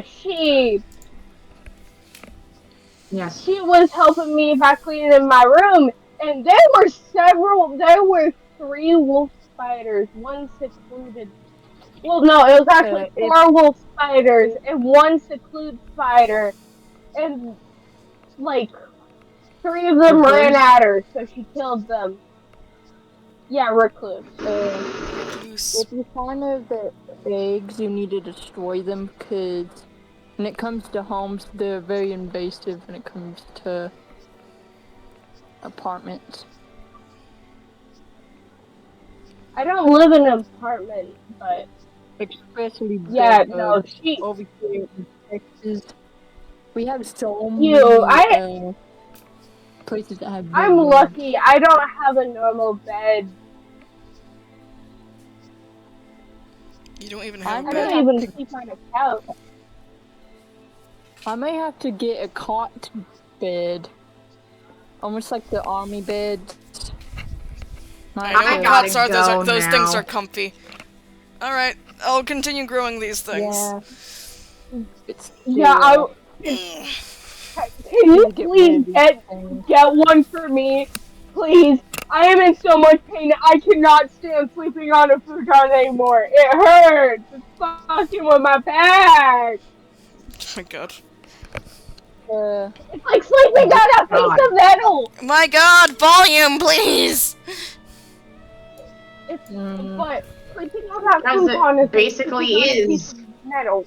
she Yes. was helping me by cleaning my room, and there were 3 wolf spiders, one secluded. Well, no, it was actually If 4 wolf spiders and one secluded spider, and like 3 of them ran Recluse? at her, so she killed them. Yeah, recluse. if you find the eggs, you need to destroy them because when it comes to homes, they're very invasive when it comes to apartments. I don't live in an apartment, but Especially yeah, bed no, bugs. Over here in Texas, we have so you, many places that have bed I'm bugs. lucky. I don't have a normal bed. You don't even I have a I may bed. don't have even to. sleep on a couch. I may have to get a cot bed, almost like the army beds. I Not know what to- cots are. gotta go Those things now. are comfy. All right, I'll continue growing these things. Yeah. It's Yeah, can you get please rid of these get one for me, please? I am in so much pain. I cannot stand sleeping on a futon anymore. It hurts. It's fucking with my back. Oh my god. It's like sleeping on a God. piece of metal. My god, volume, please! It's but sleeping on that As futon it is basically like sleeping on a piece is. of metal.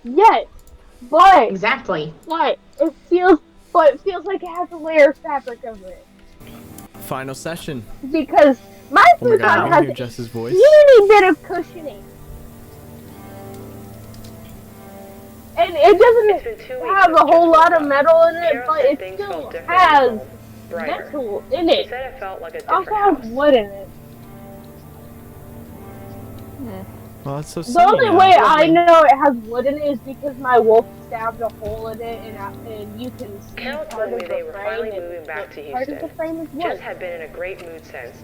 Yes, but Exactly. it feels like it has a layer of fabric over it. Final session. Because my Oh my god, futon I has can hear a Jess's voice. teeny bit of cushioning. And it doesn't have a whole lot of metal in it, but it still has metal in it. She said it felt like a It also different has house. wood in it. Well, that's so The sunny only now. way I know it has wood in it is because my wolf stabbed a hole in it, and you can see Carol part told of me the they were frame, finally and moving back to part of the Houston. frame is Jess wood. had been in a great mood since,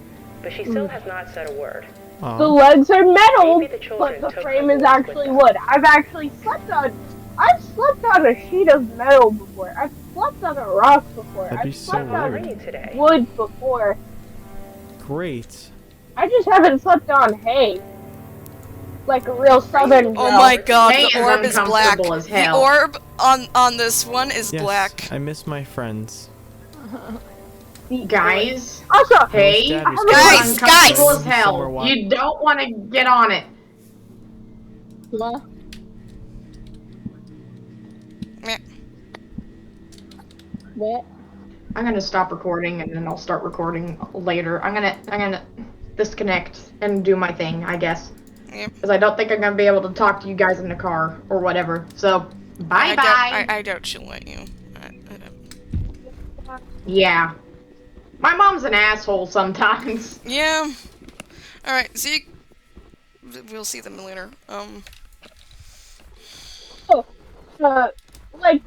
but she still has not said a word. The legs are metal, Maybe the children but the took frame her is voice actually with them. wood. I've slept on a sheet of metal before. I've slept on a rock before. That'd be I've so slept on weird. Today. wood before. Great. I just haven't slept on hay. Like a real southern Oh girl. my god, Hay the is orb is black. uncomfortable as The hell. orb on this one is Yes, black. I miss my friends. Guys. Also, Hey. Dad was Guys, Uncomfortable guys! as hell. You don't want to get on it. Meh. What? I'm gonna stop recording and then I'll start recording later. I'm gonna disconnect and do my thing, I guess. Yep. Because I don't think I'm gonna be able to talk to you guys in the car or whatever. So, bye bye. I doubt she'll let you. Yeah. My mom's an asshole sometimes. Yeah. Alright, Zeke. We'll see them later. like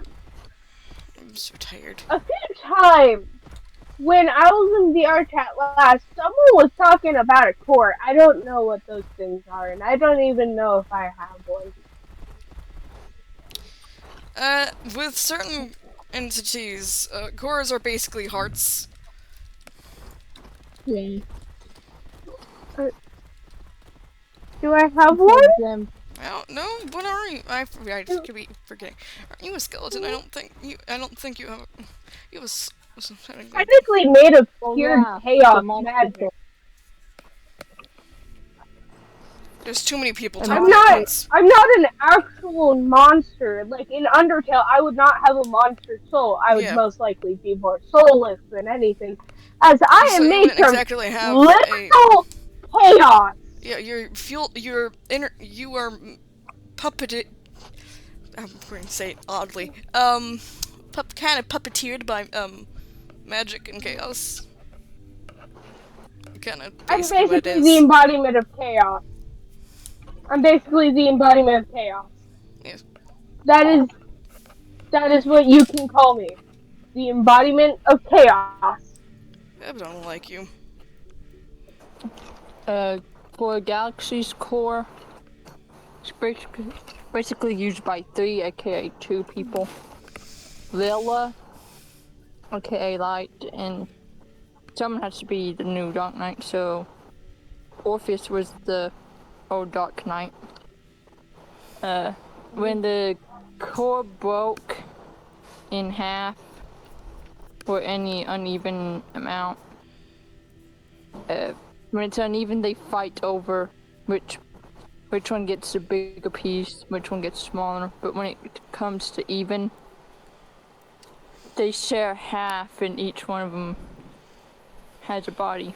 I'm so tired. a few times when I was in the art chat last, someone was talking about a core. I don't know what those things are, and I don't even know if I have one. With certain entities, cores are basically hearts. Yeah. Do I have one? I don't know. What are you? I could be forgetting. Aren't you a skeleton? I don't think you have. You have Technically made of pure yeah, chaos the magic. There's too many people I'm talking at once. not an actual monster. Like in Undertale, I would not have a monster soul. I would most likely be more soulless than anything, as I am made from exactly have literal chaos. Yeah, you are puppeted. I'm going to say it oddly. Kind of puppeteered by magic and chaos. Kind of. I'm basically the embodiment of chaos. Yes. That is what you can call me. The embodiment of chaos. I don't like you. For a galaxy's core, space basically used by 3, aka 2 people. Lila, aka Light, and someone has to be the new Dark Knight, so Orpheus was the old Dark Knight. When the core broke in half for any uneven amount, when it's uneven, they fight over which one gets the bigger piece, which one gets smaller. But when it comes to even, they share half, and each one of them has a body.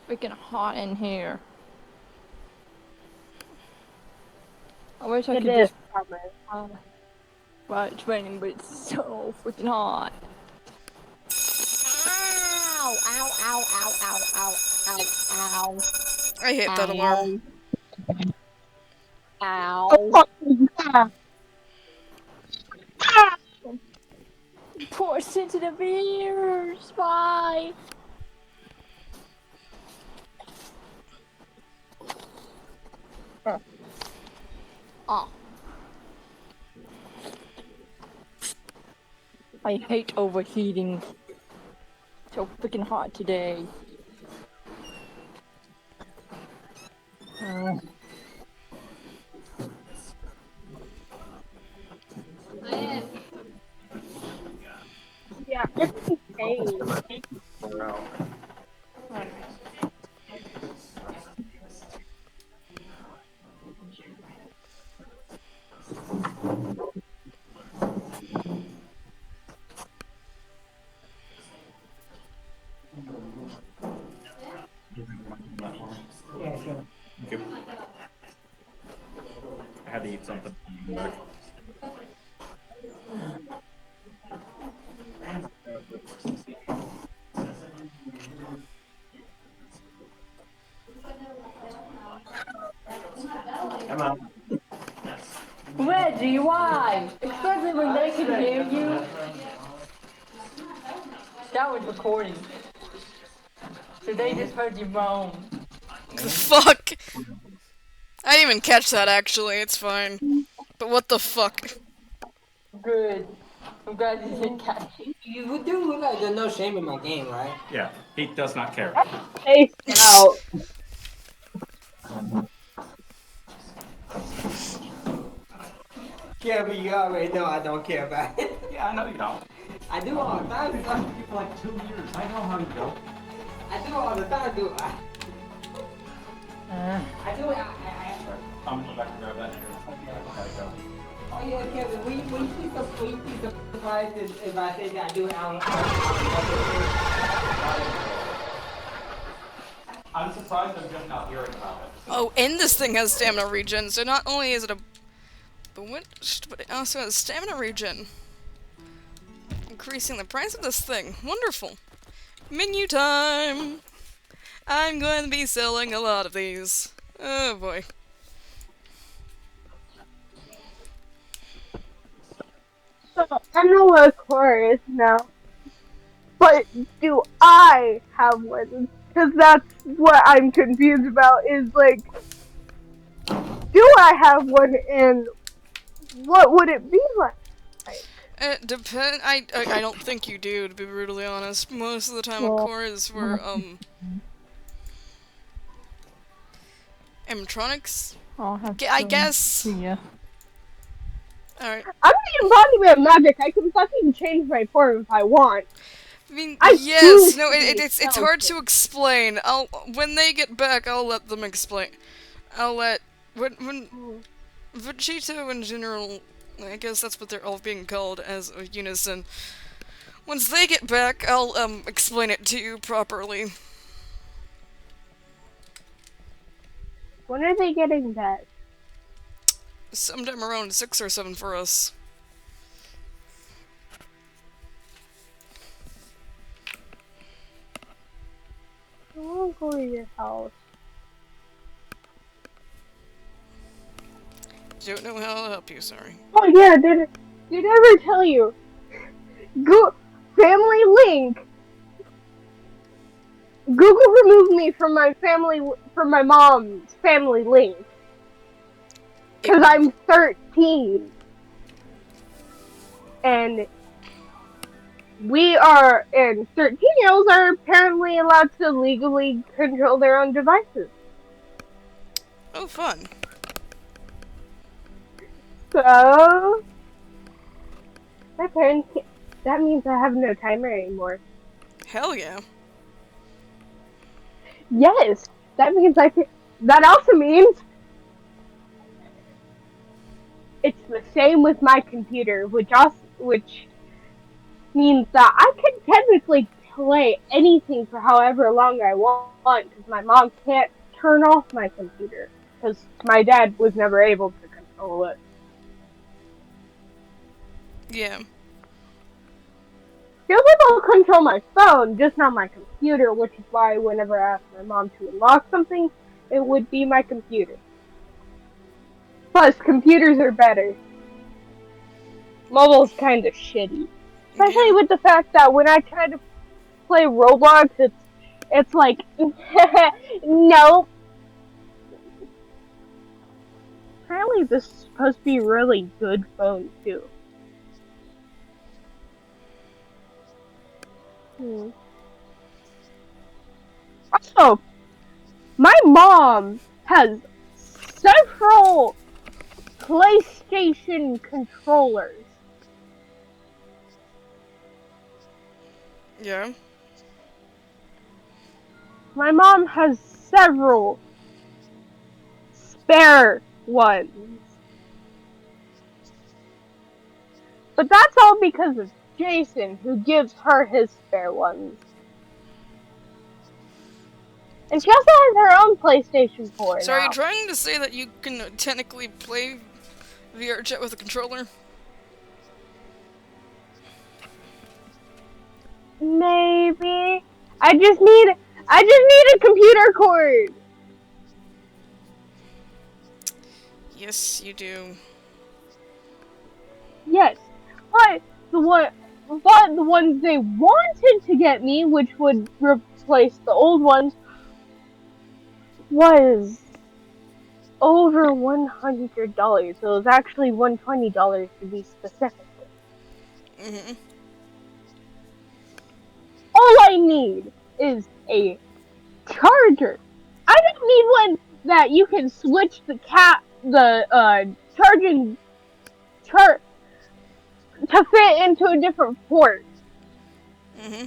Freaking hot in here. I wish I It could is just. summer. Well, it's raining, but it's so freaking hot. Ow! Ow! Ow! Ow! Ow! Ow! Ow! Ow! I hate that alarm. Ow! The fuck is that? Poor sensitive ears. Bye. Oh. I hate overheating. So freaking hot today. Yeah, it's insane. Yeah, sure. Okay. I had to eat something. Come on. Reggie, why? Especially when they can hear you. That was recording. So they just heard you moan. Fuck! I didn't even catch that, actually. It's fine. But what the fuck? Good. I'm glad you did catch it. You do look like there's no shame in my game, right? Yeah, he does not care. Spaced out. Yeah, but you already know I don't care about it. Yeah, I know you don't. I do all the time. I've been talking for like 2 years. I know how you go. I do all the time, do I? I do it. I'm gonna go back and grab that. I gotta go. Oh yeah, Kevin, will you please surprised if I say that I do it on I'm surprised I'm just not hearing about it. Oh, and this thing has stamina regen, so not only is it a bewitched, but it also has stamina regen. Increasing the price of this thing. Wonderful. Menu time! I'm going to be selling a lot of these. Oh boy. So, I know what a core is now. But do I have one? Because that's what I'm confused about, is like, do I have one and what would it be like? It depends. I don't think you do, to be brutally honest. Most of the time, a core is for, animatronics? I guess. Yeah. Alright. I'm the embodiment of magic. I can fucking change my form if I want. I mean, I yes, do no, see it's hard to explain. When they get back, I'll let them explain. When Vegito in general, I guess that's what they're all being called as a unison. Once they get back, I'll, explain it to you properly. When are they getting back? Sometime around 6 or 7 for us. I won't go to your house. Don't know how I'll help you, sorry. Oh yeah, did I ever tell you? Go Family Link Google removed me from my mom's family link because I'm 13, and 13-year-olds are apparently allowed to legally control their own devices. Oh, fun. So my parents can't, that means I have no timer anymore. Hell yeah. Yes, that means I can. That also means it's the same with my computer, which means that I can technically play anything for however long I want because my mom can't turn off my computer because my dad was never able to control it. Yeah. She was able to control my phone, just not my computer, which is why whenever I asked my mom to unlock something, it would be my computer. Plus, computers are better. Mobile's kind of shitty. Especially Yeah. with the fact that when I try to play Roblox, it's like, nope. Apparently this is supposed to be a really good phone, too. Also, my mom has several PlayStation controllers. Yeah. My mom has several spare ones. But that's all because of Jason, who gives her his spare ones. And she also has her own PlayStation 4 So are you now. trying to say that you can technically play VR chat with a controller? Maybe. I just need a computer cord. Yes, you do. Yes. But the one but the ones they wanted to get me, which would replace the old ones, was over $100. So it was actually $120 to be specific. Mm-hmm. All I need is a charger. I don't need one that you can switch the charging chart to fit into a different port. Mm-hmm.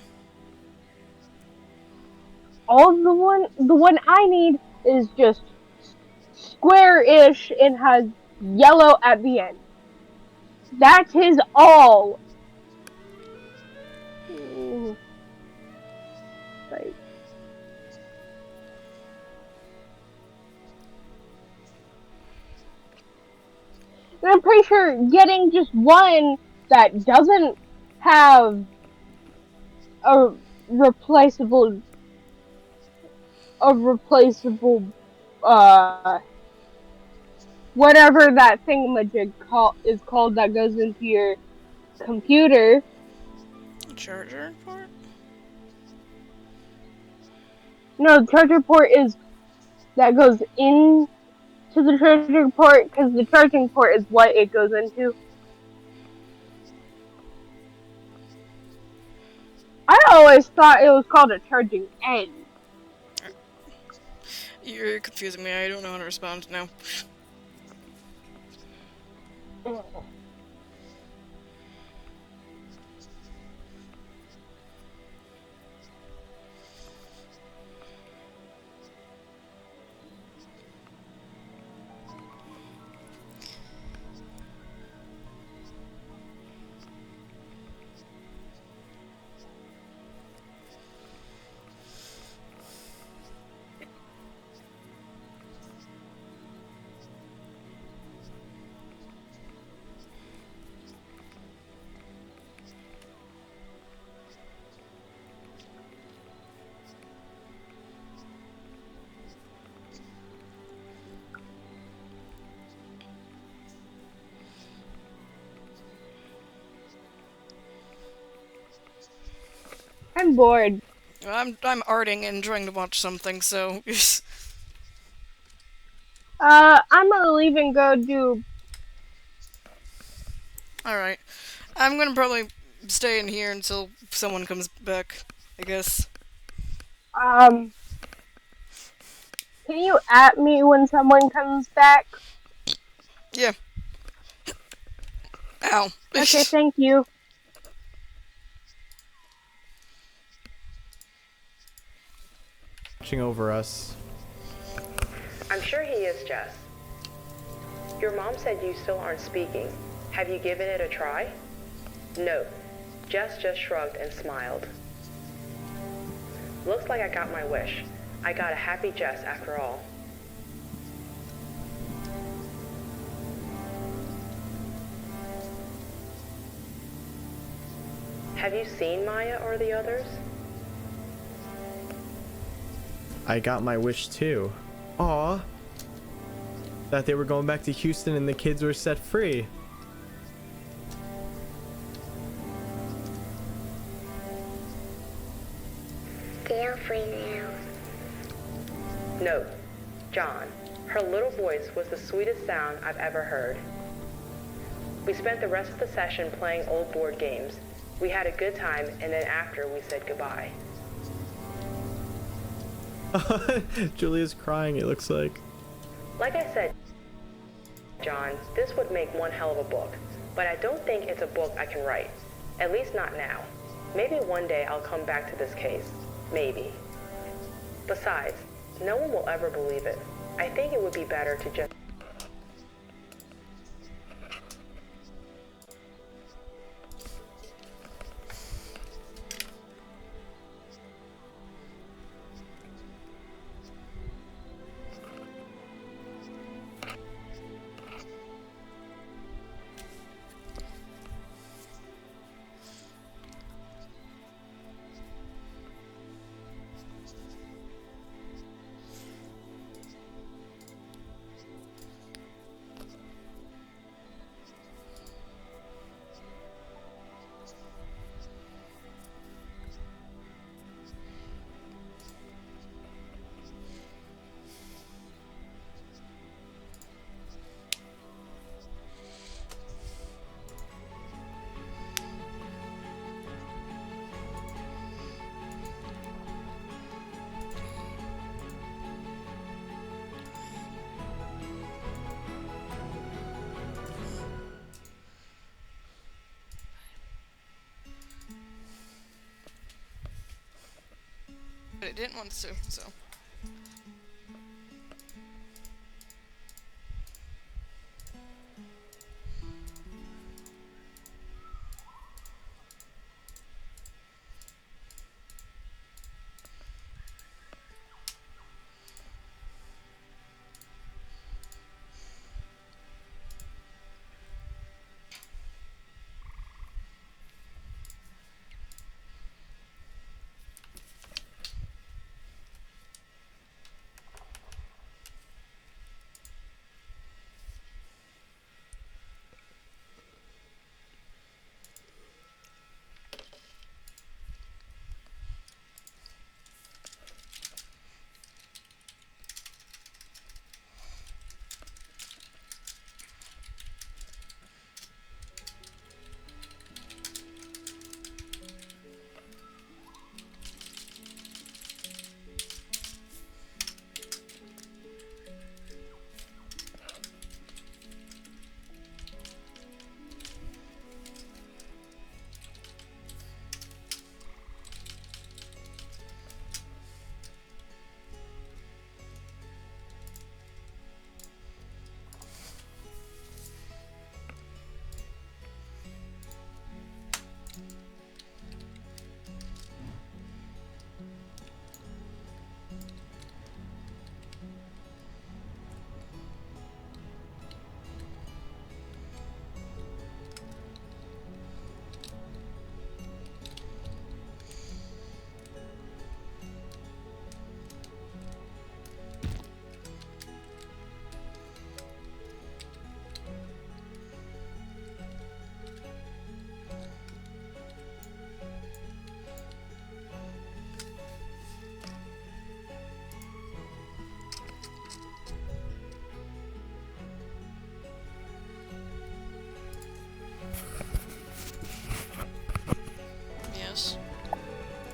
The one I need is just square-ish and has yellow at the end. That is all. Like, and I'm pretty sure getting just one that doesn't have a replaceable a replaceable whatever that thingamajig is called that goes into your computer. Charger port? No, the charger port is that goes into the charging port because the charging port is what it goes into. I always thought it was called a charging end. You're confusing me. I don't know how to respond now. I'm bored. I'm arting and trying to watch something, so I'm gonna leave and go do. alright. I'm gonna probably stay in here until someone comes back, I guess. Um, can you at me when someone comes back? Yeah. Ow. Okay, thank you. Watching over us. I'm sure he is, Jess. Your mom said you still aren't speaking. Have you given it a try? No. Jess just shrugged and smiled. Looks like I got my wish. I got a happy Jess after all. Have you seen Maya or the others? I got my wish too. Aw. That they were going back to Houston and the kids were set free. They're free now. No, John. Her little voice was the sweetest sound I've ever heard. We spent the rest of the session playing old board games. We had a good time, and then after we said goodbye. Julia's crying, it looks like. Like I said, John, this would make one hell of a book, but I don't think it's a book I can write. At least not now. Maybe one day I'll come back to this case. Maybe. Besides, no one will ever believe it. I think it would be better to just... But it didn't want to, so.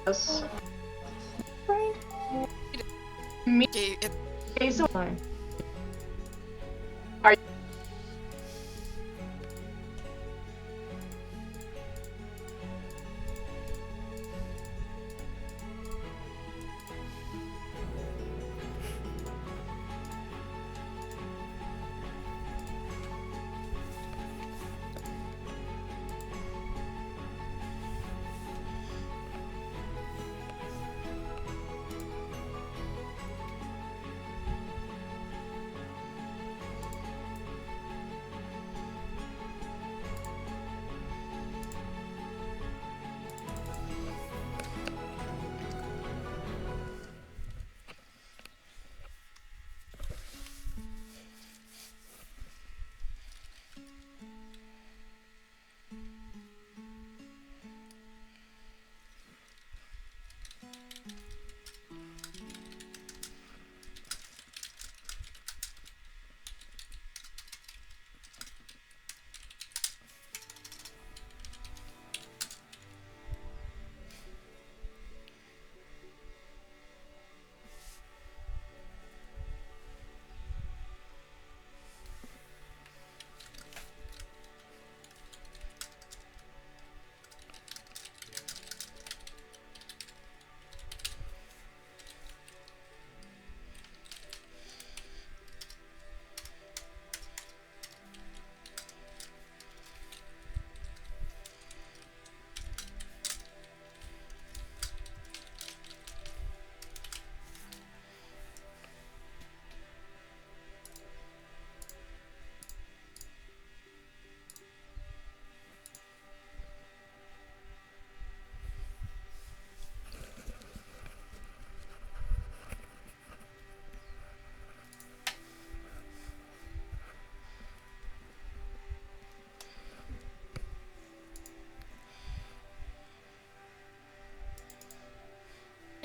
Yes. Me. Okay, so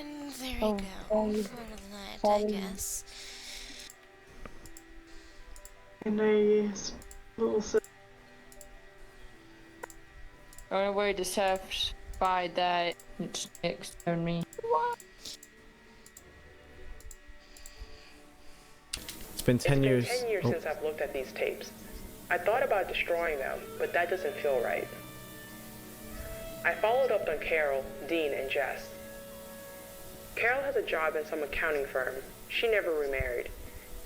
And there you Oh, go. sorry. Part of that, I Sorry. guess. and a little. Only way to satisfy that it's next on me. It's been 10 years. It's been 10 years Oh. since I've looked at these tapes. I thought about destroying them, but that doesn't feel right. I followed up on Carol, Dean, and Jess. Carol has a job in some accounting firm. She never remarried.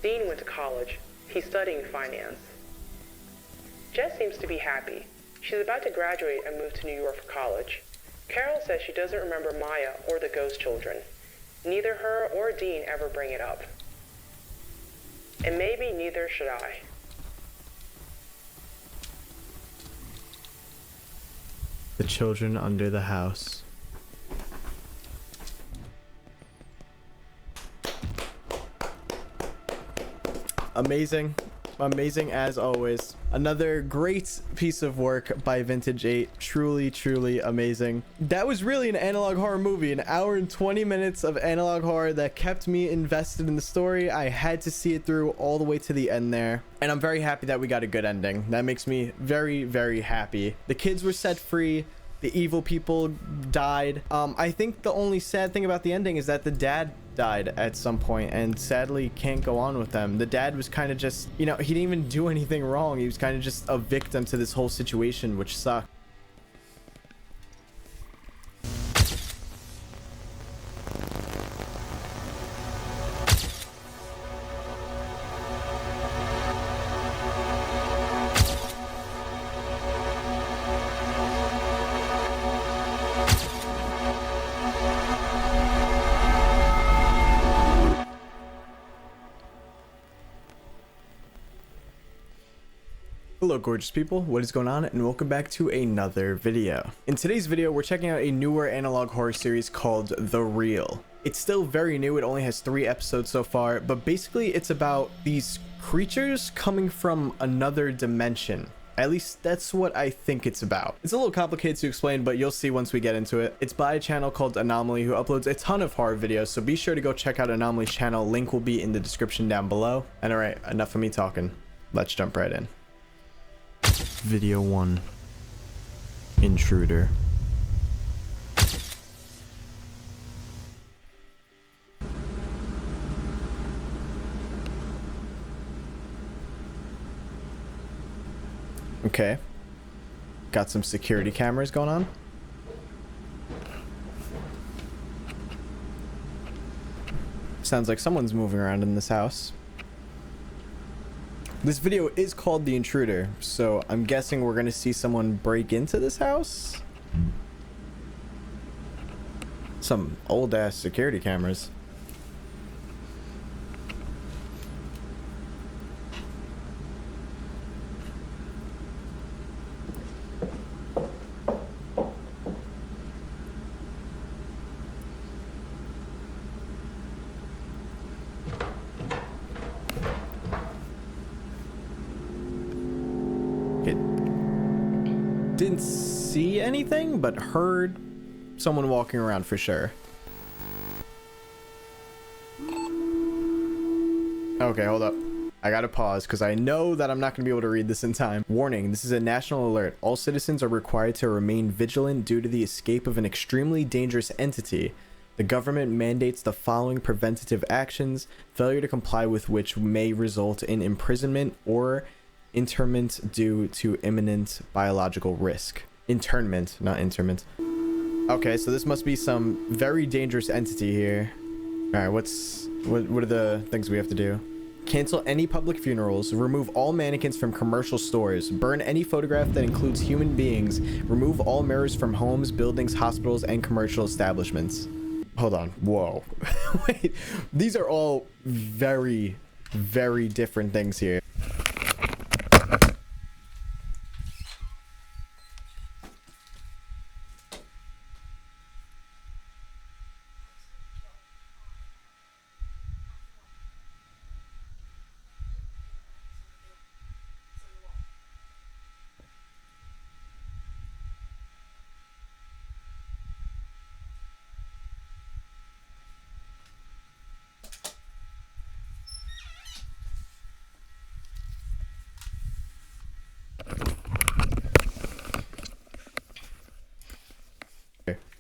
Dean went to college. He's studying finance. Jess seems to be happy. She's about to graduate and move to New York for college. Carol says she doesn't remember Maya or the ghost children. Neither her or Dean ever bring it up. And maybe neither should I. The children under the house. Amazing. Amazing as always. Another great piece of work by Vintage 8. Truly, truly amazing. That was really an analog horror movie. An hour and 20 minutes of analog horror that kept me invested in the story. I had to see it through all the way to the end there. And I'm very happy that we got a good ending. That makes me very, very happy. The kids were set free. The evil people died. I think the only sad thing about the ending is that the dad died at some point and sadly can't go on with them. The dad was kind of just, you know, he didn't even do anything wrong. He was kind of just a victim to this whole situation, which sucked. Hello gorgeous people, what is going on, and welcome back to another video. In today's video we're checking out a newer analog horror series called The Real. It's still very new, it only has 3 episodes so far, but basically it's about these creatures coming from another dimension. At least that's what I think it's about. It's a little complicated to explain, but you'll see once we get into it. It's by a channel called Anomaly who uploads a ton of horror videos, so be sure to go check out Anomaly's channel. Link will be in the description down below. And alright, enough of me talking. Let's jump right in. Video 1. Intruder. Okay. Got some security cameras going on. Sounds like someone's moving around in this house. This video is called The Intruder, so I'm guessing we're gonna see someone break into this house. Some old ass security cameras. Didn't see anything, but heard someone walking around for sure. Okay, hold up. I gotta pause because I know that I'm not gonna be able to read this in time. Warning, this is a national alert. All citizens are required to remain vigilant due to the escape of an extremely dangerous entity. The government mandates the following preventative actions, failure to comply with which may result in imprisonment or internment due to imminent biological risk. Internment, not interment. Okay, so this must be some very dangerous entity here. All right, what are the things we have to do? Cancel any public funerals, remove all mannequins from commercial stores, burn any photograph that includes human beings, remove all mirrors from homes, buildings, hospitals, and commercial establishments. Hold on, whoa. Wait, these are all very, very different things here.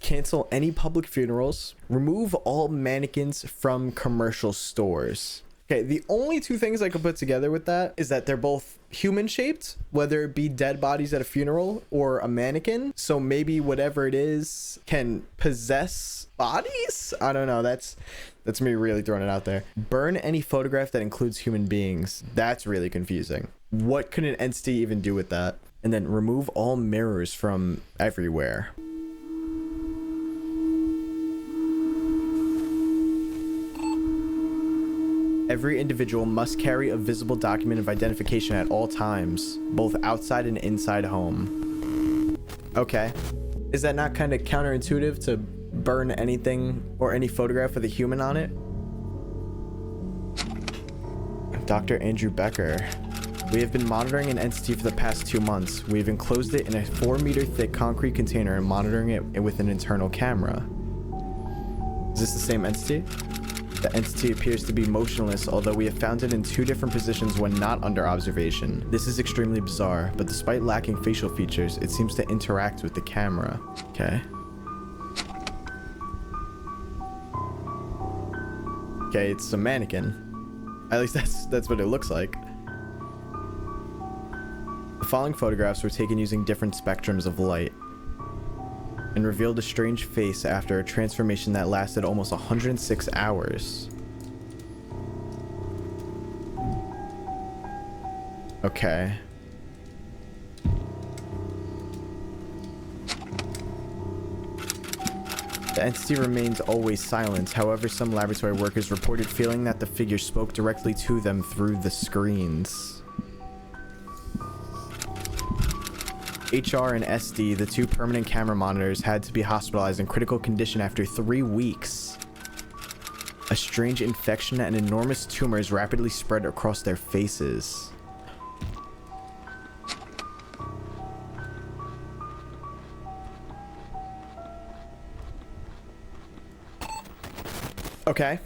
Cancel any public funerals, remove all mannequins from commercial stores. Okay, the only two things I could put together with that is that they're both human shaped, whether it be dead bodies at a funeral or a mannequin. So maybe whatever it is can possess bodies? I don't know. That's me really throwing it out there. Burn any photograph that includes human beings. That's really confusing. What could an entity even do with that? And then remove all mirrors from everywhere. Every individual must carry a visible document of identification at all times, both outside and inside home. Okay. Is that not kind of counterintuitive to burn anything or any photograph with a human on it? Dr. Andrew Becker. We have been monitoring an entity for the past 2 months. We've enclosed it in a 4-meter thick concrete container and monitoring it with an internal camera. Is this the same entity? The entity appears to be motionless, although we have found it in 2 different positions when not under observation. This is extremely bizarre, but despite lacking facial features, it seems to interact with the camera. Okay. Okay, it's a mannequin. At least that's what it looks like. The following photographs were taken using different spectrums of light and revealed a strange face after a transformation that lasted almost 106 hours. Okay. The entity remains always silent. However, some laboratory workers reported feeling that the figure spoke directly to them through the screens. HR and SD, the 2 permanent camera monitors, had to be hospitalized in critical condition after 3 weeks. A strange infection and enormous tumors rapidly spread across their faces. Okay.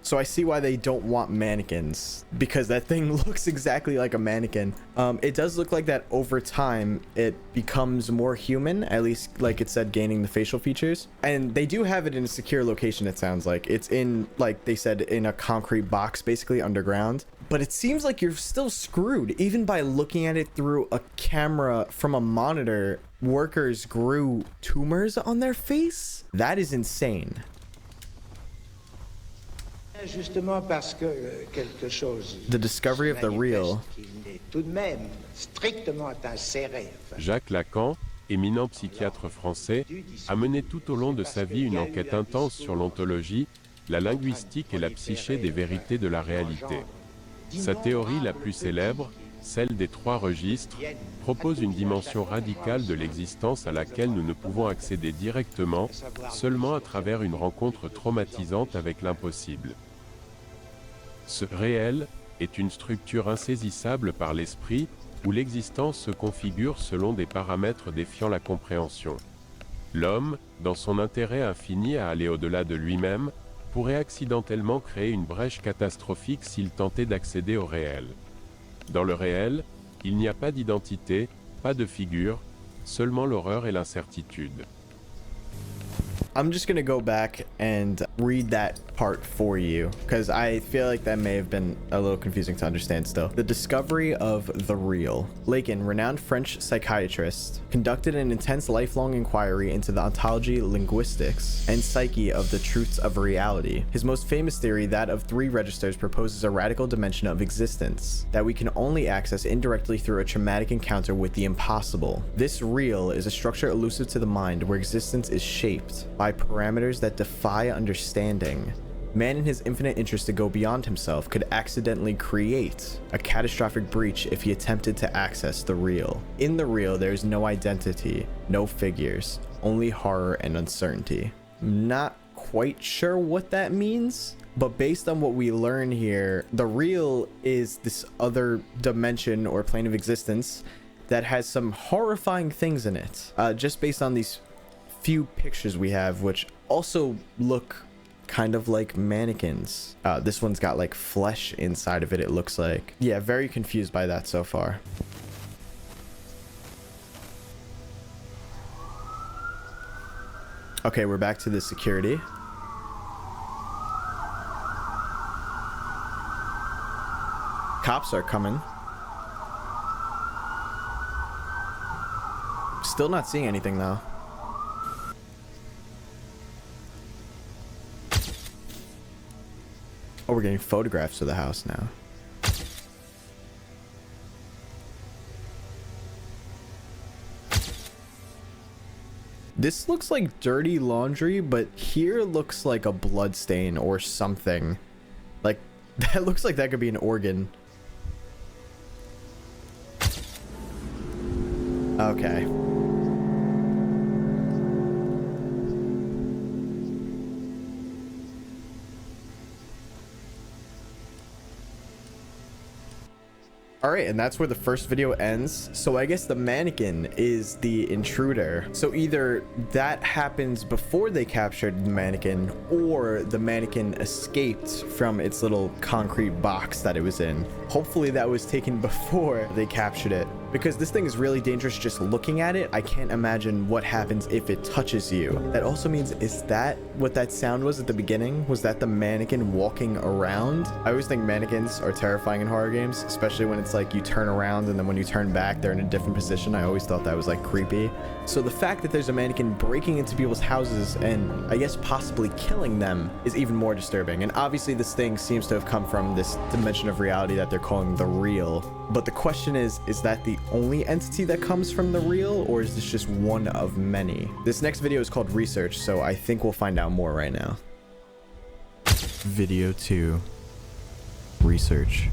So I see why they don't want mannequins, because that thing looks exactly like a mannequin. It does look like that over time it becomes more human, at least like it said, gaining the facial features. And they do have it in a secure location, it sounds like. It's in, like they said, in a concrete box, basically underground. but it seems like you're still screwed. Even by looking at it through a camera from a monitor, workers grew tumors on their face? That is insane. The discovery of the real. Jacques Lacan, éminent psychiatre français, a mené tout au long de sa vie une enquête intense sur l'ontologie, la linguistique et la psyché des vérités de la réalité. Sa théorie la plus célèbre, celle des 3 registres, propose une dimension radicale de l'existence à laquelle nous ne pouvons accéder directement, seulement à travers une rencontre traumatisante avec l'impossible. Ce réel est une structure insaisissable par l'esprit, où l'existence se configure selon des paramètres défiant la compréhension. L'homme, dans son intérêt infini à aller au-delà de lui-même, pourrait accidentellement créer une brèche catastrophique s'il tentait d'accéder au réel. Dans le réel, il n'y a pas d'identité, pas de figure, seulement l'horreur et l'incertitude. I'm just gonna go back and read that part for you, because I feel like that may have been a little confusing to understand still. The discovery of the real. Lacan, renowned French psychiatrist, conducted an intense lifelong inquiry into the ontology, linguistics, and psyche of the truths of reality. His most famous theory, that of 3 registers, proposes a radical dimension of existence that we can only access indirectly through a traumatic encounter with the impossible. This real is a structure elusive to the mind where existence is shaped by parameters that defy understanding. Man, in his infinite interest to go beyond himself, could accidentally create a catastrophic breach if he attempted to access the real. In the real, there is no identity, no figures, only horror and uncertainty. Not quite sure what that means, but based on what we learn here, the real is this other dimension or plane of existence that has some horrifying things in it. Just based on these few pictures we have, which also look kind of like mannequins. This one's got like flesh inside of it, it looks like. Yeah, very confused by that so far. Okay, we're back to the security. Cops are coming. Still not seeing anything though. Oh, we're getting photographs of the house now. This looks like dirty laundry, but here looks like a blood stain or something. Like, that looks like that could be an organ. Okay. Alright, and that's where the first video ends. So I guess the mannequin is the intruder. So either that happens before they captured the mannequin, or the mannequin escaped from its little concrete box that it was in. Hopefully that was taken before they captured it, because this thing is really dangerous just looking at it. I can't imagine what happens if it touches you. That also means, is that what that sound was at the beginning? Was that the mannequin walking around? I always think mannequins are terrifying in horror games, especially when it's like you turn around and then when you turn back they're in a different position. I always thought that was like creepy. So the fact that there's a mannequin breaking into people's houses and I guess possibly killing them is even more disturbing. And obviously this thing seems to have come from this dimension of reality that they're calling the real. But the question is that the only entity that comes from the real, or is this just one of many? This next video is called Research, so I think we'll find out more right now. Video 2. Research.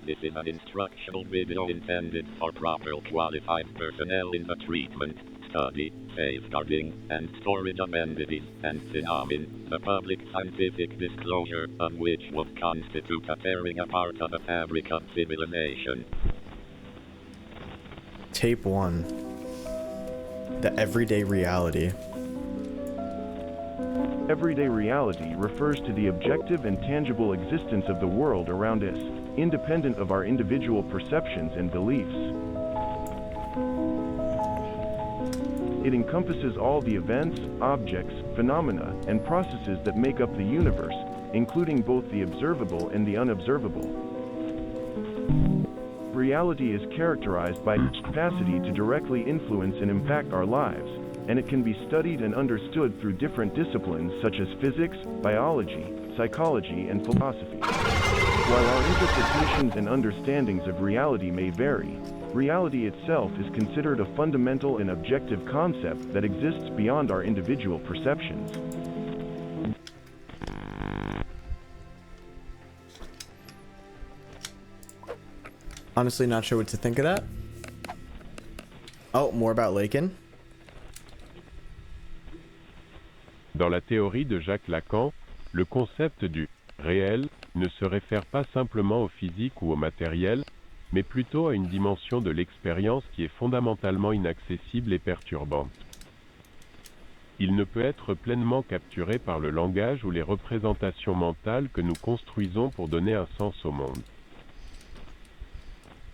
This is an instructional video intended for proper qualified personnel in the treatment, study, safeguarding, and storage of entities and phenomena, the public scientific disclosure of which would constitute a tearing apart of the fabric of civilization. Tape 1. The Everyday Reality. Everyday reality refers to the objective and tangible existence of the world around us, independent of our individual perceptions and beliefs. It encompasses all the events, objects, phenomena, and processes that make up the universe, including both the observable and the unobservable. Reality is characterized by its capacity to directly influence and impact our lives, and it can be studied and understood through different disciplines such as physics, biology, psychology, and philosophy. While our interpretations and understandings of reality may vary, reality itself is considered a fundamental and objective concept that exists beyond our individual perceptions. Honestly, not sure what to think of that. Oh, more about Lacan. Dans la théorie de Jacques Lacan, le concept du réel ne se réfère pas simplement au physique ou au matériel, mais plutôt à une dimension de l'expérience qui est fondamentalement inaccessible et perturbante. Il ne peut être pleinement capturé par le langage ou les représentations mentales que nous construisons pour donner un sens au monde.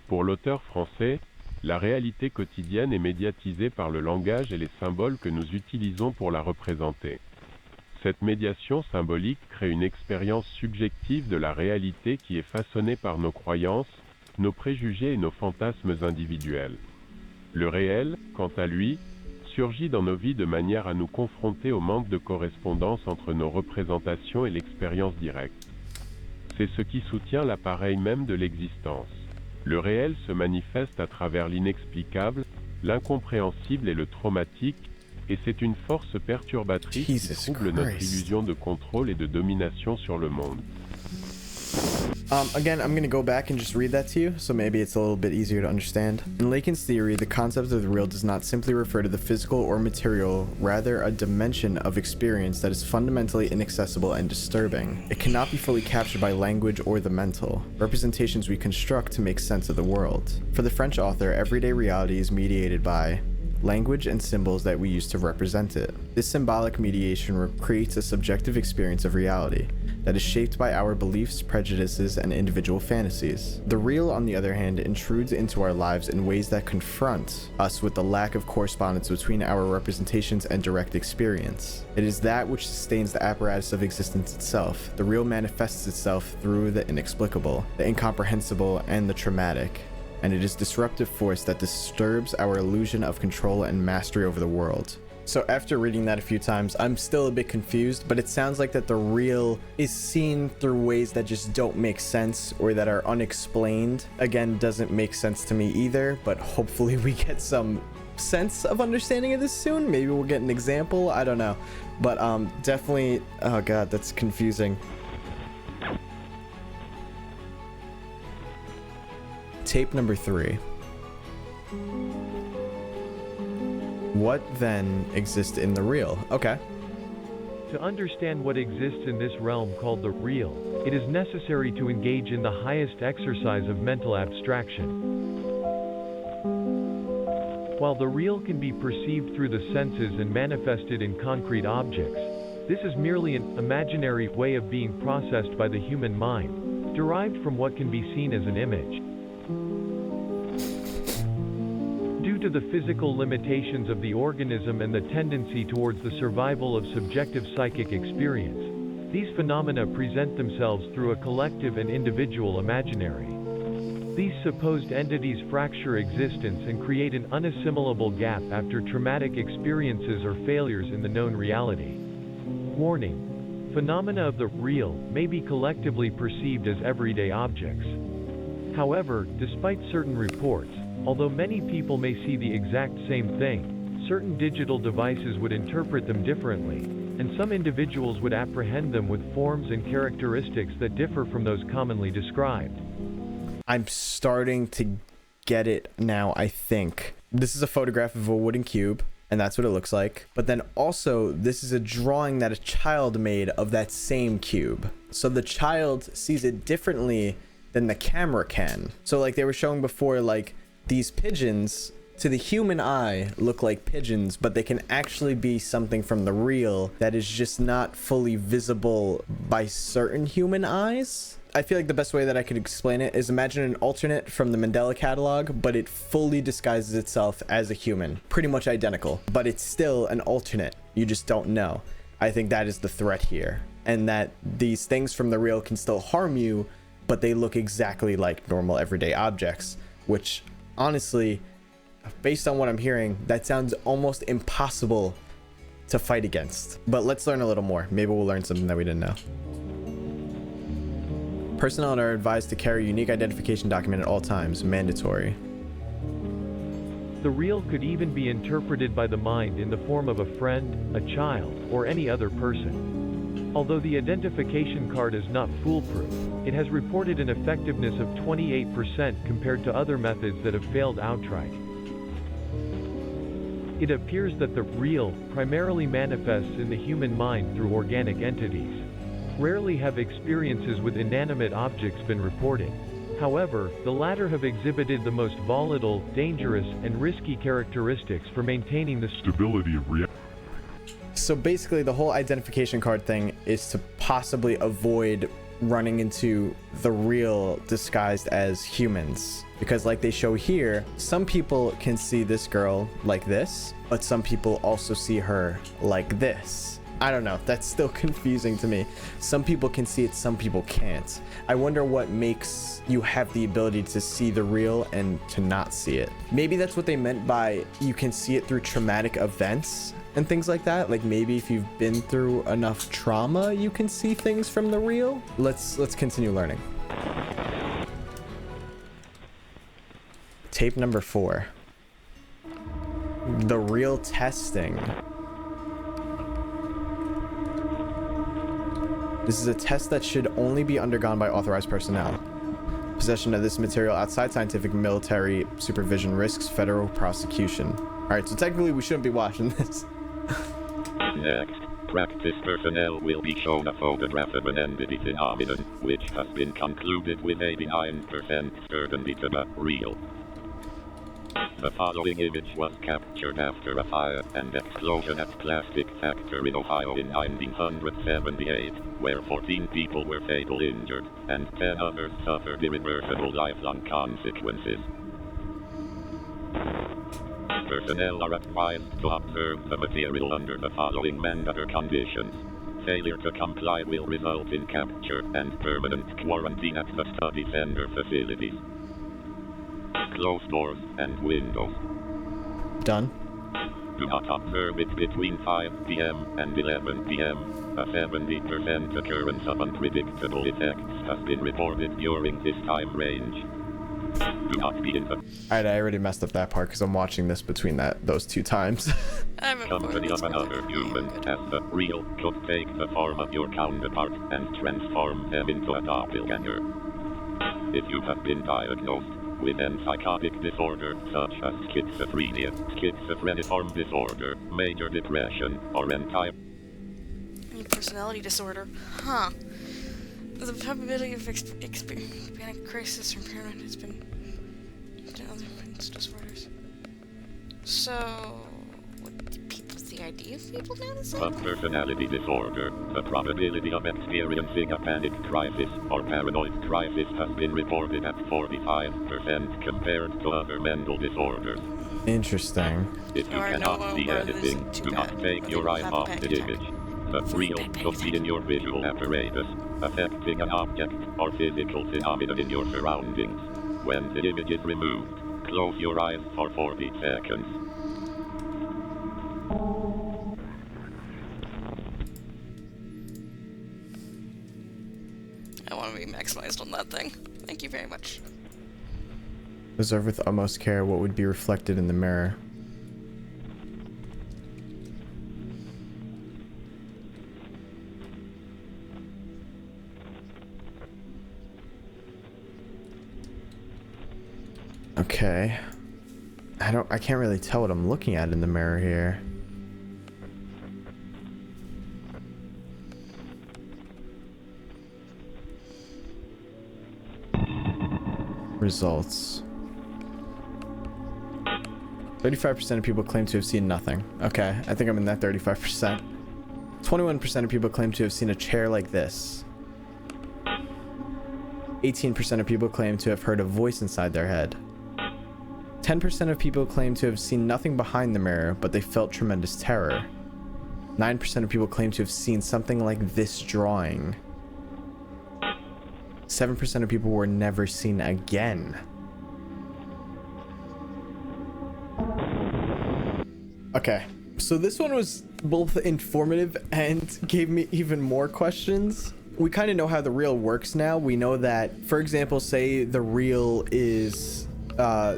Pour l'auteur français, la réalité quotidienne est médiatisée par le langage et les symboles que nous utilisons pour la représenter. Cette médiation symbolique crée une expérience subjective de la réalité qui est façonnée par nos croyances, nos préjugés et nos fantasmes individuels. Le réel, quant à lui, surgit dans nos vies de manière à nous confronter au manque de correspondance entre nos représentations et l'expérience directe. C'est ce qui soutient l'appareil même de l'existence. Le réel se manifeste à travers l'inexplicable, l'incompréhensible et le traumatique, et c'est une force perturbatrice qui trouble notre illusion de contrôle et de domination sur le monde. Again, I'm going to go back and just read that to you, so maybe it's a little bit easier to understand. In Lacan's theory, the concept of the real does not simply refer to the physical or material, rather a dimension of experience that is fundamentally inaccessible and disturbing. It cannot be fully captured by language or the mental representations we construct to make sense of the world. For the French author, everyday reality is mediated by language and symbols that we use to represent it. This symbolic mediation creates a subjective experience of reality that is shaped by our beliefs, prejudices, and individual fantasies. The real, on the other hand, intrudes into our lives in ways that confront us with the lack of correspondence between our representations and direct experience. It is that which sustains the apparatus of existence itself. The real manifests itself through the inexplicable, the incomprehensible, and the traumatic. And it is disruptive force that disturbs our illusion of control and mastery over the world. So after reading that a few times, I'm still a bit confused, but it sounds like that the real is seen through ways that just don't make sense or that are unexplained. Again, doesn't make sense to me either, but hopefully we get some sense of understanding of this soon. Maybe we'll get an example, I don't know. But definitely, oh god, that's confusing. Tape number 3. What then exists in the real? Okay. To understand what exists in this realm called the real, it is necessary to engage in the highest exercise of mental abstraction. While the real can be perceived through the senses and manifested in concrete objects, this is merely an imaginary way of being processed by the human mind, derived from what can be seen as an image. Due to the physical limitations of the organism and the tendency towards the survival of subjective psychic experience, these phenomena present themselves through a collective and individual imaginary. These supposed entities fracture existence and create an unassimilable gap after traumatic experiences or failures in the known reality. Warning: phenomena of the real may be collectively perceived as everyday objects. However, despite certain reports, although many people may see the exact same thing, certain digital devices would interpret them differently, and some individuals would apprehend them with forms and characteristics that differ from those commonly described. I'm starting to get it now, I think. This is a photograph of a wooden cube, and that's what it looks like. But then also, this is a drawing that a child made of that same cube. So the child sees it differently than the camera can. So like they were showing before, like, these pigeons to the human eye look like pigeons, but they can actually be something from the real that is just not fully visible by certain human eyes. I feel like the best way that I could explain it is imagine an alternate from the Mandela catalog, but it fully disguises itself as a human. Pretty much identical, but it's still an alternate. You just don't know. I think that is the threat here. And that these things from the real can still harm you, but they look exactly like normal everyday objects, which honestly, based on what I'm hearing, that sounds almost impossible to fight against. But let's learn a little more. Maybe we'll learn something that we didn't know. Personnel are advised to carry a unique identification document at all times, mandatory. The real could even be interpreted by the mind in the form of a friend, a child, or any other person. Although the identification card is not foolproof, it has reported an effectiveness of 28% compared to other methods that have failed outright. It appears that the real primarily manifests in the human mind through organic entities. Rarely have experiences with inanimate objects been reported. However, the latter have exhibited the most volatile, dangerous, and risky characteristics for maintaining the stability of reality. So basically the whole identification card thing is to possibly avoid running into the real disguised as humans. Because like they show here, some people can see this girl like this, but some people also see her like this. I don't know, that's still confusing to me. Some people can see it, some people can't. I wonder what makes you have the ability to see the real and to not see it. Maybe that's what they meant by you can see it through traumatic events and things like that. Like maybe if you've been through enough trauma, you can see things from the real. Let's continue learning. Tape number 4. The real testing. This is a test that should only be undergone by authorized personnel. Possession of this material outside scientific military supervision risks federal prosecution. Alright, so technically we shouldn't be watching this. Next, practice personnel will be shown a photograph of an entity phenomenon, which has been concluded with 89% certainty to be real. The following image was captured after a fire and explosion at plastic factory in Ohio in 1978, where 14 people were fatally injured, and 10 others suffered irreversible lifelong consequences. Personnel are advised to observe the material under the following mandatory conditions. Failure to comply will result in capture and permanent quarantine at the study center facilities. Close doors and windows. Done. Do not observe it between 5 p.m. and 11 p.m. A 70% occurrence of unpredictable effects has been reported during this time range. Do not be in the... Alright, I already messed up that part because I'm watching this between those 2 times. company of another human as the real could take the form of your counterpart and transform them into a doppelganger. If you have been diagnosed with a psychotic disorder such as schizophrenia, schizophreniform disorder, major depression, or entire personality disorder. Huh. The probability of experiencing panic crisis or impairment has been other mental disorders. So, what do the idea of people notice? A personality disorder. The probability of experiencing a panic crisis or paranoid crisis has been reported at 45% compared to other mental disorders. Interesting. If you cannot see anything, do not take your eyes off the image. The real could be in your visual apparatus, affecting an object or physical phenomenon in your surroundings. When the image is removed, close your eyes for 40 seconds. I want to be maximized on that thing. Thank you very much. Observe with utmost care what would be reflected in the mirror. Okay. I can't really tell what I'm looking at in the mirror here. Results. 35% of people claim to have seen nothing. Okay, I think I'm in that 35%. 21% of people claim to have seen a chair like this. 18% of people claim to have heard a voice inside their head. 10% of people claim to have seen nothing behind the mirror, but they felt tremendous terror. 9% of people claim to have seen something like this drawing. 7% of people were never seen again. Okay, so this one was both informative and gave me even more questions. We kind of know how the reel works now. We know that, for example, say the reel is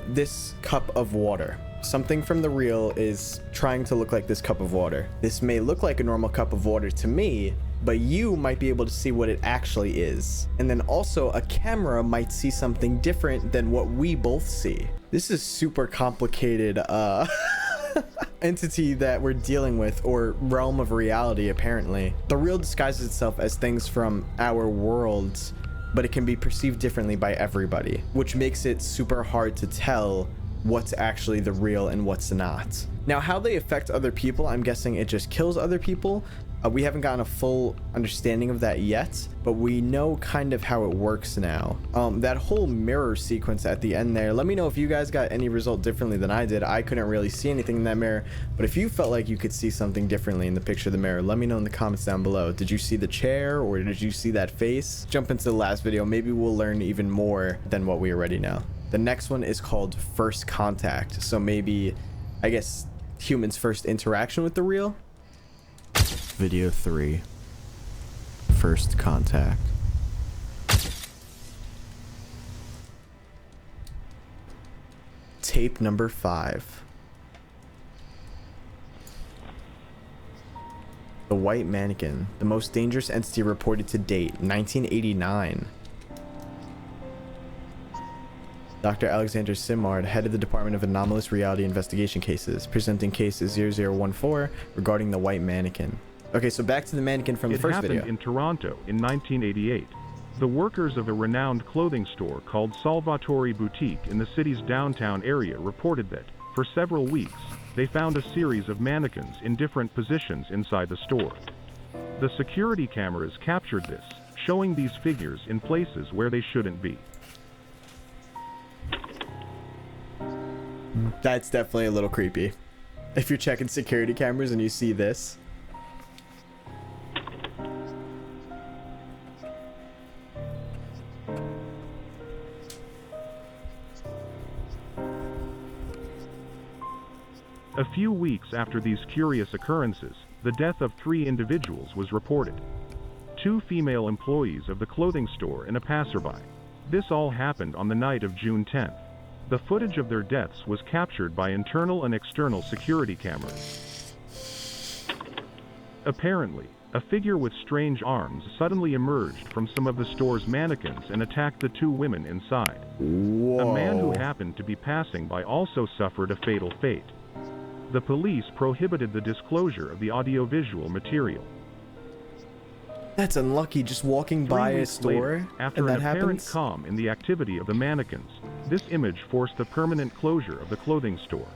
this cup of water. Something from the reel is trying to look like this cup of water. This may look like a normal cup of water to me, but you might be able to see what it actually is. And then also a camera might see something different than what we both see. This is super complicated entity that we're dealing with, or realm of reality apparently. The reel disguises itself as things from our worlds, but it can be perceived differently by everybody, which makes it super hard to tell what's actually the real and what's not. Now, how they affect other people, I'm guessing it just kills other people. We haven't gotten a full understanding of that yet, but we know kind of how it works now. That whole mirror sequence at the end there, let me know if you guys got any result differently than I did. I couldn't really see anything in that mirror, but if you felt like you could see something differently in the picture of the mirror, let me know in the comments down below. Did you see the chair, or did you see that face? Jump into the last video. Maybe we'll learn even more than what we already know. The next one is called First Contact. So maybe, I guess, humans' first interaction with the reel. Video 3. First Contact. Tape number 5. The White Mannequin, the most dangerous entity reported to date, 1989. Dr. Alexander Simard, head of the Department of Anomalous Reality Investigation Cases, presenting case 0014 regarding the White Mannequin. Okay, so back to the mannequin from the first video. It happened in Toronto in 1988. The workers of a renowned clothing store called Salvatore Boutique in the city's downtown area reported that, for several weeks, they found a series of mannequins in different positions inside the store. The security cameras captured this, showing these figures in places where they shouldn't be. That's definitely a little creepy. If you're checking security cameras and you see this. A few weeks after these curious occurrences, the death of 3 individuals was reported. 2 female employees of the clothing store and a passerby. This all happened on the night of June 10th. The footage of their deaths was captured by internal and external security cameras. Apparently, a figure with strange arms suddenly emerged from some of the store's mannequins and attacked the 2 women inside. Whoa. A man who happened to be passing by also suffered a fatal fate. The police prohibited the disclosure of the audiovisual material. That's unlucky, just walking by a store later, after and that an apparent happens. calm in the activity of the mannequins, this image forced the permanent closure of the clothing store.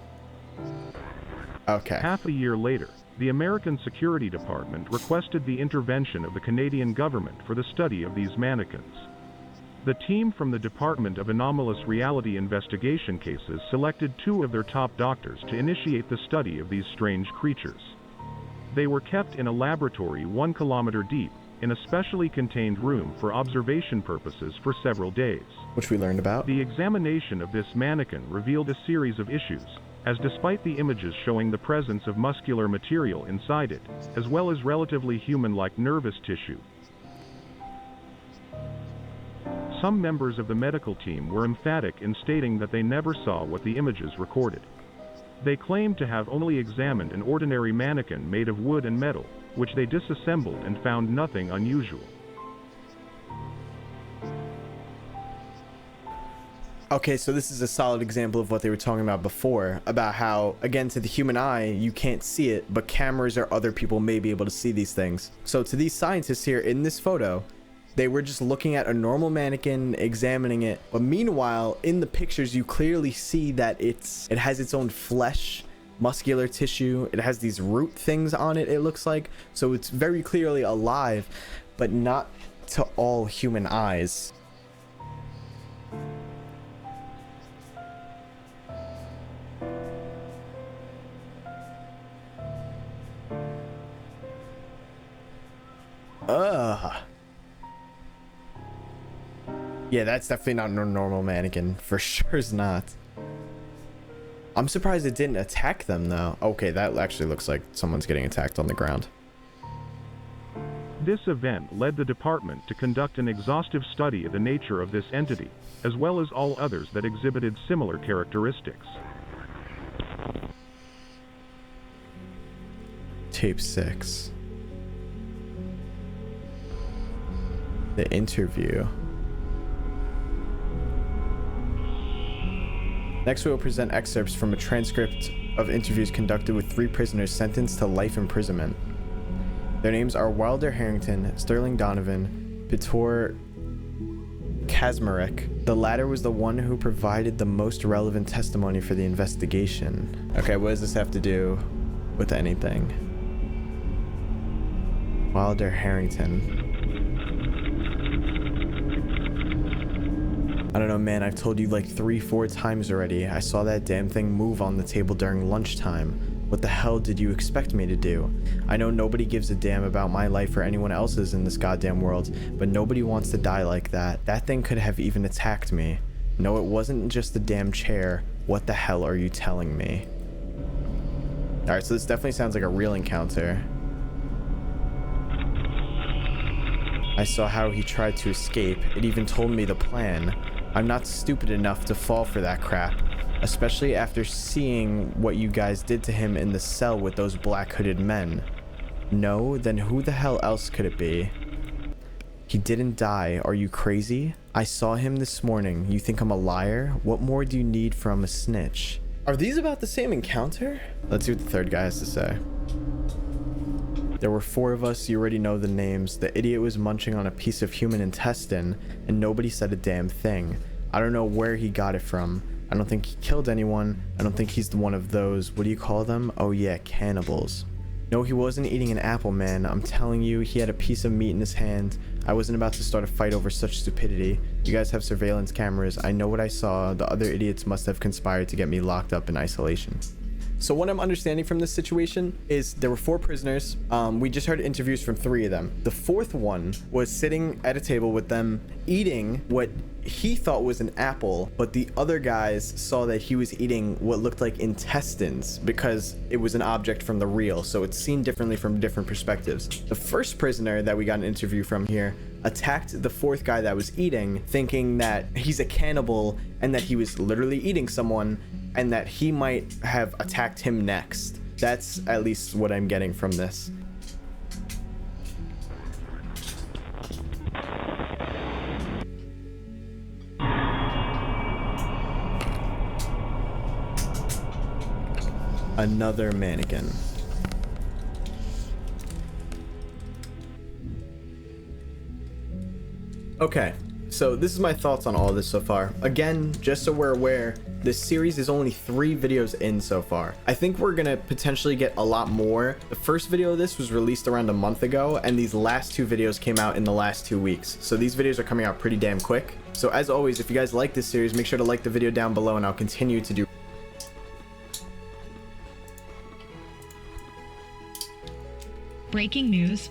Okay. Half a year later, the American Security Department requested the intervention of the Canadian government for the study of these mannequins. The team from the Department of Anomalous Reality Investigation Cases selected 2 of their top doctors to initiate the study of these strange creatures. They were kept in a laboratory 1 kilometer deep, in a specially contained room for observation purposes for several days. Which we learned about. The examination of this mannequin revealed a series of issues, as despite the images showing the presence of muscular material inside it, as well as relatively human-like nervous tissue. Some members of the medical team were emphatic in stating that they never saw what the images recorded. They claimed to have only examined an ordinary mannequin made of wood and metal, which they disassembled and found nothing unusual. Okay, so this is a solid example of what they were talking about before, about how, again, to the human eye, you can't see it, but cameras or other people may be able to see these things. So to these scientists here in this photo, they were just looking at a normal mannequin, examining it. But meanwhile, in the pictures, you clearly see that it has its own flesh, muscular tissue. It has these root things on it, it looks like. So it's very clearly alive, but not to all human eyes. Yeah, that's definitely not a normal mannequin. For sure is not. I'm surprised it didn't attack them though. Okay, that actually looks like someone's getting attacked on the ground. This event led the department to conduct an exhaustive study of the nature of this entity, as well as all others that exhibited similar characteristics. Tape 6. The interview. Next, we will present excerpts from a transcript of interviews conducted with 3 prisoners sentenced to life imprisonment. Their names are Wilder Harrington, Sterling Donovan, Piotr Kazmarek. The latter was the one who provided the most relevant testimony for the investigation. Okay, what does this have to do with anything? Wilder Harrington. I don't know, man, I've told you like 3-4 times already. I saw that damn thing move on the table during lunchtime. What the hell did you expect me to do? I know nobody gives a damn about my life or anyone else's in this goddamn world, but nobody wants to die like that. That thing could have even attacked me. No, it wasn't just the damn chair. What the hell are you telling me? Alright, so this definitely sounds like a real encounter. I saw how he tried to escape. It even told me the plan. I'm not stupid enough to fall for that crap. Especially after seeing what you guys did to him in the cell with those black hooded men. No, then who the hell else could it be? He didn't die. Are you crazy? I saw him this morning. You think I'm a liar? What more do you need from a snitch? Are these about the same encounter? Let's see what the third guy has to say. There were 4 of us. You already know the names. The idiot was munching on a piece of human intestine, and nobody said a damn thing. I don't know where he got it from. I don't think he killed anyone. I don't think he's one of those, what do you call them? Oh yeah, cannibals. No, he wasn't eating an apple, man. I'm telling you, he had a piece of meat in his hand. I wasn't about to start a fight over such stupidity. You guys have surveillance cameras. I know what I saw. The other idiots must have conspired to get me locked up in isolation. So what I'm understanding from this situation is there were 4 prisoners. We just heard interviews from 3 of them. The 4th one was sitting at a table with them eating what he thought was an apple, but the other guys saw that he was eating what looked like intestines because it was an object from the reel, so it's seen differently from different perspectives. The first prisoner that we got an interview from here attacked the 4th guy that was eating, thinking that he's a cannibal and that he was literally eating someone and that he might have attacked him next. That's at least what I'm getting from this. Another mannequin. Okay, so this is my thoughts on all of this so far. Again, just so we're aware, this series is only 3 videos in so far. I think we're gonna potentially get a lot more. The first video of this was released around a month ago, and these last 2 videos came out in the last 2 weeks. So these videos are coming out pretty damn quick. So as always, if you guys like this series, make sure to like the video down below, and I'll continue to do. Breaking news.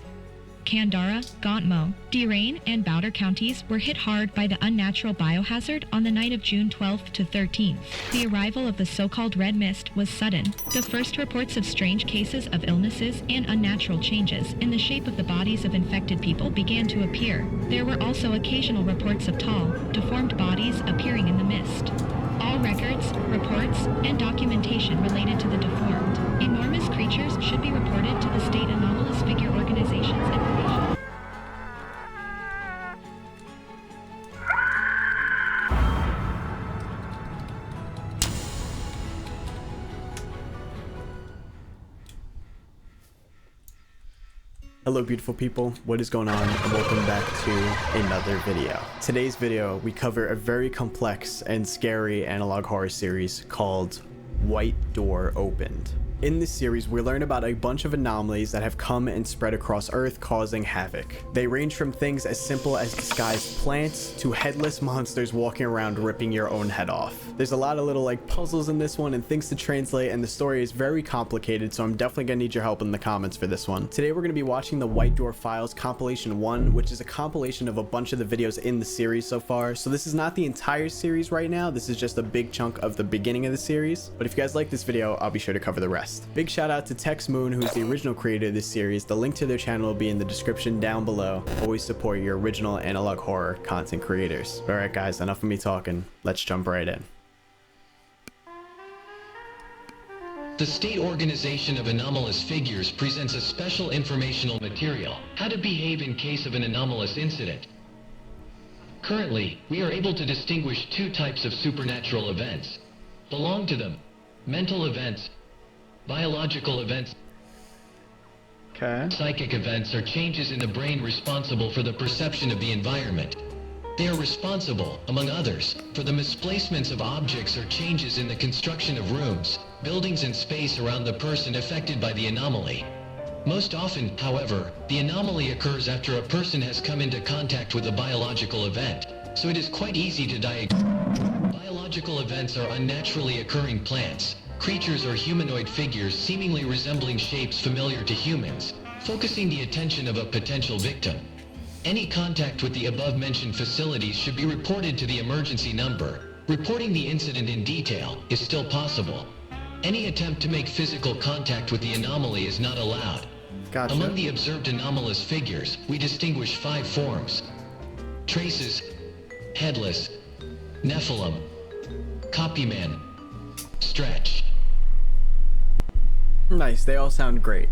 Kandara, Gauntmo, D-Rain, and Bowder counties were hit hard by the unnatural biohazard on the night of June 12th to 13th. The arrival of the so-called red mist was sudden. The first reports of strange cases of illnesses and unnatural changes in the shape of the bodies of infected people began to appear. There were also occasional reports of tall, deformed bodies appearing in the mist. All records, reports, and documentation related to the deformed, enormous creatures should be reported to the State Anomalous Figure Organization's information. Hello beautiful people, what is going on, and welcome back to another video. Today's video, we cover a very complex and scary analog horror series called White Door Opened. In this series, we learn about a bunch of anomalies that have come and spread across Earth, causing havoc. They range from things as simple as disguised plants to headless monsters walking around ripping your own head off. There's a lot of little like puzzles in this one and things to translate, and the story is very complicated, so I'm definitely gonna need your help in the comments for this one. Today we're gonna be watching the White Dwarf Files Compilation 1, which is a compilation of a bunch of the videos in the series so far. So this is not the entire series right now, this is just a big chunk of the beginning of the series. But if you guys like this video, I'll be sure to cover the rest. Big shout out to Tex Moon, who's the original creator of this series. The link to their channel will be in the description down below. Always support your original analog horror content creators. Alright guys, enough of me talking. Let's jump right in. The State Organization of Anomalous Figures presents a special informational material, how to behave in case of an anomalous incident. Currently, we are able to distinguish two types of supernatural events. Belong to them: mental events, biological events. Okay. Psychic events are changes in the brain responsible for the perception of the environment. They are responsible, among others, for the misplacements of objects or changes in the construction of rooms, buildings and space around the person affected by the anomaly. Most often, however, the anomaly occurs after a person has come into contact with a biological event, so it is quite easy to diagnose. Biological events are unnaturally occurring plants, creatures or humanoid figures seemingly resembling shapes familiar to humans, focusing the attention of a potential victim. Any contact with the above-mentioned facilities should be reported to the emergency number. Reporting the incident in detail is still possible. Any attempt to make physical contact with the anomaly is not allowed. Gotcha. Among the observed anomalous figures, we distinguish 5 forms: traces, headless, Nephilim, copyman, stretch. Nice, they all sound great.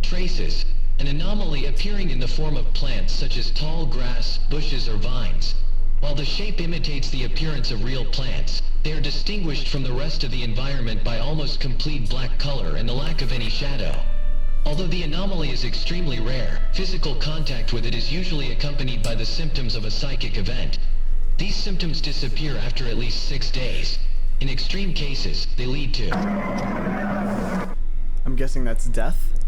Traces, an anomaly appearing in the form of plants such as tall grass, bushes, or vines. While the shape imitates the appearance of real plants, they are distinguished from the rest of the environment by almost complete black color and the lack of any shadow. Although the anomaly is extremely rare, physical contact with it is usually accompanied by the symptoms of a psychic event. These symptoms disappear after at least 6 days. In extreme cases, they lead to... I'm guessing that's death?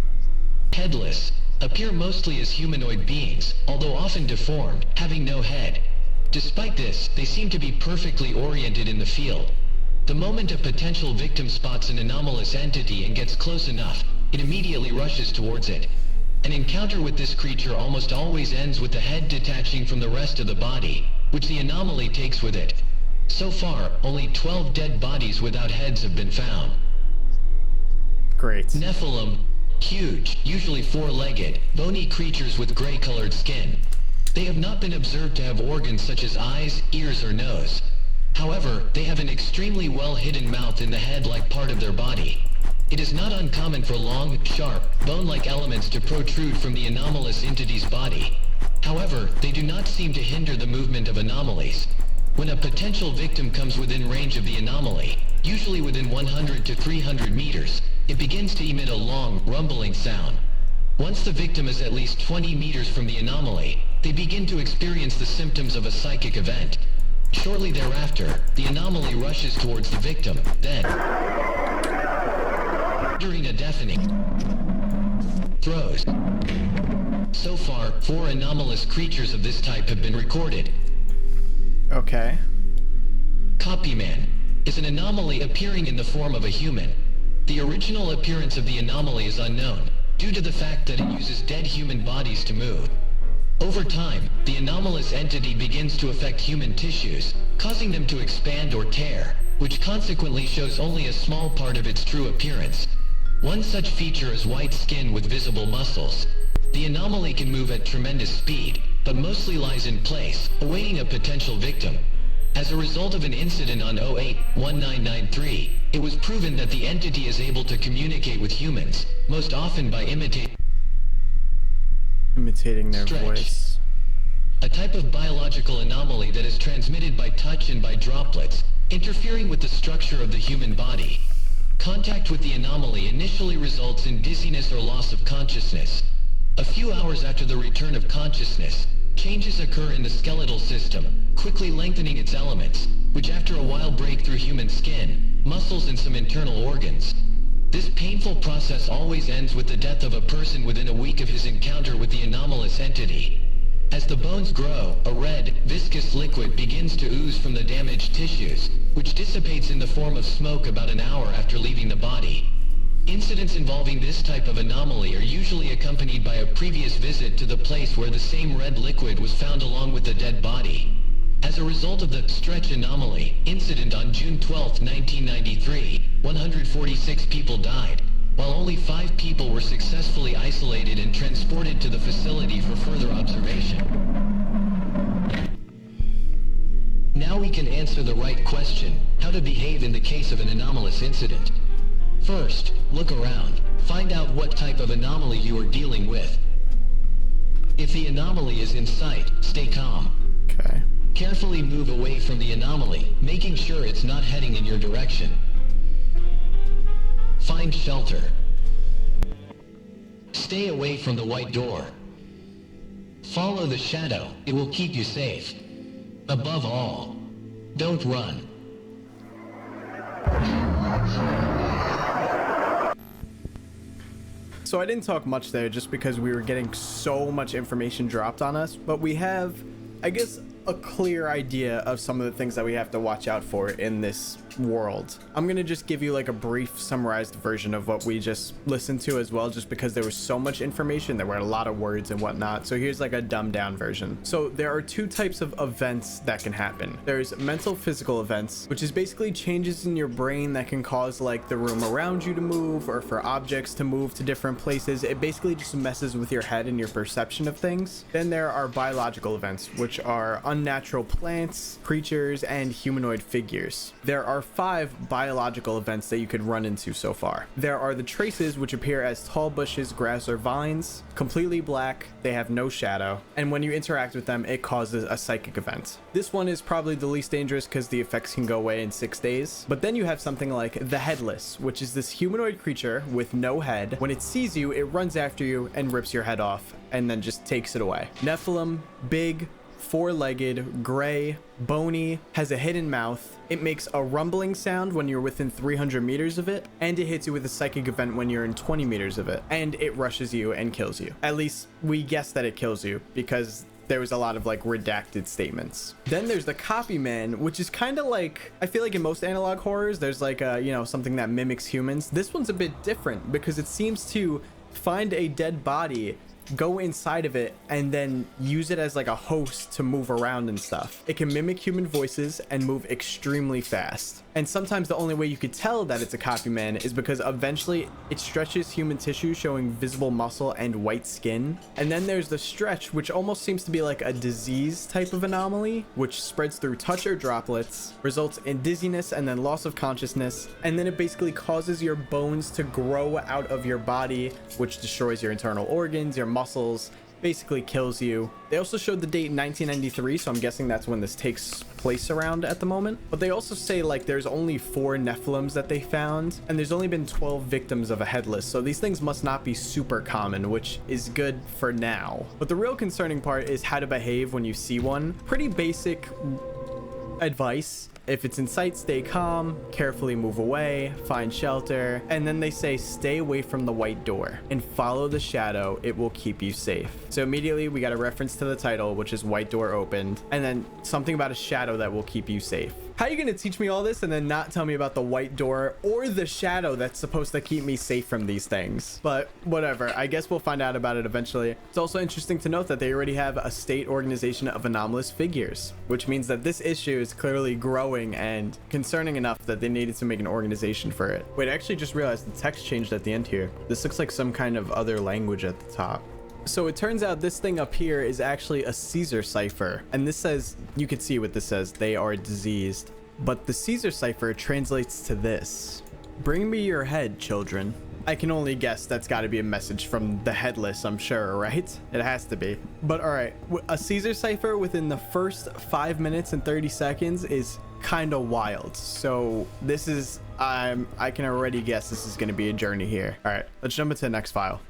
Headless, appear mostly as humanoid beings, although often deformed, having no head. Despite this, they seem to be perfectly oriented in the field. The moment a potential victim spots an anomalous entity and gets close enough, it immediately rushes towards it. An encounter with this creature almost always ends with the head detaching from the rest of the body, which the anomaly takes with it. So far, only 12 dead bodies without heads have been found. Great. Nephilim, huge, usually 4-legged, bony creatures with gray-colored skin. They have not been observed to have organs such as eyes, ears, or nose. However, they have an extremely well-hidden mouth in the head-like part of their body. It is not uncommon for long, sharp, bone-like elements to protrude from the anomalous entity's body. However, they do not seem to hinder the movement of anomalies. When a potential victim comes within range of the anomaly, usually within 100 to 300 meters, it begins to emit a long, rumbling sound. Once the victim is at least 20 meters from the anomaly, they begin to experience the symptoms of a psychic event. Shortly thereafter, the anomaly rushes towards the victim, then, during a deafening throws. So far, 4 anomalous creatures of this type have been recorded. Okay. Copyman is an anomaly appearing in the form of a human. The original appearance of the anomaly is unknown, due to the fact that it uses dead human bodies to move. Over time, the anomalous entity begins to affect human tissues, causing them to expand or tear, which consequently shows only a small part of its true appearance. One such feature is white skin with visible muscles. The anomaly can move at tremendous speed, but mostly lies in place, awaiting a potential victim. As a result of an incident on 08-1993, it was proven that the entity is able to communicate with humans, most often by imitating their voice. A type of biological anomaly that is transmitted by touch and by droplets, interfering with the structure of the human body. Contact with the anomaly initially results in dizziness or loss of consciousness. A few hours after the return of consciousness, changes occur in the skeletal system, quickly lengthening its elements, which after a while break through human skin, muscles, and some internal organs. This painful process always ends with the death of a person within a week of his encounter with the anomalous entity. As the bones grow, a red, viscous liquid begins to ooze from the damaged tissues, which dissipates in the form of smoke about an hour after leaving the body. Incidents involving this type of anomaly are usually accompanied by a previous visit to the place where the same red liquid was found along with the dead body. As a result of the stretch anomaly incident on June 12, 1993, 146 people died, while only 5 people were successfully isolated and transported to the facility for further observation. Now we can answer the right question, how to behave in the case of an anomalous incident. First, look around. Find out what type of anomaly you are dealing with. If the anomaly is in sight, stay calm. Okay. Carefully move away from the anomaly, making sure it's not heading in your direction. Find shelter. Stay away from the white door. Follow the shadow, it will keep you safe. Above all, don't run. So I didn't talk much there just because we were getting so much information dropped on us, but we have, I guess, a clear idea of some of the things that we have to watch out for in this world. I'm gonna just give you like a brief summarized version of what we just listened to as well, just because there was so much information, there were a lot of words and whatnot. So here's like a dumbed down version. So there are 2 types of events that can happen. There's mental physical events, which is basically changes in your brain that can cause like the room around you to move or for objects to move to different places. It basically just messes with your head and your perception of things. Then there are biological events, which are unnatural plants, creatures, and humanoid figures. There are 5 biological events that you could run into so far. There are the traces, which appear as tall bushes, grass, or vines, completely black, they have no shadow, and when you interact with them, it causes a psychic event. This one is probably the least dangerous because the effects can go away in 6 days. But then you have something like the Headless, which is this humanoid creature with no head. When it sees you, it runs after you and rips your head off, and then just takes it away. Nephilim, big, 4-legged, gray, bony, has a hidden mouth. It makes a rumbling sound when you're within 300 meters of it, and it hits you with a psychic event when you're in 20 meters of it, and it rushes you and kills you. At least we guess that it kills you because there was a lot of like redacted statements. Then there's the Copy Man, which is kind of like, I feel like in most analog horrors, there's like a, you know, something that mimics humans. This one's a bit different because it seems to find a dead body, go inside of it, and then use it as like a host to move around and stuff. It can mimic human voices and move extremely fast. And sometimes the only way you could tell that it's a Copy Man is because eventually it stretches human tissue, showing visible muscle and white skin. And then there's the Stretch, which almost seems to be like a disease type of anomaly, which spreads through touch or droplets, results in dizziness and then loss of consciousness, and then it basically causes your bones to grow out of your body, which destroys your internal organs, your muscles, basically kills you. They also showed the date 1993, so I'm guessing that's when this takes place around at the moment. But they also say like there's only 4 Nephilims that they found, and there's only been 12 victims of a Headless, so these things must not be super common, which is good for now. But the real concerning part is how to behave when you see one. Pretty basic advice. If it's in sight, stay calm, carefully move away, find shelter, and then they say stay away from the white door and follow the shadow, it will keep you safe. So immediately we got a reference to the title, which is White Door Opened, and then something about a shadow that will keep you safe. How are you going to teach me all this and then not tell me about the white door or the shadow that's supposed to keep me safe from these things? But whatever, I guess we'll find out about it eventually. It's also interesting to note that they already have a state organization of anomalous figures, which means that this issue is clearly growing and concerning enough that they needed to make an organization for it. Wait, I actually just realized the text changed at the end here. This looks like some kind of other language at the top. So it turns out this thing up here is actually a Caesar cipher, and this says, you can see what this says, they are diseased. But the Caesar cipher translates to this: bring me your head, children. I can only guess that's got to be a message from the Headless, I'm sure, right? It has to be. But all right, a Caesar cipher within the first 5 minutes and 30 seconds is kind of wild. So this is, I can already guess this is going to be a journey here. All right, let's jump into the next file.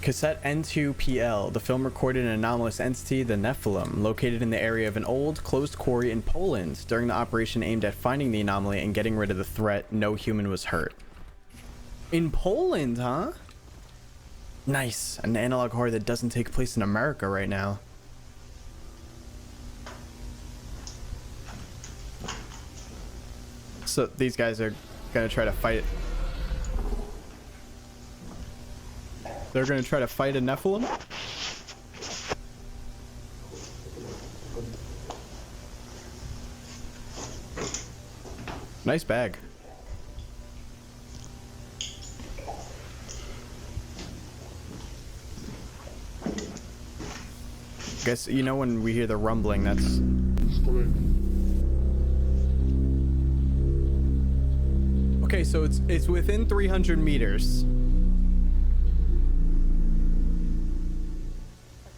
Cassette N2PL. The film recorded an anomalous entity, the Nephilim, located in the area of an old, closed quarry in Poland. During the operation aimed at finding the anomaly and getting rid of the threat, no human was hurt. In Poland, huh? Nice. An analog horror that doesn't take place in America right now. So these guys are gonna try to fight it. They're gonna try to fight a Nephilim? Nice bag. Guess, you know, when we hear the rumbling, that's... Okay, so it's within 300 meters.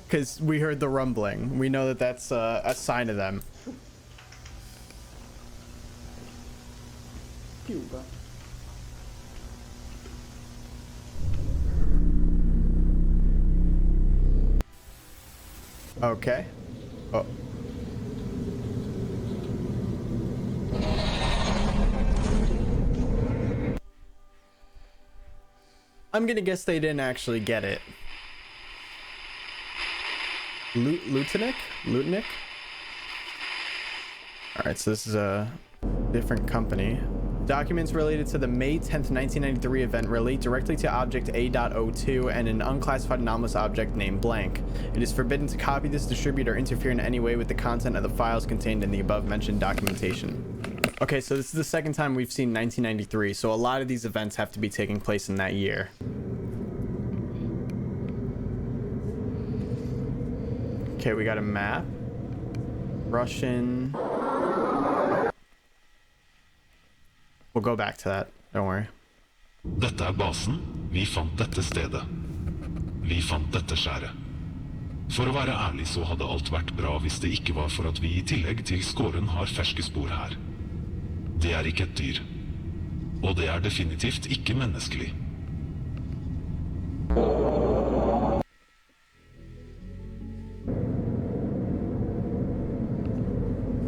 Because we heard the rumbling. We know that that's a sign of them. Okay. Oh. I'm gonna guess they didn't actually get it. Lutnik? Alright, so this is a different company. Documents related to the May 10th, 1993 event relate directly to object A.02 and an unclassified anomalous object named blank. It is forbidden to copy this, distribute, or interfere in any way with the content of the files contained in the above-mentioned documentation. Okay, so this is the second time we've seen 1993, so a lot of these events have to be taking place in that year. Okay, we got a map. Russian. We'll go back to that. Don't worry. Dette basen. Vi fant dette stedet. Vi fant dette skjæret. For å være ærlig så hadde alt vært bra hvis det ikke var for at vi I tillegg til skåren har ferske spor her. Det ikke et dyr. Og det definitivt ikke menneskelig.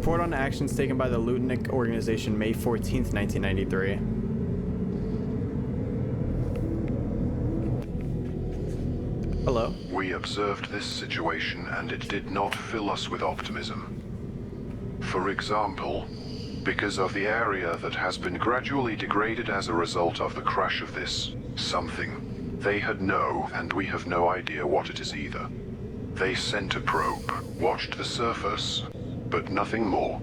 Report on actions taken by the Lutnik organization May 14th, 1993. Hello. We observed this situation and it did not fill us with optimism. For example, because of the area that has been gradually degraded as a result of the crash of this something, they had no, and we have no idea what it is either. They sent a probe, watched the surface, but nothing more.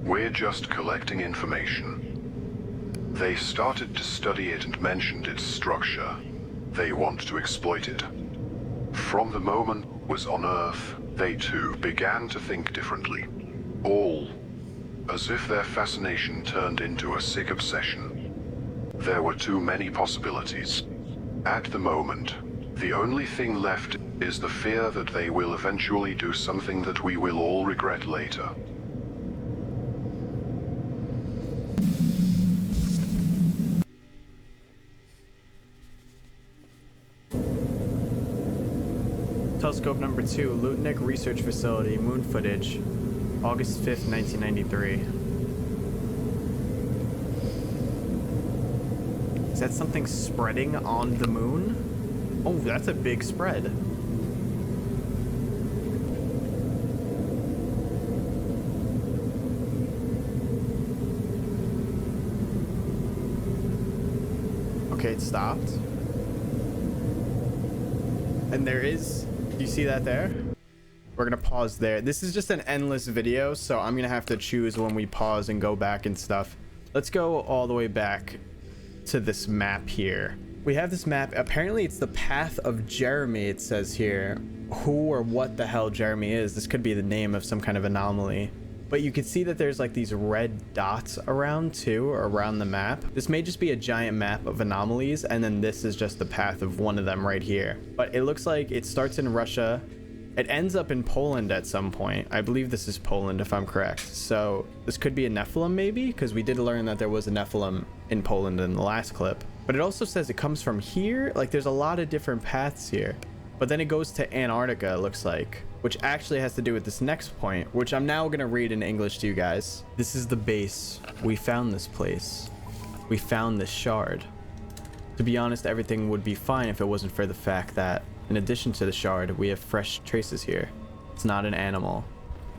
We're just collecting information. They started to study it and mentioned its structure. They want to exploit it. From the moment it was on Earth, they too began to think differently. All as if their fascination turned into a sick obsession. There were too many possibilities. At the moment, the only thing left is the fear that they will eventually do something that we will all regret later. Telescope number 2, Lutnik Research Facility, moon footage, August 5th, 1993. Is that something spreading on the moon? Oh, that's a big spread. Okay, it stopped. And there is, do you see that there? We're gonna pause there. This is just an endless video, so I'm gonna have to choose when we pause and go back and stuff. Let's go all the way back to this map here. We have this map. Apparently it's the path of Jeremy, it says here. Who or what the hell Jeremy is. This could be the name of some kind of anomaly. But you can see that there's like these red dots around too, or around the map. This may just be a giant map of anomalies, and then this is just the path of one of them right here. But it looks like it starts in Russia, It ends up in Poland at some point. I believe this is Poland if I'm correct. So this could be a Nephilim maybe, because we did learn that there was a Nephilim in Poland in the last clip. But it also says it comes from here. Like there's a lot of different paths here. But then it goes to Antarctica, it looks like, which actually has to do with this next point, which I'm now going to read in English to you guys. This is the base. We found this place. We found this shard. To be honest, everything would be fine if it wasn't for the fact that, in addition to the shard, we have fresh traces here. It's not an animal,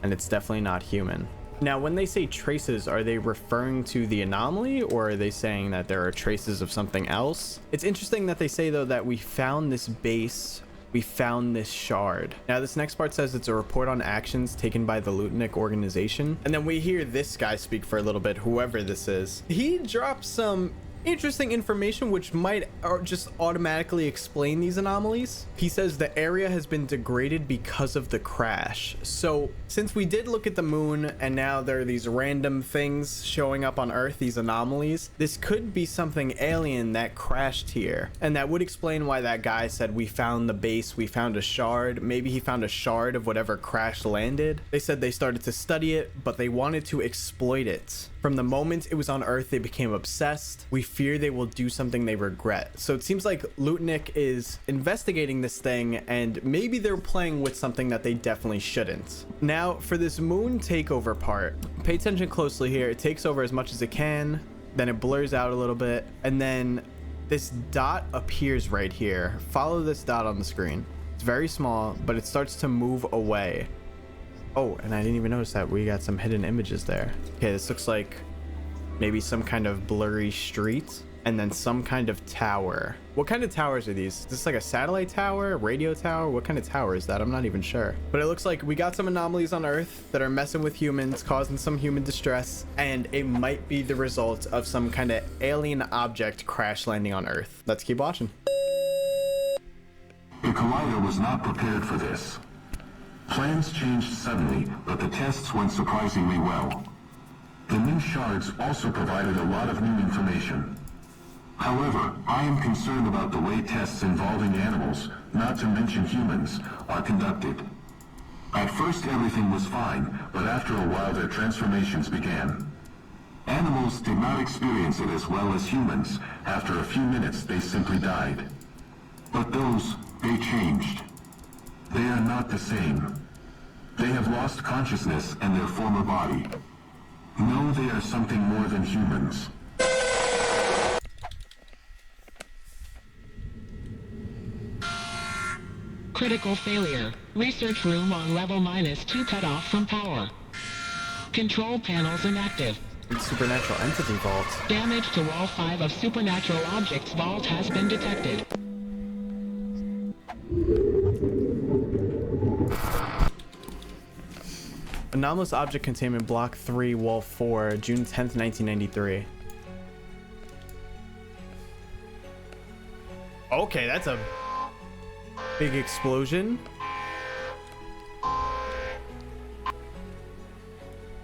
and it's definitely not human. Now, when they say traces, are they referring to the anomaly, or are they saying that there are traces of something else? It's interesting that they say, though, that we found this base, we found this shard. Now, this next part says it's a report on actions taken by the Lutnick organization. And then we hear this guy speak for a little bit, whoever this is. He drops some interesting information which might just automatically explain these anomalies. He says the area has been degraded because of the crash. So since we did look at the moon and now there are these random things showing up on Earth, these anomalies, this could be something alien that crashed here. And that would explain why that guy said we found the base, we found a shard. Maybe he found a shard of whatever crash landed. They said they started to study it, but they wanted to exploit it. From the moment it was on Earth, they became obsessed. We fear they will do something they regret. So it seems like Lutnick is investigating this thing, and maybe they're playing with something that they definitely shouldn't. Now, for this moon takeover part, pay attention closely here. It takes over as much as it can, then it blurs out a little bit, and then this dot appears right here. Follow this dot on the screen. It's very small, but it starts to move away. Oh, and I didn't even notice that we got some hidden images there. Okay, this looks like maybe some kind of blurry street and then some kind of tower. What kind of towers are these? Is this like a satellite tower, a radio tower? What kind of tower is that? I'm not even sure. But it looks like we got some anomalies on Earth that are messing with humans, causing some human distress, and it might be the result of some kind of alien object crash landing on Earth. Let's keep watching. The collider was not prepared for this. Plans changed suddenly, but the tests went surprisingly well. The new shards also provided a lot of new information. However, I am concerned about the way tests involving animals, not to mention humans, are conducted. At first everything was fine, but after a while their transformations began. Animals did not experience it as well as humans. After a few minutes they simply died. But those, they changed. They are not the same. They have lost consciousness and their former body. No, they are something more than humans. Critical failure. Research room on level -2 cut off from power. Control panels inactive. Supernatural entity vault. Damage to wall 5 of supernatural objects vault has been detected. Anomalous object containment block 3 wall 4 June 10th 1993. Okay, that's a big explosion.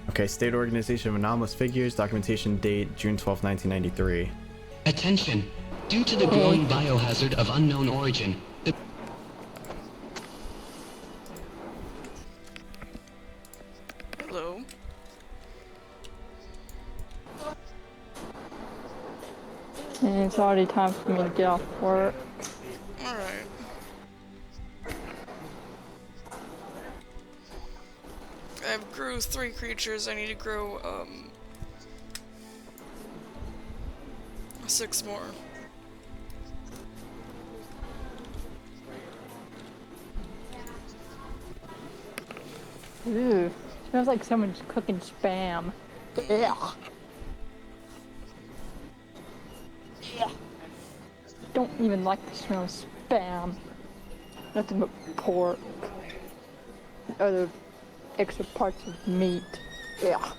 Okay, state organization of anomalous figures, documentation date June 12th 1993. Attention! Due to the growing biohazard of unknown origin, the Hello. And it's already time for me to get off work. Alright. I've grew 3 creatures. I need to grow 6 more. Ew. Smells like someone's cooking spam. Ugh. Don't even like the smell of spam. Nothing but pork. Other extra parts of meat. Yeah.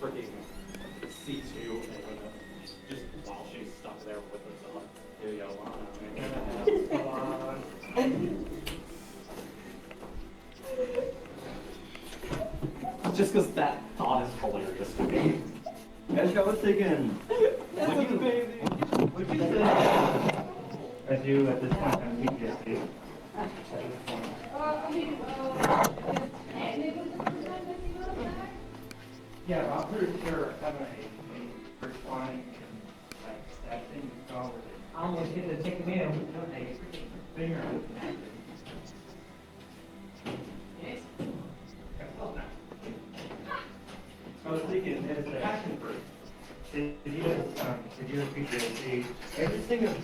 freaking C2 and just while she's stuck there with herself. Here you go. Just because that thought is hilarious to me. Guys, I was thinking, what'd you say? I do at this point have PTSD. Yeah, but I'm pretty sure having a reclining like that thing is gone with it. I almost hit the chicken in with a finger. Yes. I was thinking, as the passion fruit, if you have PTSD, every single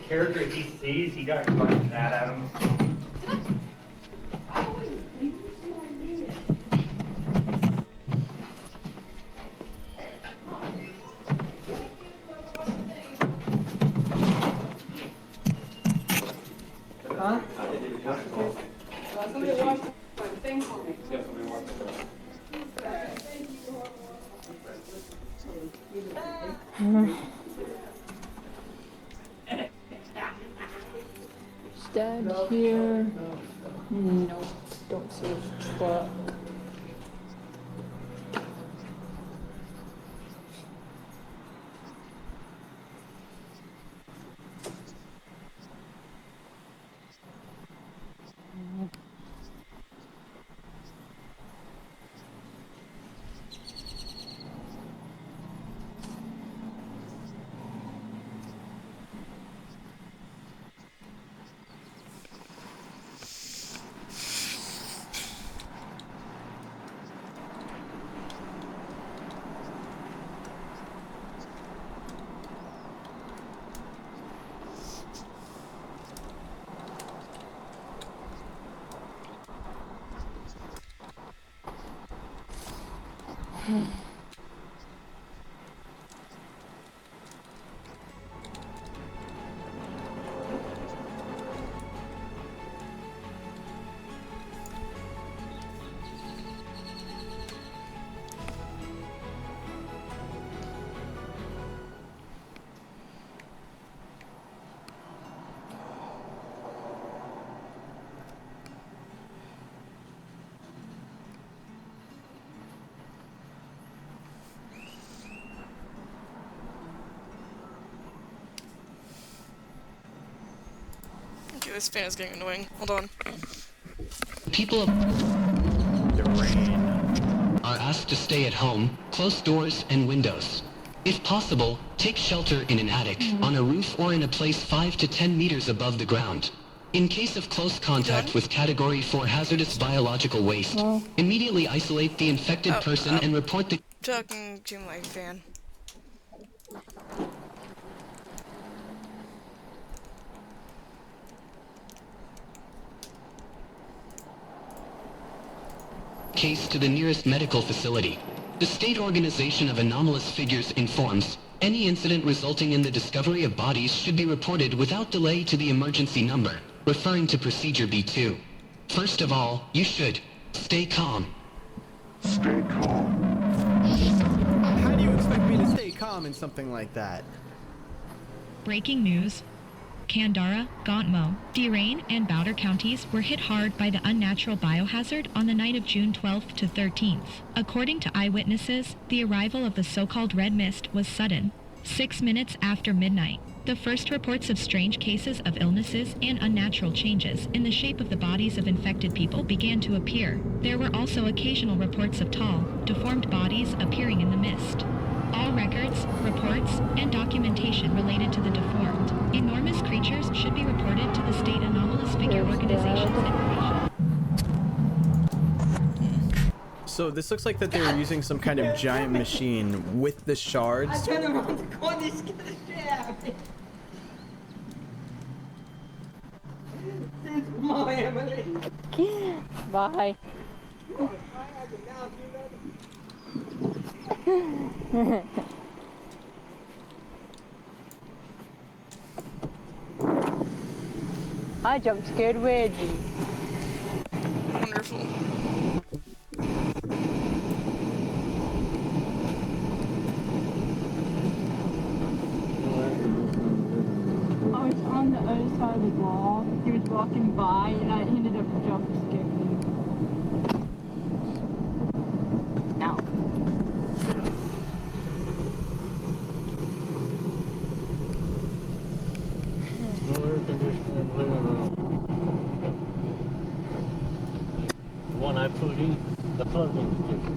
character he sees, he got like that at him. Huh? Somebody watched my thing for me. Yeah, somebody watched it. Stab here. Nope, don't see his truck. Okay, this fan is getting annoying. Hold on. People are asked to stay at home, close doors and windows. If possible, take shelter in an attic, on a roof or in a place 5 to 10 meters above the ground. In case of close contact with Category 4 hazardous biological waste, immediately isolate the infected person and report the Talking to my fan. case to the nearest medical facility. The State Organization of Anomalous Figures informs, any incident resulting in the discovery of bodies should be reported without delay to the emergency number, referring to Procedure B2. First of all, you should stay calm. Stay calm. How do you expect me to stay calm in something like that? Breaking news. Kandara, Gauntmo, Dirain, and Bowder counties were hit hard by the unnatural biohazard on the night of June 12th to 13th. According to eyewitnesses, the arrival of the so-called red mist was sudden, 6 minutes after midnight. The first reports of strange cases of illnesses and unnatural changes in the shape of the bodies of infected people began to appear. There were also occasional reports of tall, deformed bodies appearing in the mist. All records, reports, and documentation related to the deformed, enormous creatures should be reported to the State Anomalous Figure Organization's information. So this looks like that they were using some kind of giant machine with the shards. I turned around the corner, he's gonna shit. Bye, Emily. Bye. I jump scared Reggie. Wonderful. side of the wall. He was walking by, and I ended up jump kicking him. Ow. No air conditioner in the living room. The one I put in, the husband's kitchen.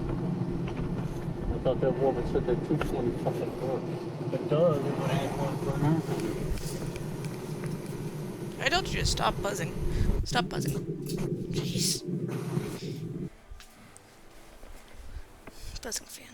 I thought that woman said that 220 fucking work. If it does, it would add one for an air conditioner. I told you to stop buzzing. Stop buzzing. Jeez. Buzzing fan.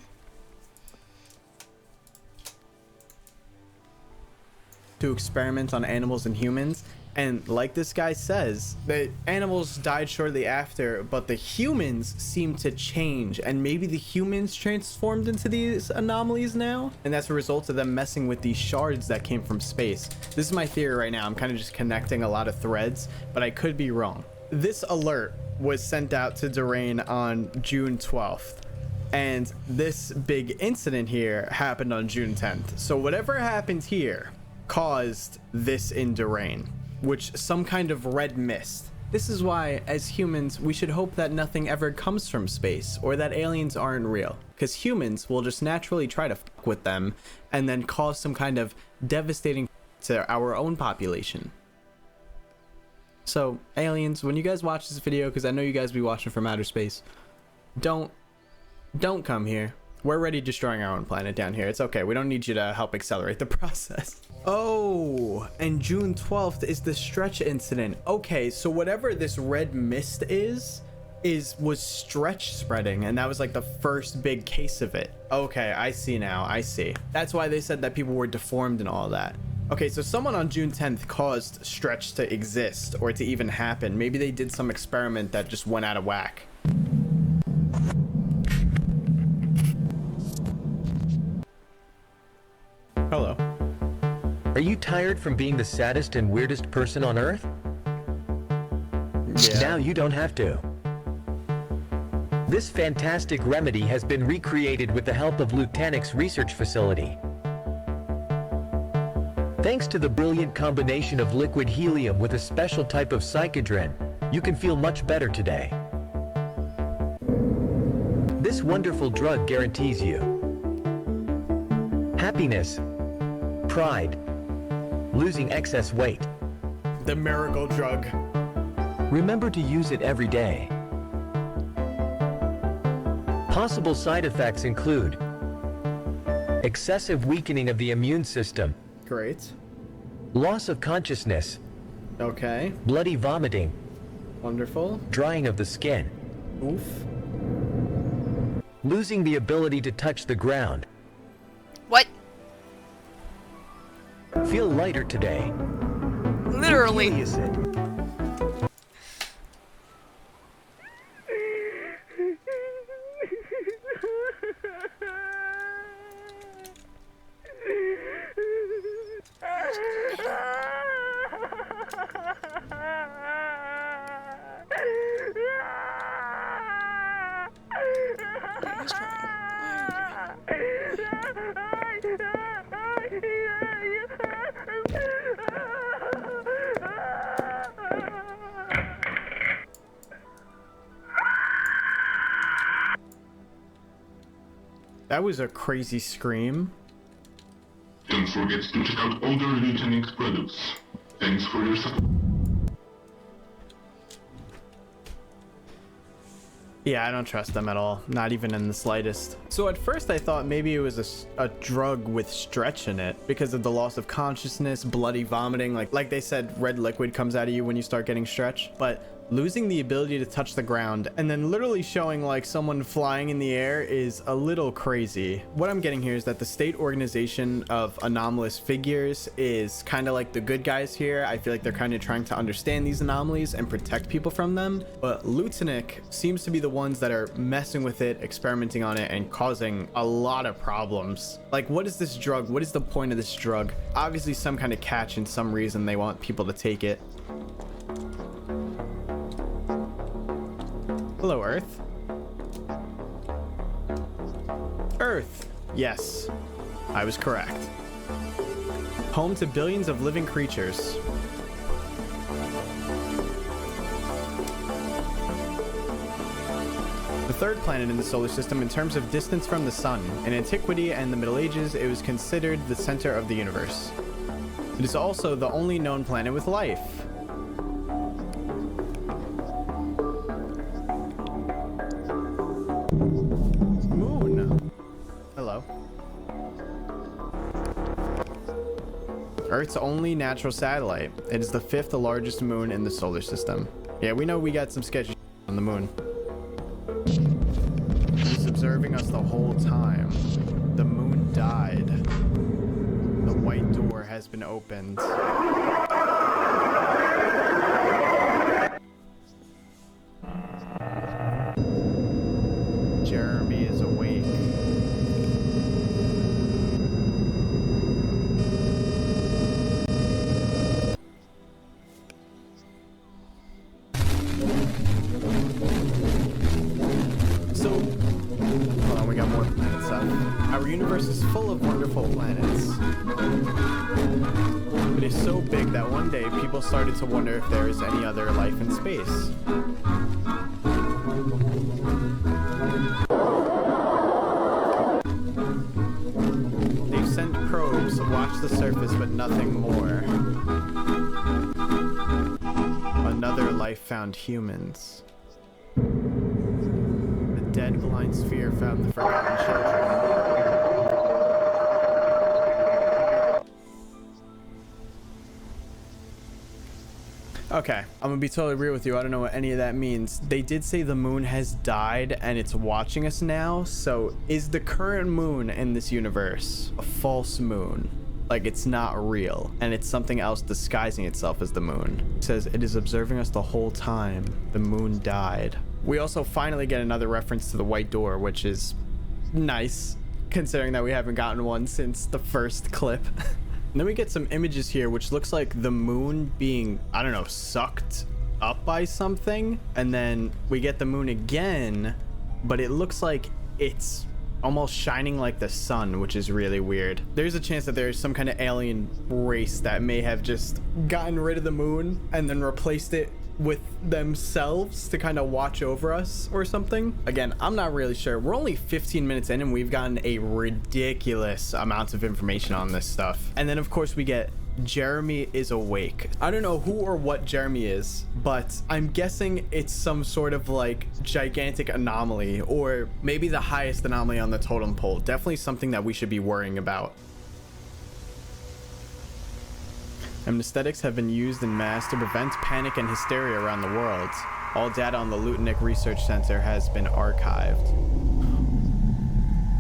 To experiment on animals and humans, and like this guy says, the animals died shortly after, but the humans seem to change, and maybe the humans transformed into these anomalies now, and that's a result of them messing with these shards that came from space. This is my theory right now. I'm kind of just connecting a lot of threads, but I could be wrong. This alert was sent out to Durain on June 12th. And this big incident here happened on June 10th. So whatever happened here caused this in Durain, which some kind of red mist. This is why, as humans, we should hope that nothing ever comes from space or that aliens aren't real, because humans will just naturally try to fuck with them and then cause some kind of devastating to our own population. So, aliens, when you guys watch this video, because I know you guys be watching from outer space, don't come here. We're already destroying our own planet down here. It's okay. We don't need you to help accelerate the process. Oh, and June 12th is the stretch incident. Okay, so whatever this red mist was stretch spreading, and that was like the first big case of it. Okay, I see now. I see. That's why they said that people were deformed and all that. Okay, so someone on June 10th caused stretch to exist or to even happen. Maybe they did some experiment that just went out of whack. Hello. Are you tired from being the saddest and weirdest person on Earth? Yeah. Now you don't have to. This fantastic remedy has been recreated with the help of Lutanix's research facility. Thanks to the brilliant combination of liquid helium with a special type of psychedrin, you can feel much better today. This wonderful drug guarantees you happiness, pride, losing excess weight. The miracle drug. Remember to use it every day. Possible side effects include excessive weakening of the immune system. Great. Loss of consciousness. Okay. Bloody vomiting. Wonderful. Drying of the skin. Oof. Losing the ability to touch the ground. What? Feel lighter today. Literally. What is it? That was a crazy scream. Don't forget to check out other Lutanix products. Thanks for your support. Yeah, I don't trust them at all. Not even in the slightest. So at first I thought maybe it was a drug with stretch in it because of the loss of consciousness, bloody vomiting. Like they said, red liquid comes out of you when you start getting stretch. But losing the ability to touch the ground and then literally showing like someone flying in the air is a little crazy. What I'm getting here is that the state organization of anomalous figures is kind of like the good guys here. I feel like they're kind of trying to understand these anomalies and protect people from them. But Lutanic seems to be the ones that are messing with it, experimenting on it, and causing a lot of problems. Like, what is this drug? What is the point of this drug? Obviously some kind of catch and some reason they want people to take it. Hello, Earth. Earth. Yes, I was correct. Home to billions of living creatures. third planet in the solar system in terms of distance from the sun. In antiquity and the Middle Ages, it was considered the center of the universe. It is also the only known planet with life. Moon. Hello. Earth's only natural satellite. It is the 5th largest moon in the solar system. Yeah, we know we got some sketchy on the moon. It's observing us the whole time. The moon died. The white door has been opened. Jeremy is awake. So, hold on, we got more planet stuff. Our universe is full of wonderful planets. It is so big that one day people started to wonder if there is any other life in space. They've sent probes to watch the surface, but nothing more. Another life found humans. The dead blind sphere found the forgotten children. Okay, I'm gonna be totally real with you. I don't know what any of that means. They did say the moon has died and it's watching us now. So is the current moon in this universe a false moon? Like it's not real and it's something else disguising itself as the moon. It says it is observing us the whole time. The moon died. We also finally get another reference to the white door, which is nice considering that we haven't gotten one since the first clip. And then we get some images here, which looks like the moon being, I don't know, sucked up by something. And then we get the moon again, but it looks like it's almost shining like the sun, which is really weird. There's a chance that there's some kind of alien race that may have just gotten rid of the moon and then replaced it with themselves to kind of watch over us or something. Again, I'm not really sure. We're only 15 minutes in and we've gotten a ridiculous amount of information on this stuff. And then of course we get Jeremy is awake. I don't know who or what Jeremy is, but I'm guessing it's some sort of like gigantic anomaly, or maybe the highest anomaly on the totem pole. Definitely something that we should be worrying about. Anesthetics have been used in mass to prevent panic and hysteria around the world. All data on the Lutnick Research Center has been archived.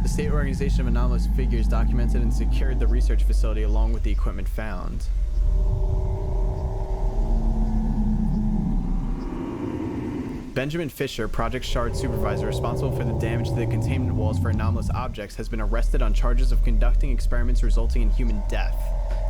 The State Organization of Anomalous Figures documented and secured the research facility along with the equipment found. Benjamin Fisher, Project Shard supervisor responsible for the damage to the containment walls for anomalous objects, has been arrested on charges of conducting experiments resulting in human death.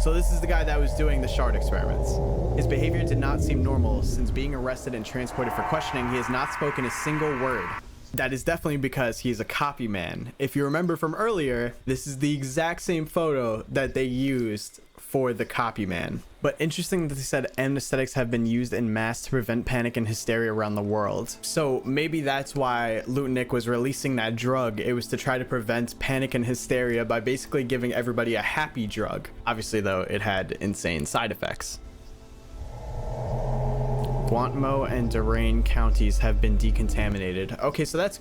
So this is the guy that was doing the shard experiments. His behavior did not seem normal. Since being arrested and transported for questioning, he has not spoken a single word. That is definitely because he's a copy man. If you remember from earlier, this is the exact same photo that they used for the copy man. But interesting that they said anesthetics have been used in mass to prevent panic and hysteria around the world. So maybe that's why Lutnick was releasing that drug. It was to try to prevent panic and hysteria by basically giving everybody a happy drug. Obviously though, it had insane side effects. Guantmo and Durain counties have been decontaminated. Okay, so that's...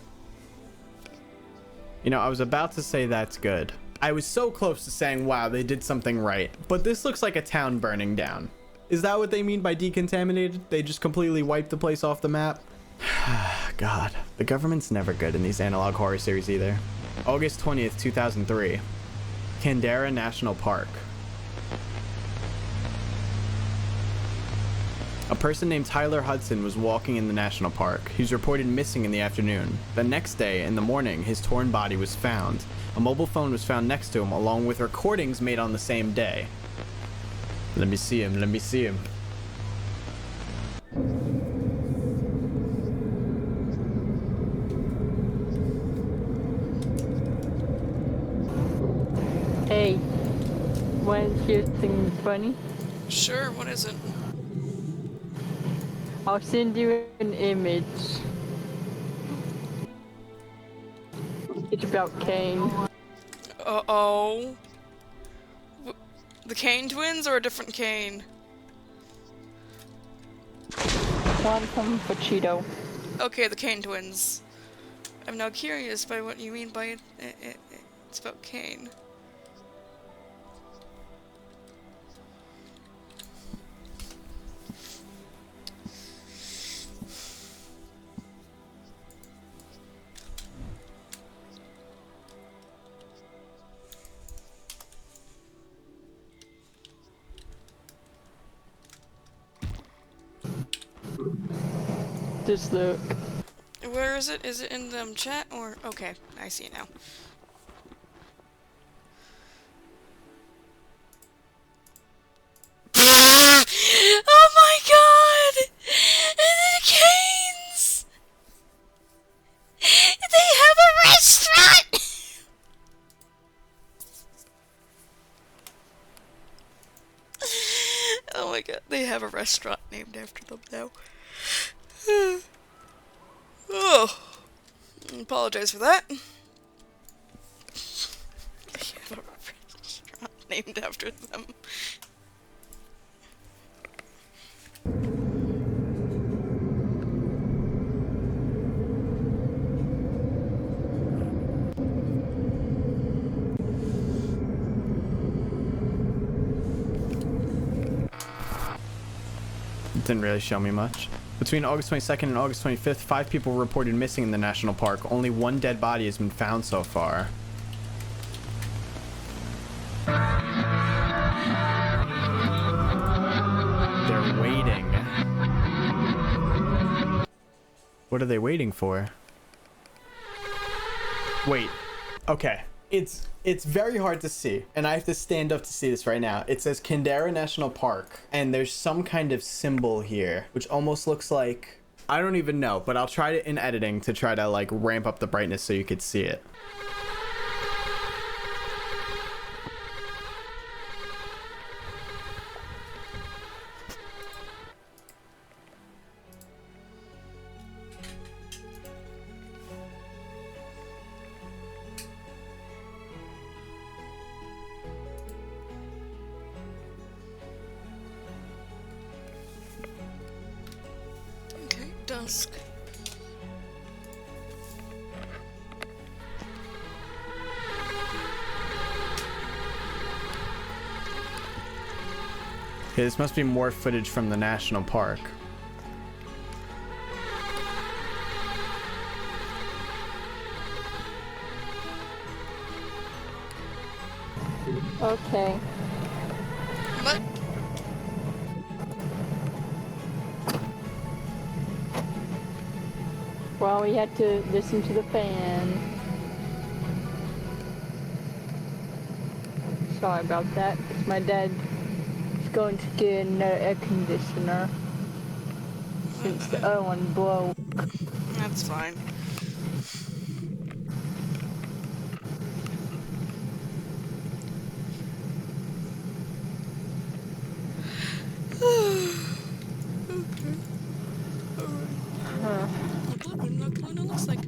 You know, I was about to say that's good. I was so close to saying, wow, they did something right. But this looks like a town burning down. Is that what they mean by decontaminated? They just completely wiped the place off the map? God, the government's never good in these analog horror series either. August 20th, 2003. Candara National Park. A person named Tyler Hudson was walking in the national park. He was reported missing in the afternoon. The next day, in the morning, his torn body was found. A mobile phone was found next to him, along with recordings made on the same day. Let me see him, let me see him. Hey, wanna hear something funny? Sure, what is it? I'll send you an image. It's about Kane. Uh-oh. The Kane twins or a different Kane? One from Pachito. Okay, the Kane twins. I'm now curious by what you mean by it's about Kane. Just look. Where is it? Is it in the chat or? Okay, I see it now. Oh my god! The Canes! They have a restaurant! Oh my god, they have a restaurant named after them now. Oh, I apologize for that. They have a restaurant named after them. Didn't really show me much. Between August 22nd and August 25th, 5 people were reported missing in the national park. Only 1 dead body has been found so far. They're waiting. What are they waiting for? Wait. Okay. It's very hard to see, and I have to stand up to see this right now. It says Caldera National Park, and there's some kind of symbol here, which almost looks like... I don't even know, but I'll try it in editing to try to, like, ramp up the brightness so you could see it. Dusk. Okay, this must be more footage from the national park. Okay. What? Well, we had to listen to the fan. Sorry about that. My dad is going to get another air conditioner since the other one broke. That's fine. What Nocta'Lunes looks like.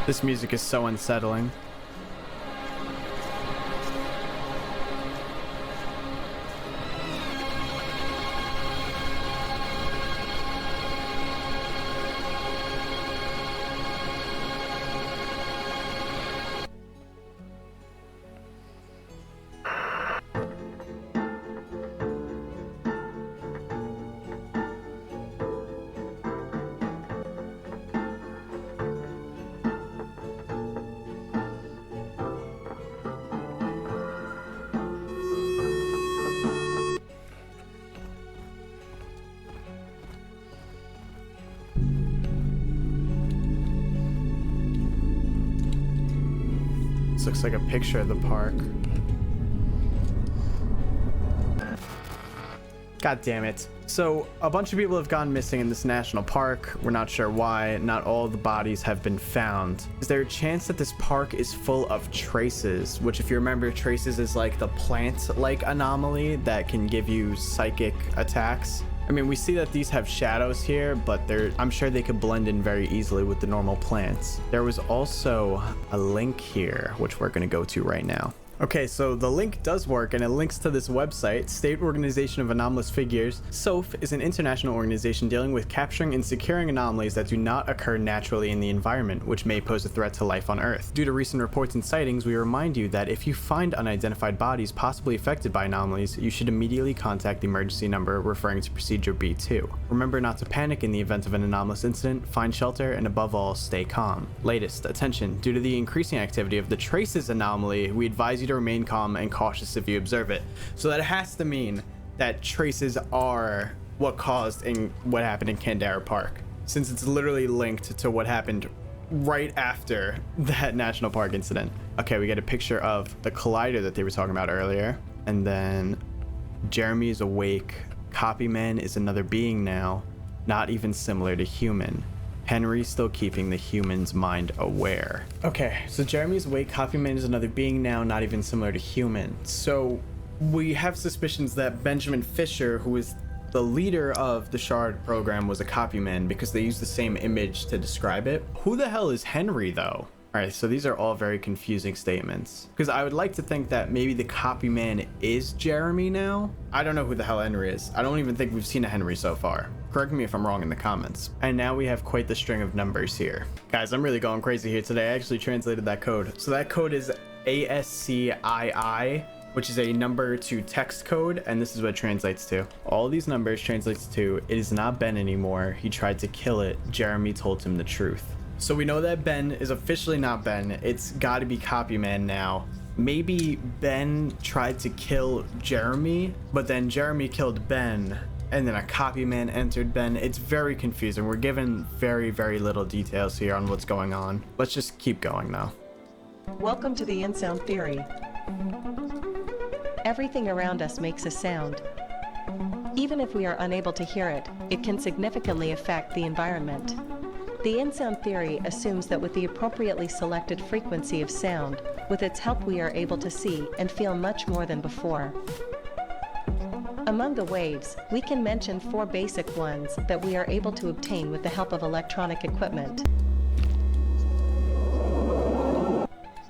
This music is so unsettling. This looks like a picture of the park. God damn it. So, a bunch of people have gone missing in this national park. We're not sure why. Not all the bodies have been found. Is there a chance that this park is full of traces? Which, if you remember, traces is like the plant-like anomaly that can give you psychic attacks. I mean, we see that these have shadows here, but I'm sure they could blend in very easily with the normal plants. There was also a link here, which we're going to go to right now. Okay, so the link does work, and it links to this website. State Organization of Anomalous Figures. SOF is an international organization dealing with capturing and securing anomalies that do not occur naturally in the environment, which may pose a threat to life on Earth. Due to recent reports and sightings, we remind you that if you find unidentified bodies possibly affected by anomalies, you should immediately contact the emergency number referring to Procedure B2. Remember not to panic in the event of an anomalous incident, find shelter, and above all, stay calm. Latest, attention, due to the increasing activity of the Traces anomaly, we advise you to remain calm and cautious if you observe it. So that has to mean that traces are what caused what happened in Candara Park, since it's literally linked to what happened right after that national park incident. Okay, we get a picture of the collider that they were talking about earlier, and then Jeremy is awake. Copyman is another being now, not even similar to human. Henry's still keeping the human's mind aware. Okay, so Jeremy's awake, Copyman is another being now, not even similar to human. So we have suspicions that Benjamin Fisher, who is the leader of the Shard program, was a Copyman because they use the same image to describe it. Who the hell is Henry though? Alright, so these are all very confusing statements. Because I would like to think that maybe the Copyman is Jeremy now. I don't know who the hell Henry is. I don't even think we've seen a Henry so far. Correct me if I'm wrong in the comments. And now we have quite the string of numbers here. Guys, I'm really going crazy here today. I actually translated that code. So that code is ASCII, which is a number to text code, and this is what it translates to. All these numbers translates to, it is not Ben anymore. He tried to kill it. Jeremy told him the truth. So we know that Ben is officially not Ben. It's got to be Copyman now. Maybe Ben tried to kill Jeremy, but then Jeremy killed Ben, and then a Copyman entered Ben. It's very confusing. We're given very, very little details here on what's going on. Let's just keep going though. Welcome to the in-sound theory. Everything around us makes a sound. Even if we are unable to hear it, it can significantly affect the environment. The in-sound theory assumes that with the appropriately selected frequency of sound, with its help we are able to see and feel much more than before. Among the waves, we can mention 4 basic ones that we are able to obtain with the help of electronic equipment.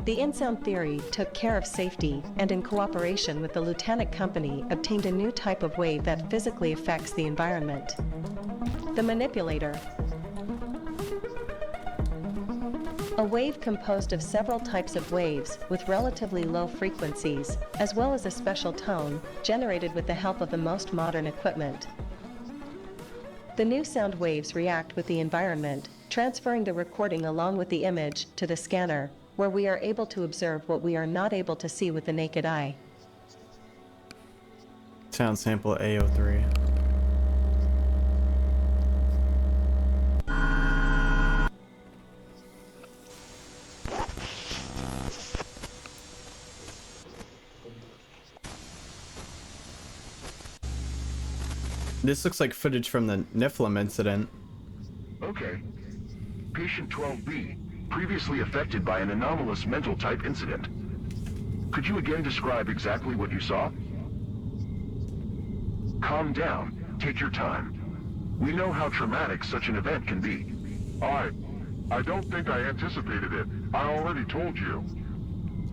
The in-sound theory took care of safety and in cooperation with the Lieutenant Company obtained a new type of wave that physically affects the environment. The manipulator. A wave composed of several types of waves with relatively low frequencies, as well as a special tone, generated with the help of the most modern equipment. The new sound waves react with the environment, transferring the recording along with the image to the scanner, where we are able to observe what we are not able to see with the naked eye. Sound sample A03. This looks like footage from the Niflheim incident. Okay. Patient 12B, previously affected by an anomalous mental type incident. Could you again describe exactly what you saw? Calm down. Take your time. We know how traumatic such an event can be. I don't think I anticipated it. I already told you.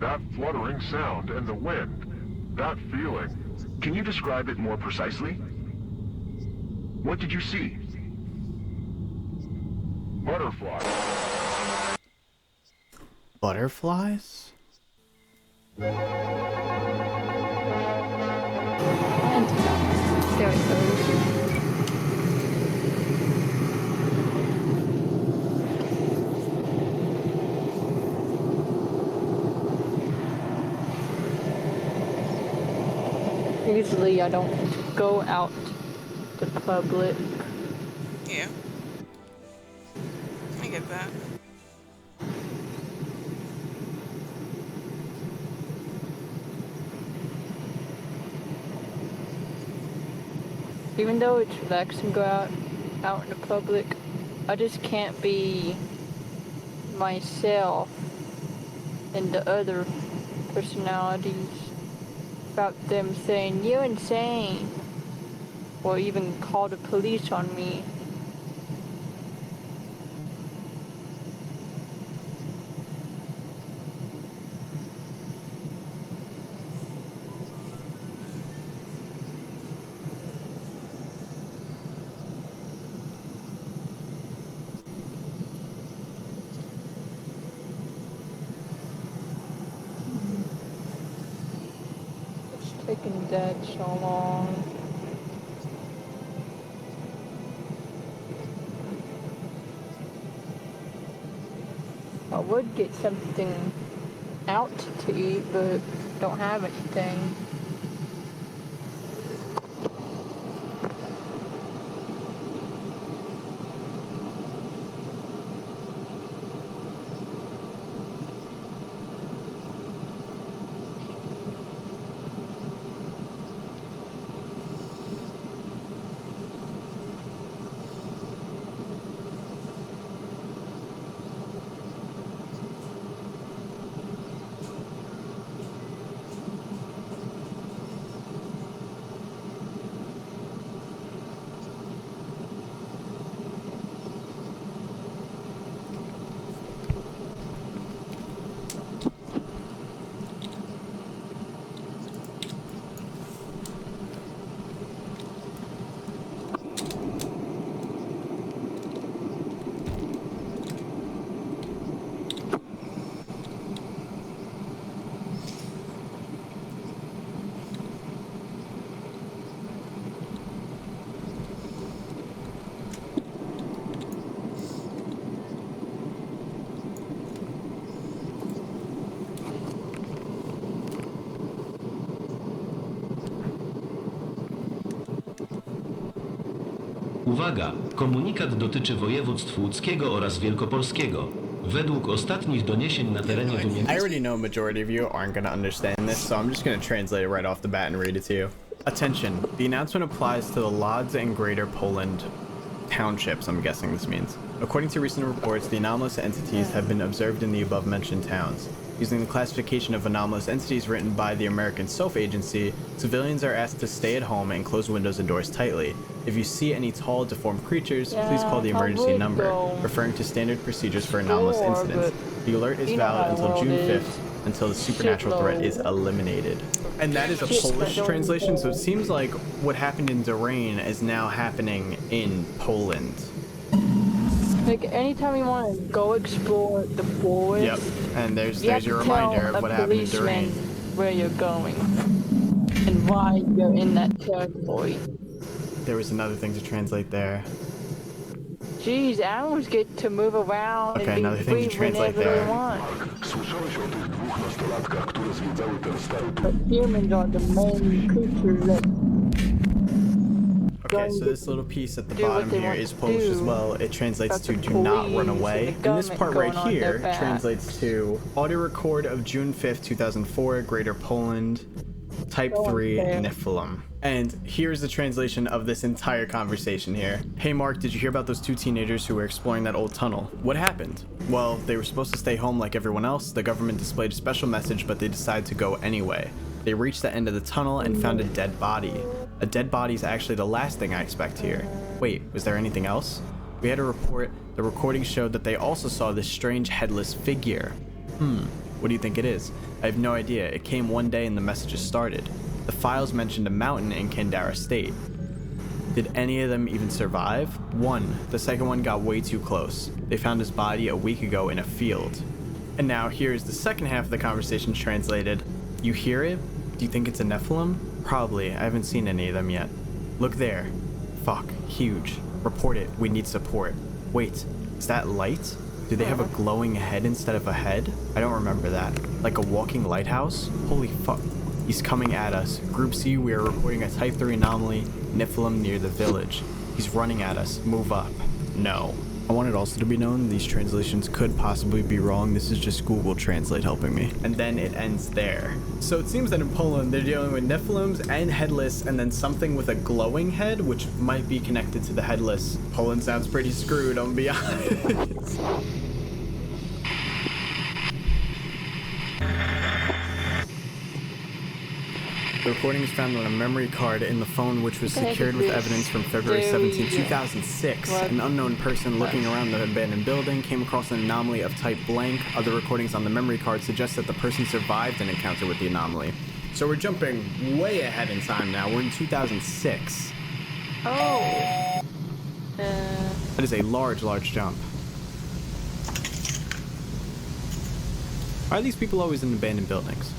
That fluttering sound and the wind. That feeling. Can you describe it more precisely? What did you see? Butterflies. Butterflies? There it goes. Usually I don't go out to public. Yeah. I get that. Even though it's relaxing to go out in the public, I just can't be myself and the other personalities about them saying, "You're insane," or even call the police on me. Taking that so long. I would get something out to eat, but don't have anything. Uwaga! Komunikat dotyczy województw łódzkiego oraz wielkopolskiego. Według ostatnich doniesień na terenie I already know a majority of you aren't going to understand this, so I'm just going to translate it right off the bat and read it to you. Attention. The announcement applies to the Lodz and Greater Poland townships, I'm guessing this means. According to recent reports, the anomalous entities have been observed in the above-mentioned towns. Using the classification of anomalous entities written by the American SOF agency, civilians are asked to stay at home and close windows and doors tightly. If you see any tall, deformed creatures, please call the emergency number, referring to standard procedures for anomalous incidents. The alert is valid until June 5th, until the supernatural threat is eliminated. And that is a Polish translation, so it seems like what happened in Durain is now happening in Poland. Like, anytime you want to go explore the forest, yep, and there's your reminder of what happened in Durain. Where you're going and why you're in that territory. There was another thing to translate there. Jeez, animals get to move around okay, and another be thing free to translate whenever there. they want. But humans are the main creatures that Okay, so this little piece at the bottom here is Polish as well. It translates to "do not run away." And this part right here translates to audio record of June 5th, 2004, Greater Poland, Type 3, Nephilim. And here's the translation of this entire conversation here. Hey Mark, did you hear about those two teenagers who were exploring that old tunnel? What happened? Well, they were supposed to stay home like everyone else. The government displayed a special message, but they decided to go anyway. They reached the end of the tunnel and found a dead body. A dead body is actually the last thing I expect here. Wait, was there anything else? We had a report. The recording showed that they also saw this strange headless figure. What do you think it is? I have no idea. It came one day and the messages started. The files mentioned a mountain in Kandara State. Did any of them even survive? One. The second one got way too close. They found his body a week ago in a field. And now here's the second half of the conversation translated. You hear it? Do you think it's a Nephilim? Probably. I haven't seen any of them yet. Look there. Fuck. Huge. Report it. We need support. Wait. Is that light? Do they have a glowing head instead of a head? I don't remember that. Like a walking lighthouse? Holy fuck. He's coming at us. Group C, we are reporting a Type 3 anomaly, Nephilim near the village. He's running at us. Move up. No. I want it also to be known these translations could possibly be wrong. This is just Google Translate helping me. And then it ends there. So it seems that in Poland they're dealing with Nephilims and headless, and then something with a glowing head, which might be connected to the headless. Poland sounds pretty screwed, I'm gonna be honest. The recording is found on a memory card in the phone, which was secured with evidence from February 17, 2006. An unknown person looking around the abandoned building came across an anomaly of type blank. Other recordings on the memory card suggest that the person survived an encounter with the anomaly. So we're jumping way ahead in time now. We're in 2006. Oh. That is a large, large jump. Why are these people always in abandoned buildings?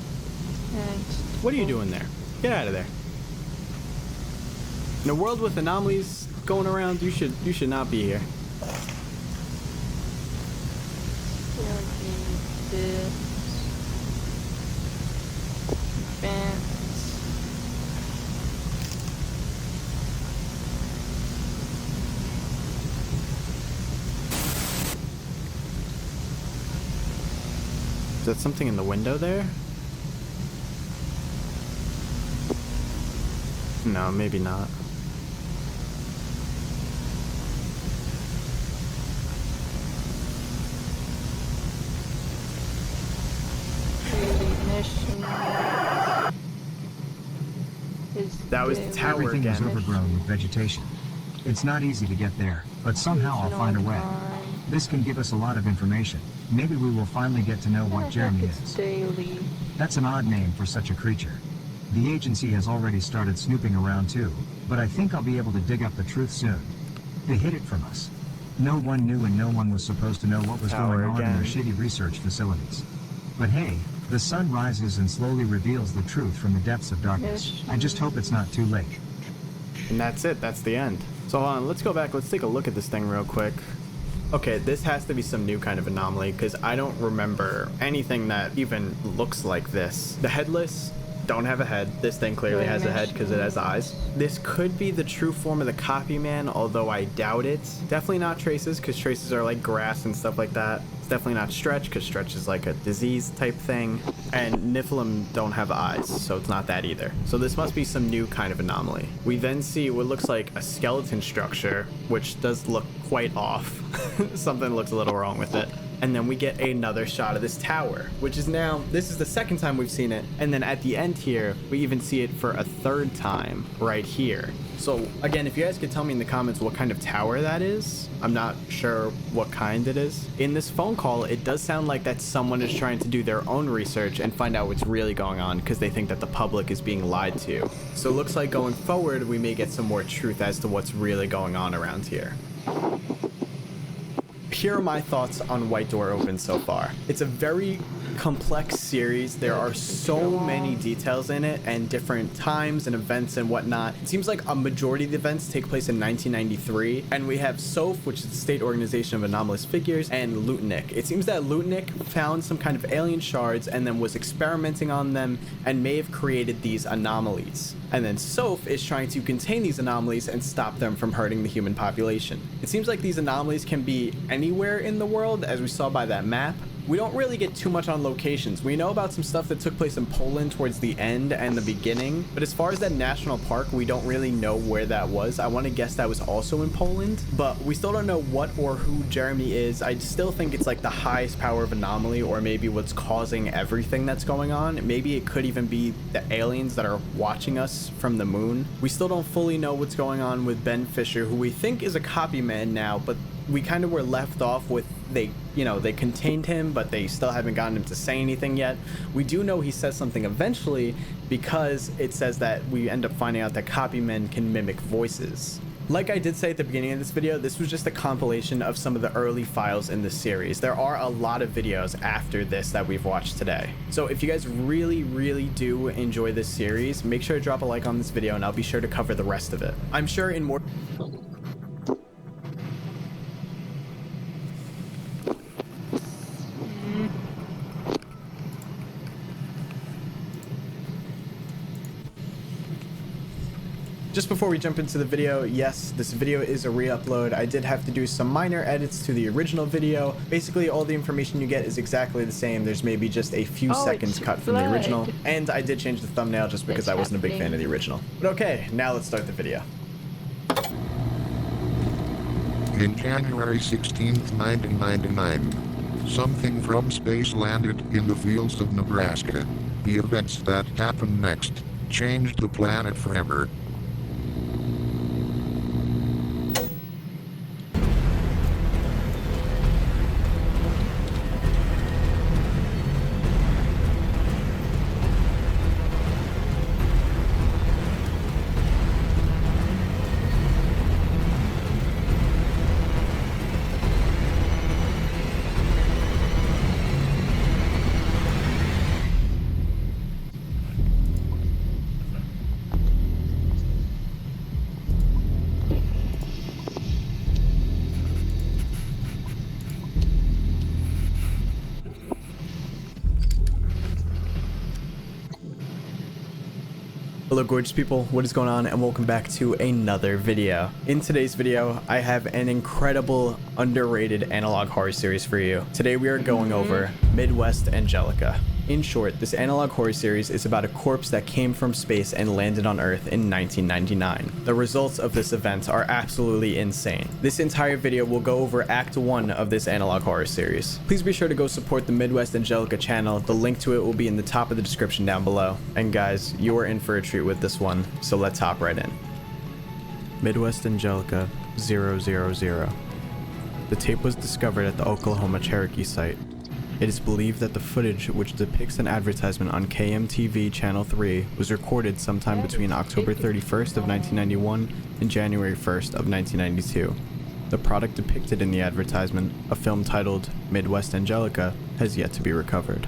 What are you doing there? Get out of there. In a world with anomalies going around, you should not be here. Is that something in the window there? No, maybe not. That was the tower Everything again. is overgrown with vegetation. It's not easy to get there, but somehow I'll find a way. This can give us a lot of information. Maybe we will finally get to know what Jeremy is. That's an odd name for such a creature. The agency has already started snooping around too, but I think I'll be able to dig up the truth soon. They hid it from us. No one knew and no one was supposed to know what was going on in their shitty research facilities. But hey, the sun rises and slowly reveals the truth from the depths of darkness. I just hope it's not too late. And that's it, that's the end. So hold on, let's go back, let's take a look at this thing real quick. Okay, this has to be some new kind of anomaly, because I don't remember anything that even looks like this. The headless don't have a head. This thing clearly has a head because it has eyes. This could be the true form of the copy man, although I doubt it. Definitely not traces, because traces are like grass and stuff like that. It's definitely not stretch, because stretch is like a disease type thing. And Nephilim don't have eyes, so it's not that either. So this must be some new kind of anomaly. We then see what looks like a skeleton structure, which does look quite off. Something looks a little wrong with it. And then we get another shot of this tower, which is now, this is the second time we've seen it. And then at the end here, we even see it for a third time right here. So again, if you guys could tell me in the comments what kind of tower that is, I'm not sure what kind it is. In this phone call, it does sound like that someone is trying to do their own research and find out what's really going on because they think that the public is being lied to. So it looks like going forward, we may get some more truth as to what's really going on around here. Here are my thoughts on White Door Open so far. It's a very complex series. There are so many details in it and different times and events and whatnot. It seems like a majority of the events take place in 1993, and we have SOF, which is the State Organization of Anomalous Figures, and Lutnik. It seems that Lutnik found some kind of alien shards and then was experimenting on them and may have created these anomalies. And then SOF is trying to contain these anomalies and stop them from hurting the human population. It seems like these anomalies can be anywhere in the world, as we saw by that map. We don't really get too much on locations. We know about some stuff that took place in Poland towards the end and the beginning, but as far as that national park, we don't really know where that was. I want to guess that was also in Poland, but we still don't know what or who Jeremy is. I still think it's like the highest power of anomaly, or maybe what's causing everything that's going on. Maybe it could even be the aliens that are watching us from the moon. We still don't fully know what's going on with Ben Fisher, who we think is a copy man now, but we kind of were left off with they contained him, but they still haven't gotten him to say anything yet. We do know he says something eventually, because it says that we end up finding out that copy men can mimic voices. Like I did say at the beginning of this video, this was just a compilation of some of the early files in the series. There are a lot of videos after this that we've watched today. So if you guys really do enjoy this series, make sure to drop a like on this video and I'll be sure to cover the rest of it. I'm sure in more... Just before we jump into the video, yes, this video is a re-upload. I did have to do some minor edits to the original video. Basically, all the information you get is exactly the same. There's maybe just a few seconds cut from the original. And I did change the thumbnail just because I wasn't a big fan of the original. But okay, now let's start the video. In January 16th, 1999, something from space landed in the fields of Nebraska. The events that happened next changed the planet forever. Hello gorgeous people, what is going on, and welcome back to another video. In today's video, I have an incredible underrated analog horror series for you. Today we are going over Midwest Angelica. In short, this analog horror series is about a corpse that came from space and landed on Earth in 1999. The results of this event are absolutely insane. This entire video will go over Act 1 of this analog horror series. Please be sure to go support the Midwest Angelica channel. The link to it will be in the top of the description down below. And guys, you are in for a treat with this one, so let's hop right in. Midwest Angelica 000. The tape was discovered at the Oklahoma Cherokee site. It is believed that the footage, which depicts an advertisement on KMTV Channel 3, was recorded sometime between October 31st of 1991 and January 1st of 1992. The product depicted in the advertisement, a film titled Midwest Angelica, has yet to be recovered.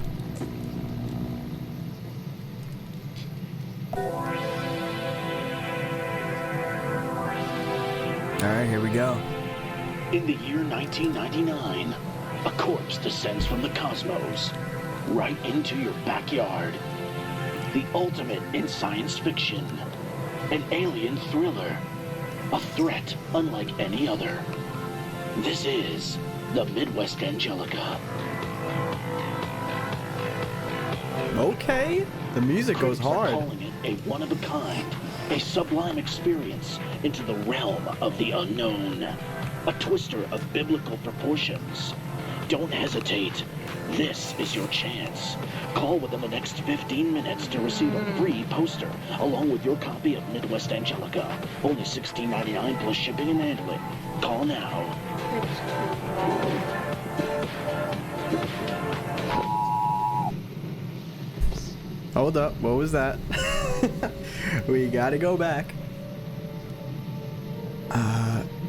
Alright, here we go. In the year 1999, a corpse descends from the cosmos, right into your backyard. The ultimate in science fiction. An alien thriller. A threat unlike any other. This is the Midwest Angelica. Okay, the music goes hard. Calling it a one-of-a-kind, a sublime experience into the realm of the unknown. A twister of biblical proportions. Don't hesitate. This is your chance. Call within the next 15 minutes to receive a free poster, along with your copy of Midwest Angelica. Only $16.99 plus shipping and handling. Call now. Hold up, what was that? We gotta go back.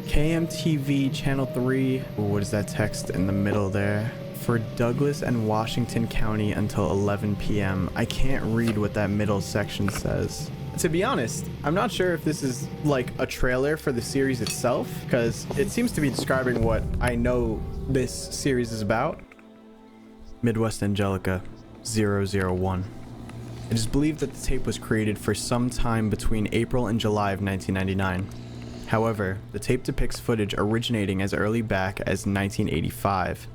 KMTV Channel 3. What is that text in the middle there? For Douglas and Washington County until 11 p.m. I can't read what that middle section says. To be honest, I'm not sure if this is like a trailer for the series itself, because it seems to be describing what I know this series is about. Midwest Angelica 001. It is believed that the tape was created for some time between April and July of 1999. However, the tape depicts footage originating as early back as 1985.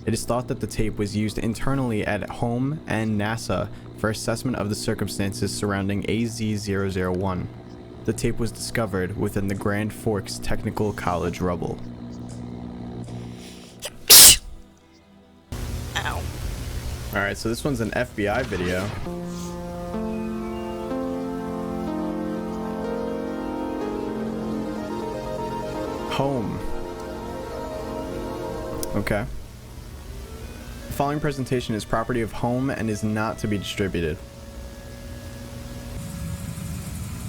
It is thought that the tape was used internally at home and NASA for assessment of the circumstances surrounding AZ-001. The tape was discovered within the Grand Forks Technical College rubble. Ow. Alright, so this one's an FBI video. Home. Okay. The following presentation is property of Home and is not to be distributed.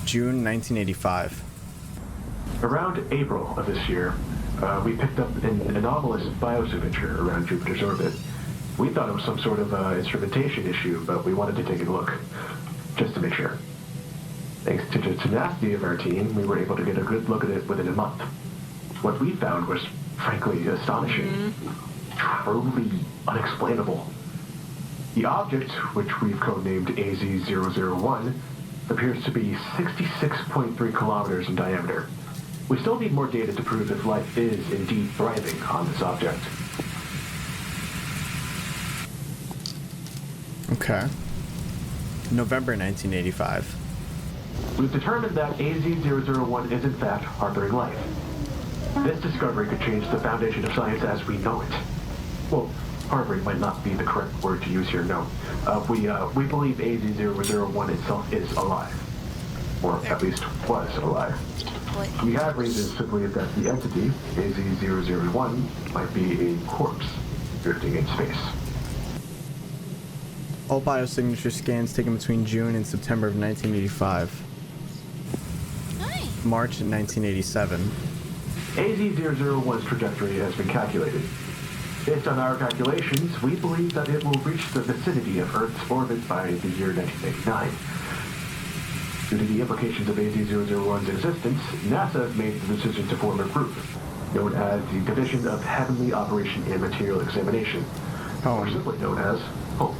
June 1985. Around April of this year, we picked up an anomalous biosignature around Jupiter's orbit. We thought it was some sort of instrumentation issue, but we wanted to take a look, just to make sure. Thanks to the tenacity of our team, we were able to get a good look at it within a month. What we found was, frankly, astonishing. Truly unexplainable. The object, which we've codenamed AZ-001, appears to be 66.3 kilometers in diameter. We still need more data to prove if life is indeed thriving on this object. Okay. November 1985. We've determined that AZ-001 is in fact harboring life. This discovery could change the foundation of science as we know it. Well, harboring might not be the correct word to use here, no. We believe AZ-001 itself is alive. Or at least was alive. We have reasons to believe that the entity, AZ-001, might be a corpse drifting in space. All biosignature scans taken between June and September of 1985. March 1987. AZ-001's trajectory has been calculated. Based on our calculations, we believe that it will reach the vicinity of Earth's orbit by the year 1989. Due to the implications of AZ-001's existence, NASA made the decision to form a group, known as the Division of Heavenly Operation and Material Examination, or simply known as HOPE.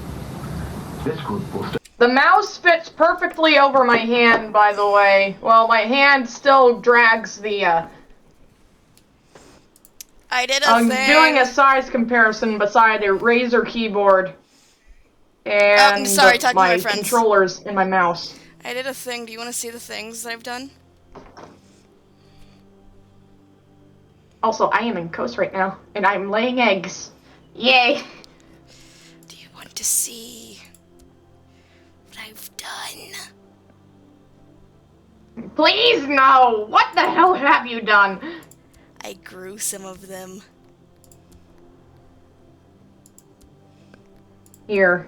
This group will The mouse fits perfectly over my hand, by the way. Well, my hand still drags the, I did a I'm thing. doing a size comparison beside a Razer keyboard and sorry, talking to my friends. controllers and my mouse. I did a thing. Do you want to see the things that I've done? Also, I am in Coast right now, and I'm laying eggs. Yay! Do you want to see what I've done? Please, no! What the hell have you done? I grew some of them. Here.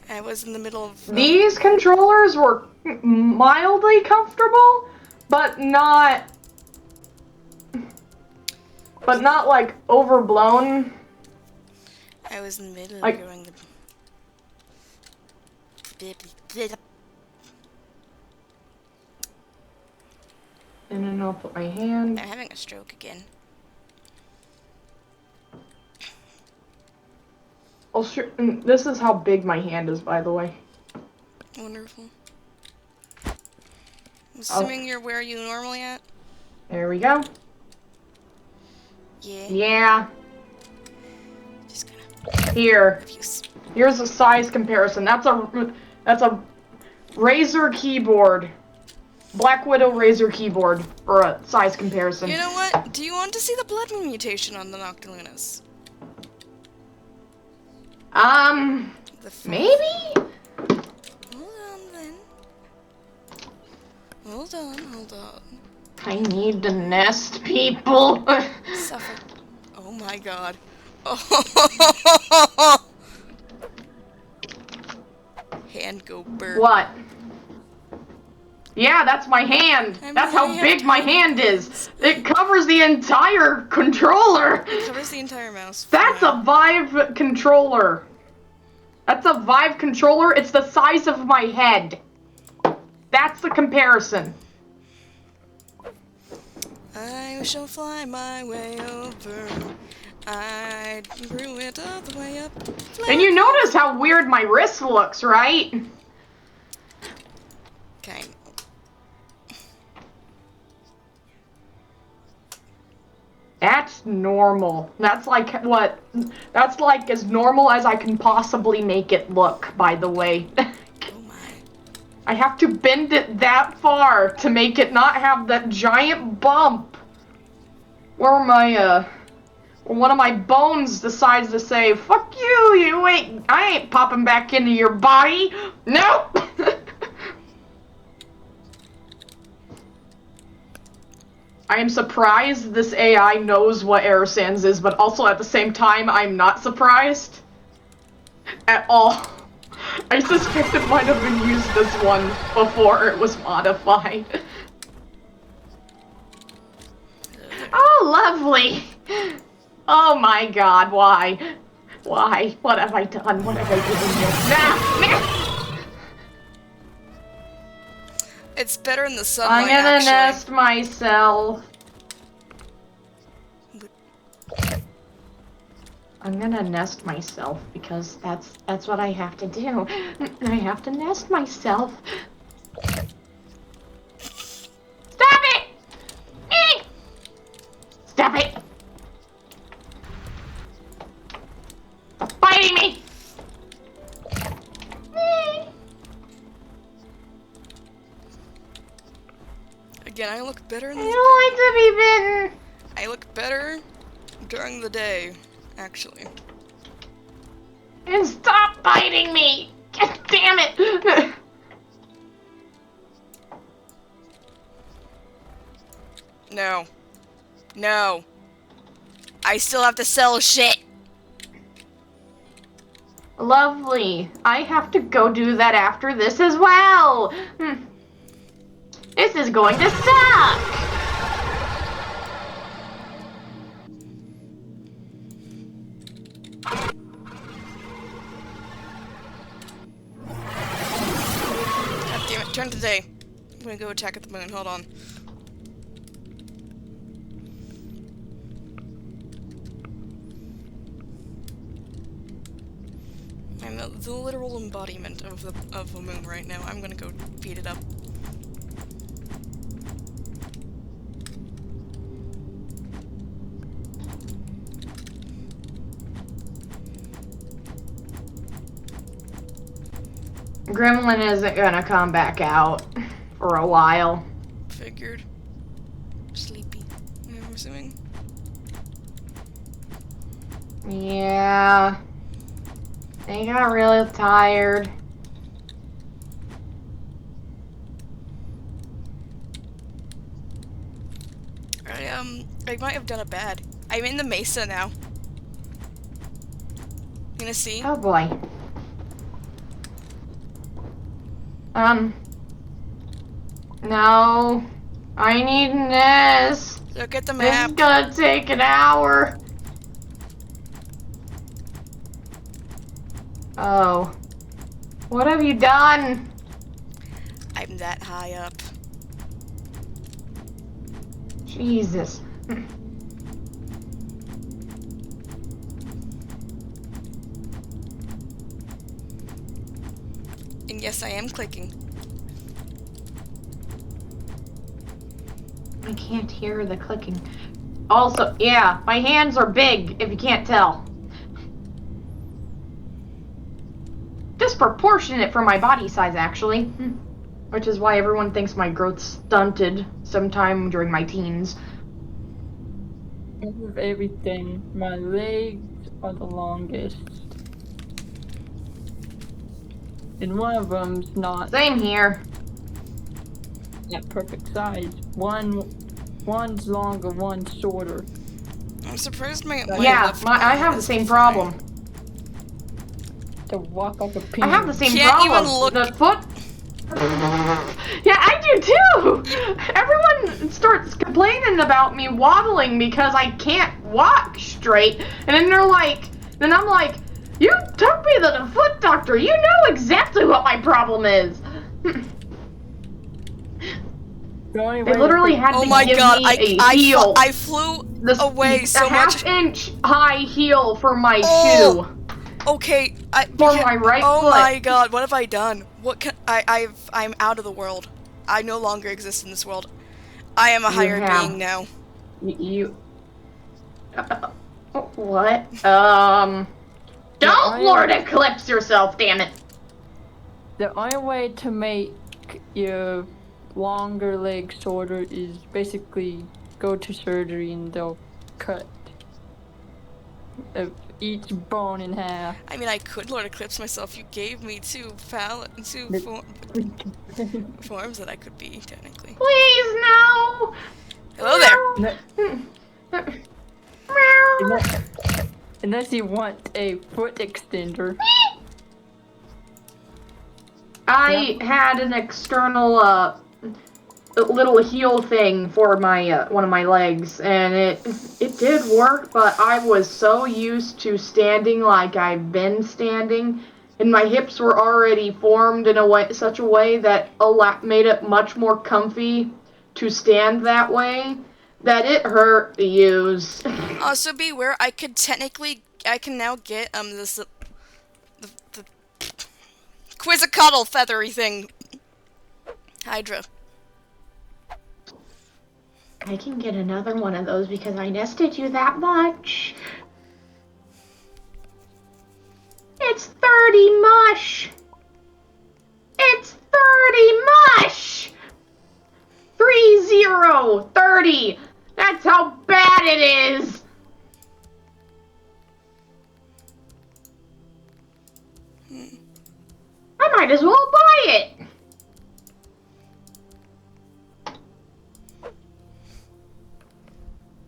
I was in the middle of... These controllers were mildly comfortable, but not like overblown. I was in the middle Like, of growing the... And then I'll put my hand. I'm having a stroke again. Oh, sure. This is how big my hand is, by the way. Wonderful. I'm assuming you're where you normally at? There we go. Yeah. Yeah. Just gonna... Here. Here's a size comparison. That's a Razer keyboard. Black Widow Razer keyboard for a size comparison. You know what? Do you want to see the blood mutation on the Nocta'Lunes? Maybe? Hold on then. Hold on. I need to nest people. Suffer. Oh my god. Hand go burp. What? Yeah, that's my hand. That's how big my hand is. It covers the entire controller. It covers the entire mouse. That's a Vive controller. That's a Vive controller. It's the size of my head. That's the comparison. I shall fly my way over. I grew it all the way up. And you notice how weird my wrist looks, right? Kind. That's normal. That's like what? That's like as normal as I can possibly make it look, by the way. I have to bend it that far to make it not have that giant bump where my, one of my bones decides to say, "Fuck you, I ain't popping back into your body." Nope! I am surprised this AI knows what Air Sans is, but also at the same time, I'm not surprised at all. I suspect it might have been used as one before it was modified. Oh, lovely! Oh my god, why? Why? What have I done? What have I done? It's better in the sunlight, I'm gonna actually. nest myself. I'm gonna nest myself because that's what I have to do. I have to nest myself. Stop it! Stop it! Stop biting me! Again, I look better in the I don't like to be bitten. I look better during the day, actually. And stop biting me! God damn it! No. No. I still have to sell shit. Lovely. I have to go do that after this as well. This is going to suck. God damn it, turn to day. I'm gonna go attack at the moon, hold on. I'm the literal embodiment of the moon right now. I'm gonna go beat it up. Gremlin isn't gonna come back out for a while. Figured. Sleepy. I'm assuming. Yeah. They got really tired. I might have done it bad. I'm in the mesa now. You gonna see? Oh boy. No. I need this. Look at the This map. is gonna take an hour. Oh. What have you done? I'm that high up. Jesus. And yes, I am clicking. I can't hear the clicking. Also, yeah, my hands are big, if you can't tell. Disproportionate for my body size, actually. Which is why everyone thinks my growth's stunted sometime during my teens. Of everything, my legs are the longest. And one of them's not. Same here. That perfect size. One's longer, one's shorter. I'm surprised my yeah, left I have the same problem. To walk like a pin. I have the same Can't problem. even look. The foot. Yeah, I do too. Everyone starts complaining about me waddling because I can't walk straight, and then I'm like, you took me to the foot doctor. You know exactly what my problem is. They literally had to give me a heel. I flew away so a much. half-inch high heel for my shoe. Okay, for my right foot. Oh my god, what have I done? What can I'm out of the world. I no longer exist in this world. I am a higher being now. What? Don't Lord Eclipse yourself, damn it. The only way to make your longer legs shorter is basically go to surgery and they'll cut each bone in half. I mean, I could Lord Eclipse myself. You gave me two forms that I could be, technically. Please, no! Hello there! Unless you want a foot extender. I had an external, little heel thing for my, one of my legs, and it did work, but I was so used to standing like I've been standing, and my hips were already formed in such a way that made it much more comfy to stand that way, that it hurt to use. Also, beware, I could technically I can now get this the Quizzicuddle feathery thing. Hydra. I can get another one of those because I nested you that much. It's 30 mush. It's 30 mush. 30. That's how bad it is. I might as well buy it.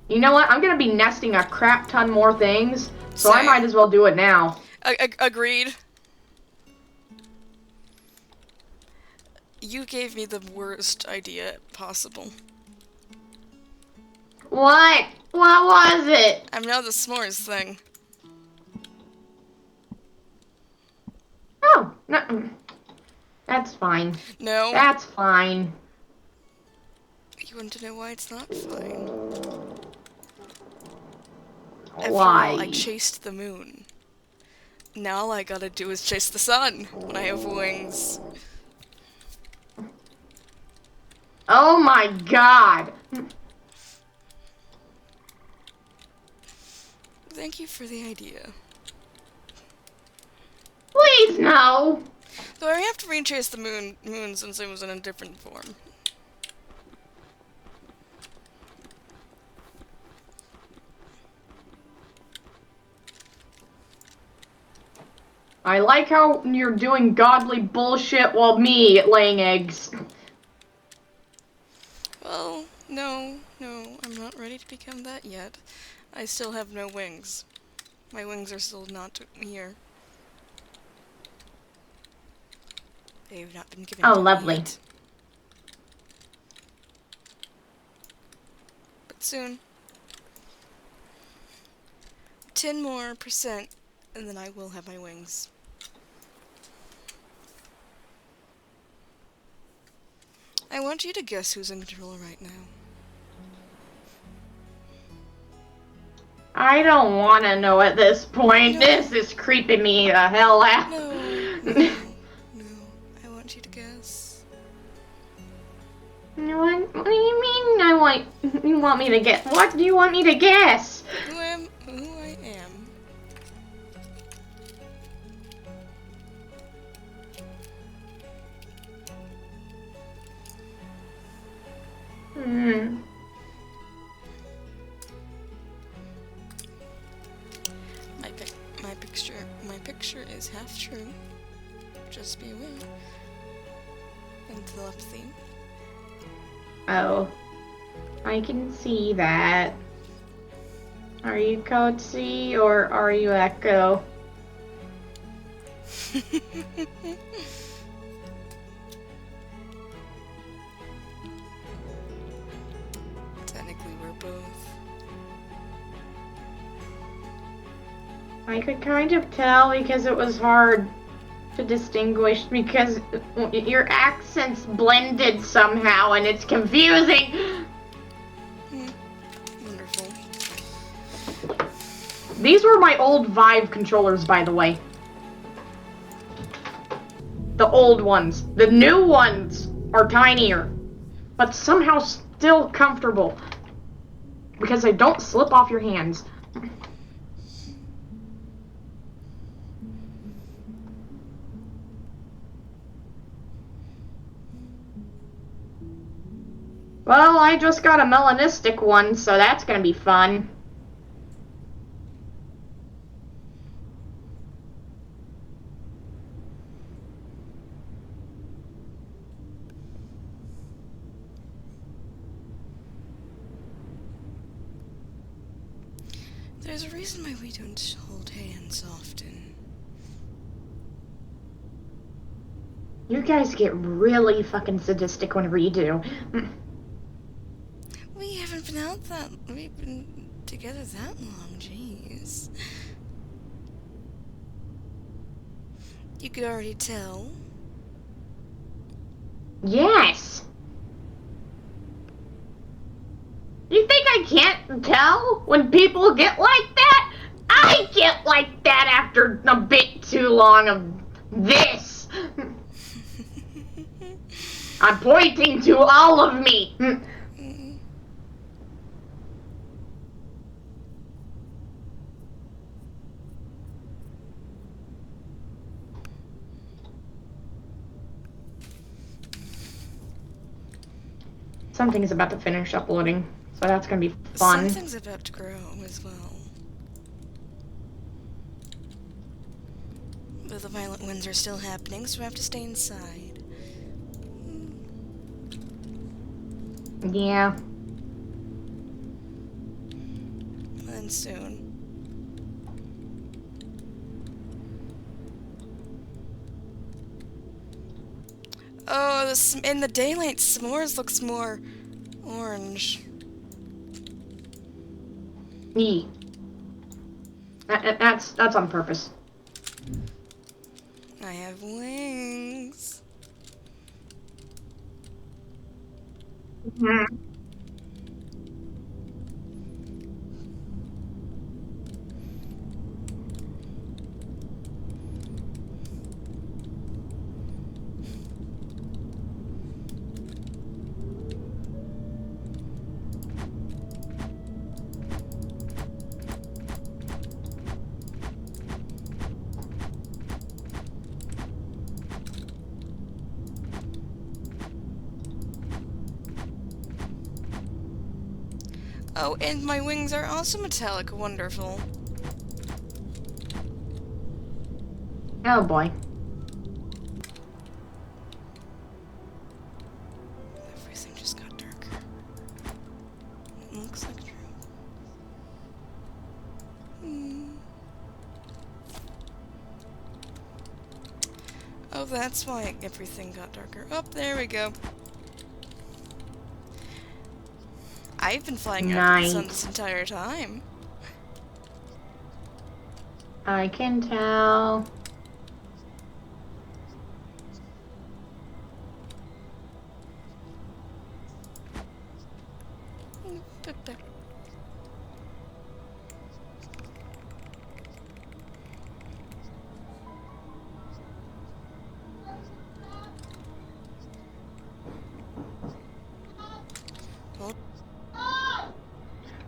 You know what? I'm gonna be nesting a crap ton more things, so I might as well do it now. Agreed. You gave me the worst idea possible. What? What was it? I know the s'mores thing. Oh, no. That's fine. No. That's fine. You want to know why it's not fine? Why? After all, I chased the moon. Now all I gotta do is chase the sun when I have wings. Oh my god. Thank you for the idea. Please, no. Though I have to re-chase the moon since it was in a different form. I like how you're doing godly bullshit while me laying eggs. Well, no, I'm not ready to become that yet. I still have no wings. My wings are still not here. They have not been given to me lovely. yet. But soon. 10% more, and then I will have my wings. I want you to guess who's in control right now. I don't want to know at this point. No. This is creeping me the hell out. No. I want you to guess. What do you mean you want me to guess? What do you want me to guess? Who I am. My picture is half true. Just be aware. And telepathy. Oh. I can see that. Are you Code C or are you Echo? Technically, we're both. I could kind of tell because it was hard to distinguish because your accents blended somehow and it's confusing. Wonderful. These were my old Vive controllers, by the way. The old ones. The new ones are tinier, but somehow still comfortable because they don't slip off your hands. Well, I just got a melanistic one, so that's gonna be fun. There's a reason why we don't hold hands often. You guys get really fucking sadistic whenever you do. We haven't been we've been together that long, jeez. You could already tell. Yes! You think I can't tell when people get like that? like it like that after a bit too long of this. I'm pointing to all of me. Something's about to finish uploading, so that's gonna be fun. Something's about to grow as well. But the violent winds are still happening, so we have to stay inside. Yeah. And soon. Oh, in the daylight, s'mores looks more orange. Me. That's on purpose. I have wings. Mm-hmm. Oh, and my wings are also metallic. Wonderful. Oh boy. Everything just got darker. It looks like true. Oh, that's why everything got darker. Oh, there we go. I've been flying after the sun this entire time. I can tell.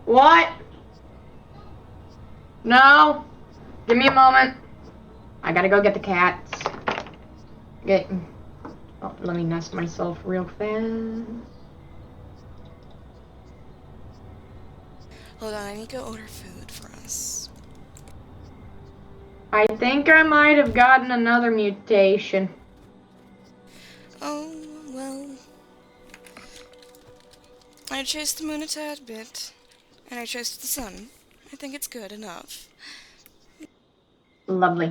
What? No. Give me a moment. I gotta go get the cats. Oh, let me nest myself real fast. Hold on, I need to go order food for us. I think I might have gotten another mutation. Oh, well. I chased the moon a tad bit, and I chased the sun. I think it's good enough. Lovely.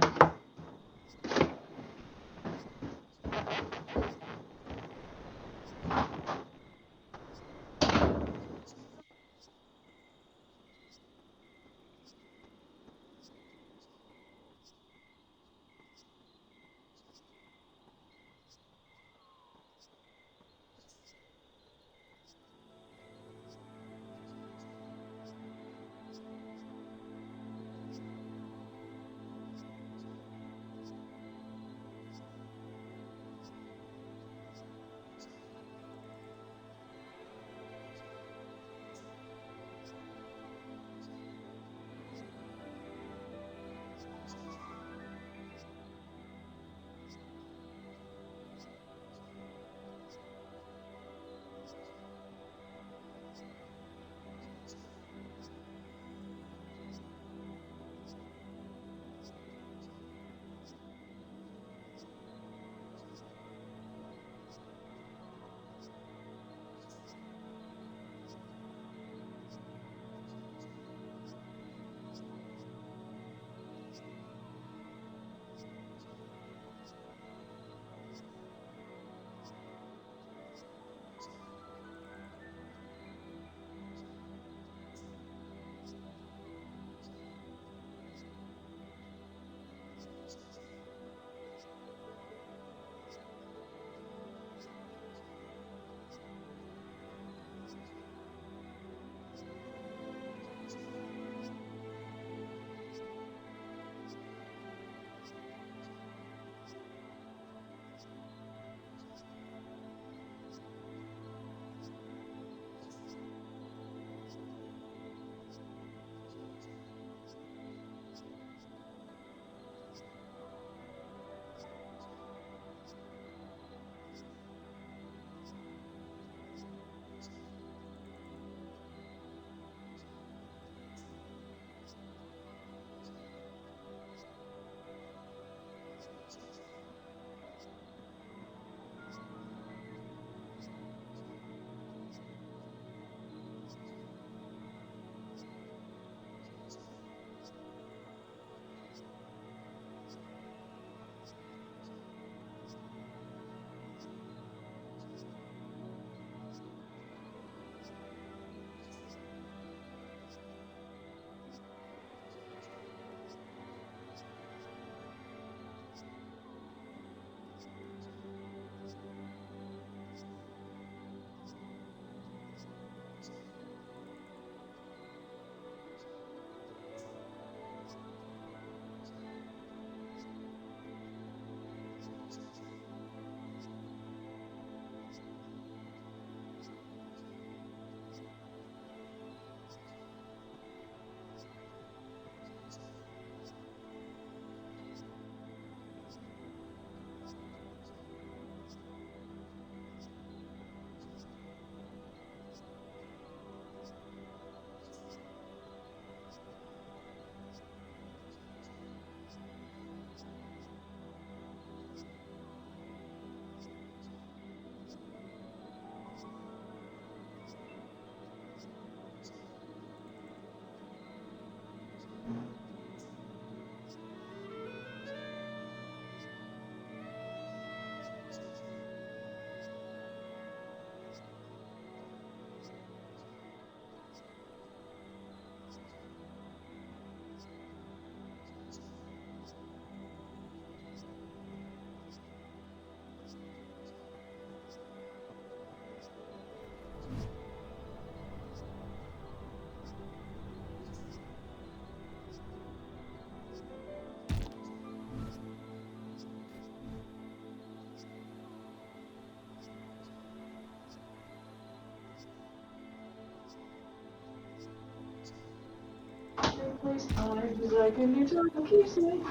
place times like a new time keeps me.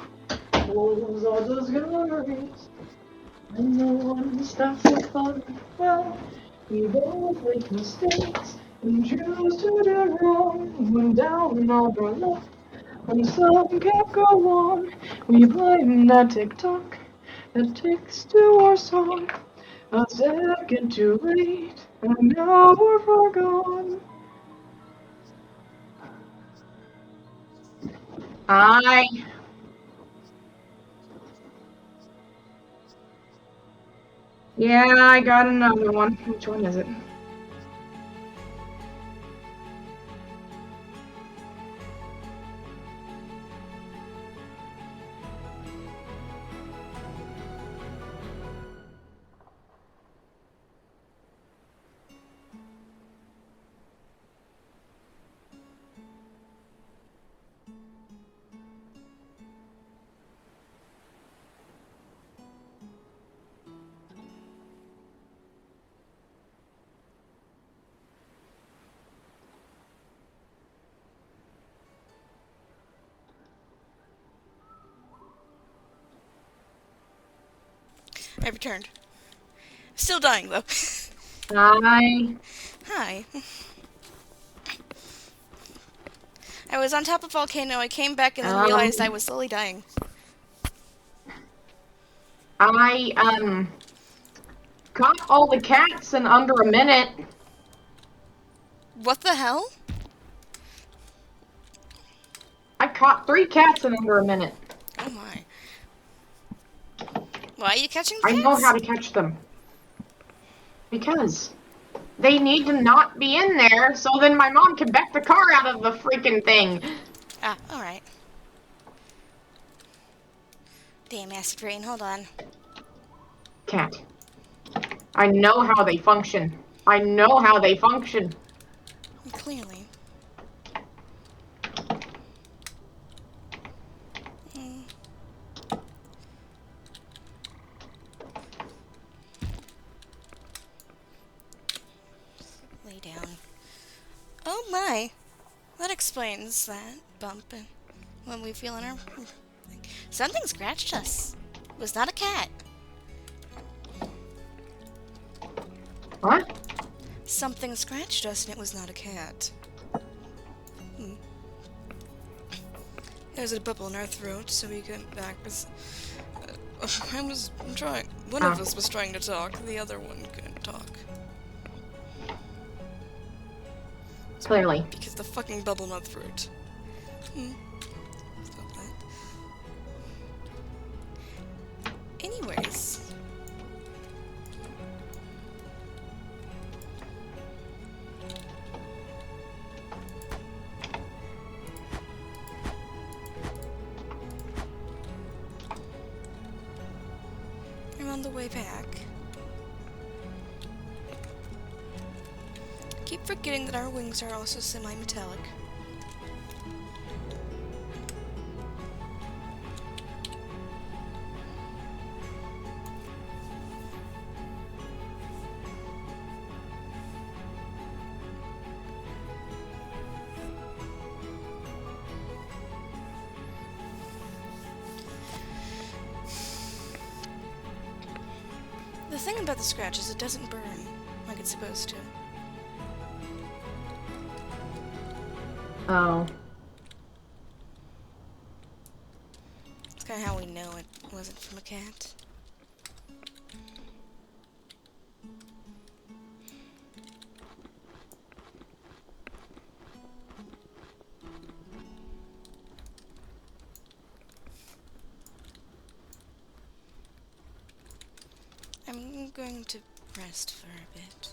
Wolves are just glories, and no one stops the fun. Well, we both make mistakes and choose to do wrong. When down on our luck, when some can't go on, we blame that tick-tock that ticks to our song. A second too late, and now we're far gone. Hi. Yeah, I got another one. Which one is it? I returned. Still dying, though. Hi. Hi. I was on top of a volcano, I came back and then realized I was slowly dying. I caught all the cats in under a minute. What the hell? I caught 3 cats in under a minute. Oh my. Why are you catching I cats? know how to catch them. Because they need to not be in there, so then my mom can back the car out of the freaking thing. Ah, alright. Damn acid rain, hold on. Cat. I know how they function. I know how they function. Clearly. Lay down. Oh my! That explains that bump when we feel in our... Something scratched us. It was not a cat. What? Something scratched us and it was not a cat. There's a bubble in our throat, so we couldn't back us. I was trying. One of us was trying to talk, the other one couldn't talk. Clearly. Because the fucking bubble in our throat. Stop that. Anyways. I'm on the way back. Keep forgetting that our wings are also semi-metallic. The thing about the scratch is it doesn't burn like it's supposed to. Oh. It's kind of how we know it wasn't from a cat. I'm going to rest for a bit.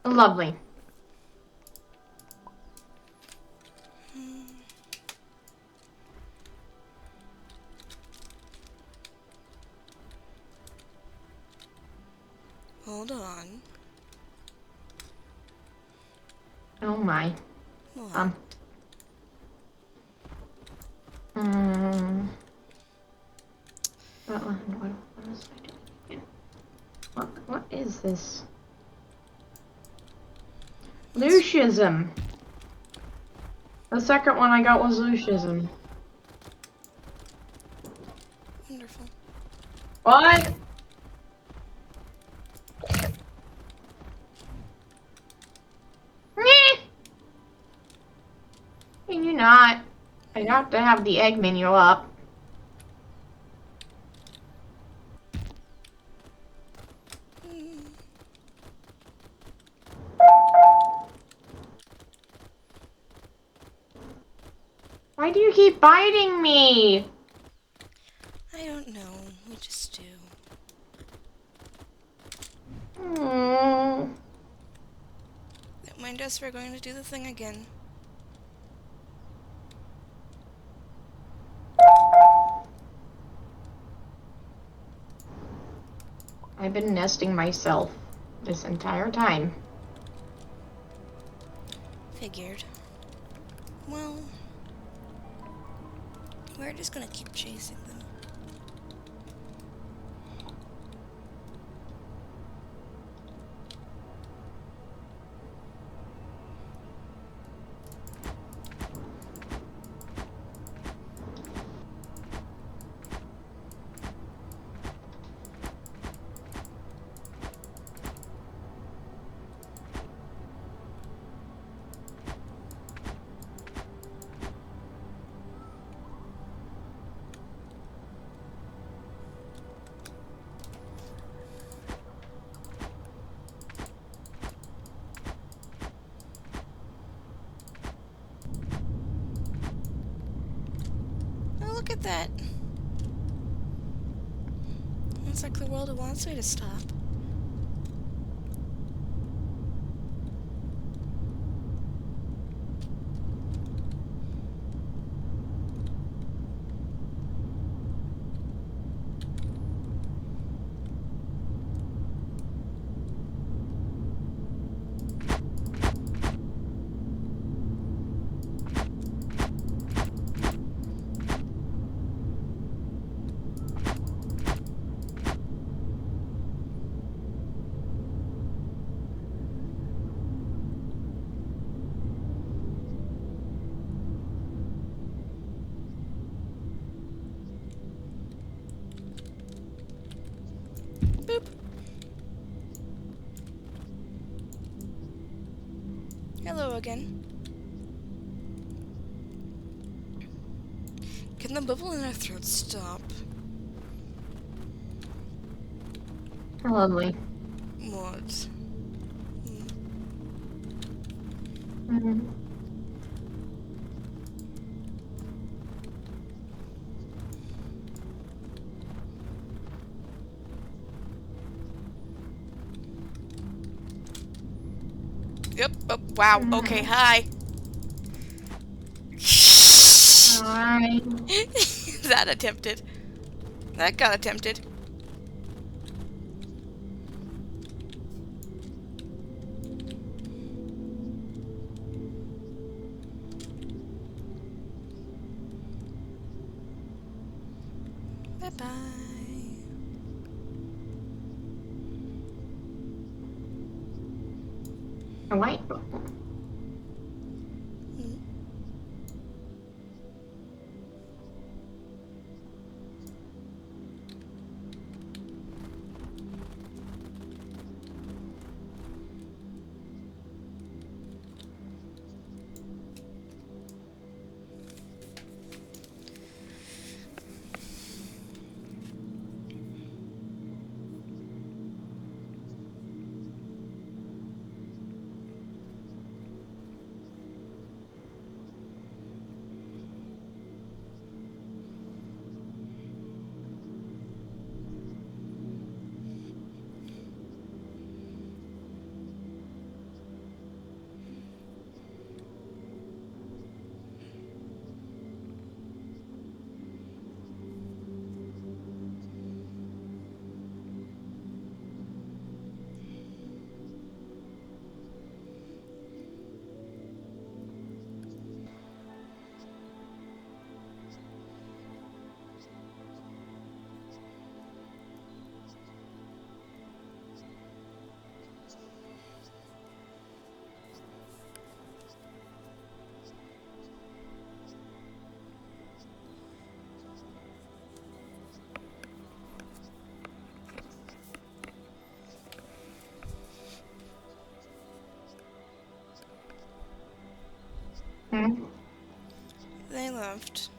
Lovely. on. Oh my. What? What was I doing again? What is this? Lucianism. The second one I got was Lucianism. Wonderful. What? Can you not? I have to have the egg menu up. Why do you keep biting me? I don't know. We just do. Mm. Don't mind us, we're going to do the thing again. I've been nesting myself this entire time. Figured. Well, we're just gonna keep chasing them. Oh, look at that. It's like the world wants me to stop. Boop. Hello again. Can the bubble in our throat stop? Lovely. What? Yep. Oh, wow. Okay. Hi. Hi. That attempted. That got attempted. Bye-bye. Wait. They left.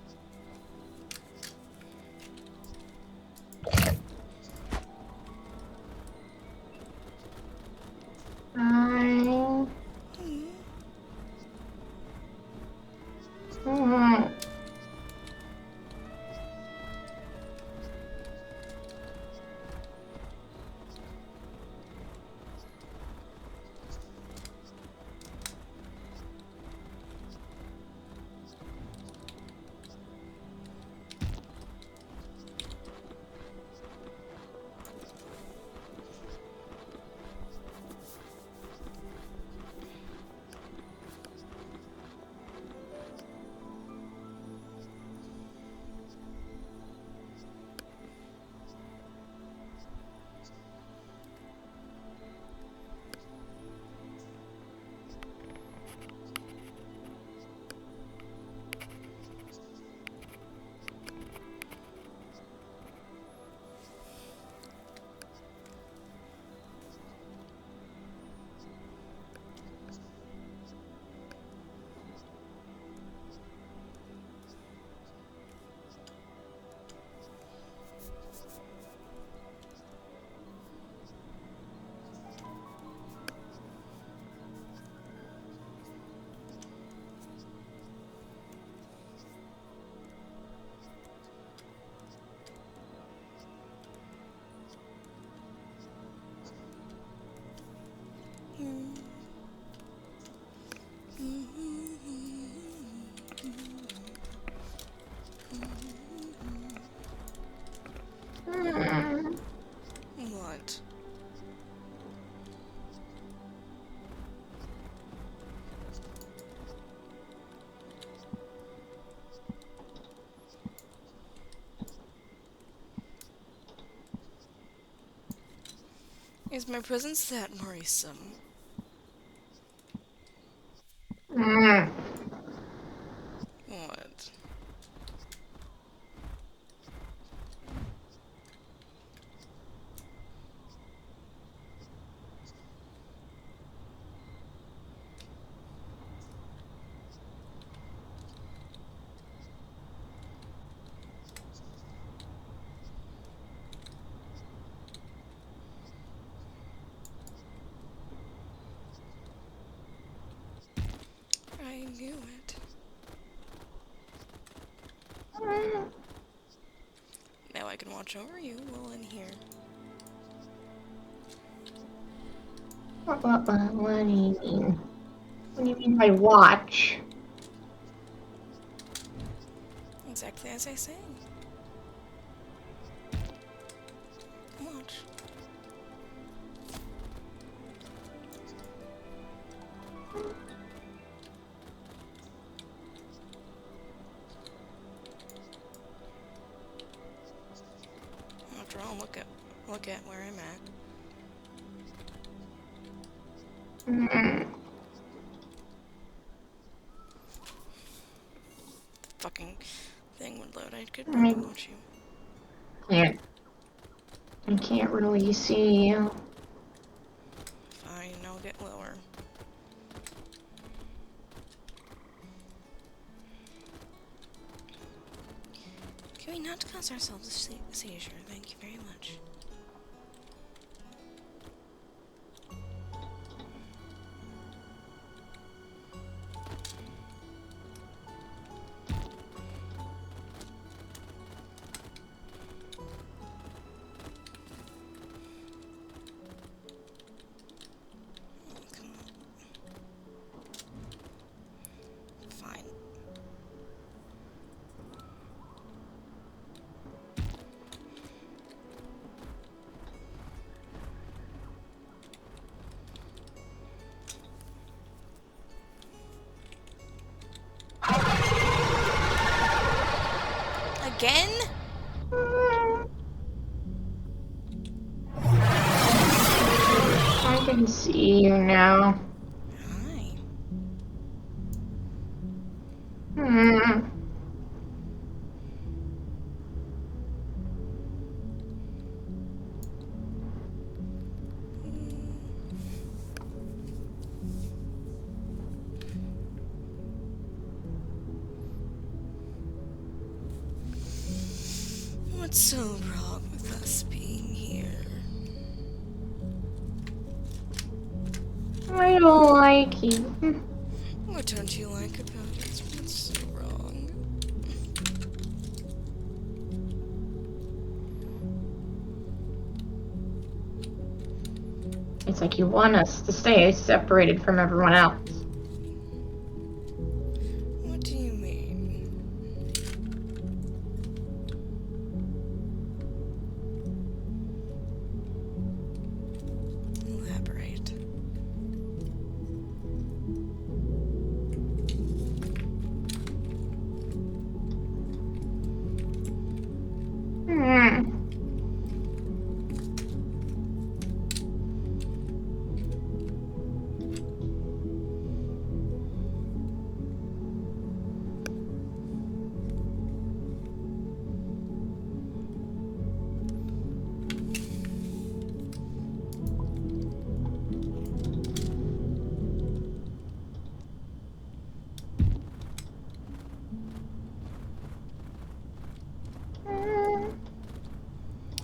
What? Is my presence that worrisome? What? I knew it. Now I can watch over you while in here. What do you mean? What do you mean by watch? Exactly as I say. Watch. After all, look at where I'm at. Fucking thing would load. I could probably watch you. I can't really see you. Fine, I'll get lower. Can we not cause ourselves a seizure? Thank you very much. Fine. Again? I can see you now. Hi. What's so wrong with us being here? I don't like you. What don't you like about it? What's so wrong? It's like you want us to stay separated from everyone else. What do you mean? Elaborate. Hmm.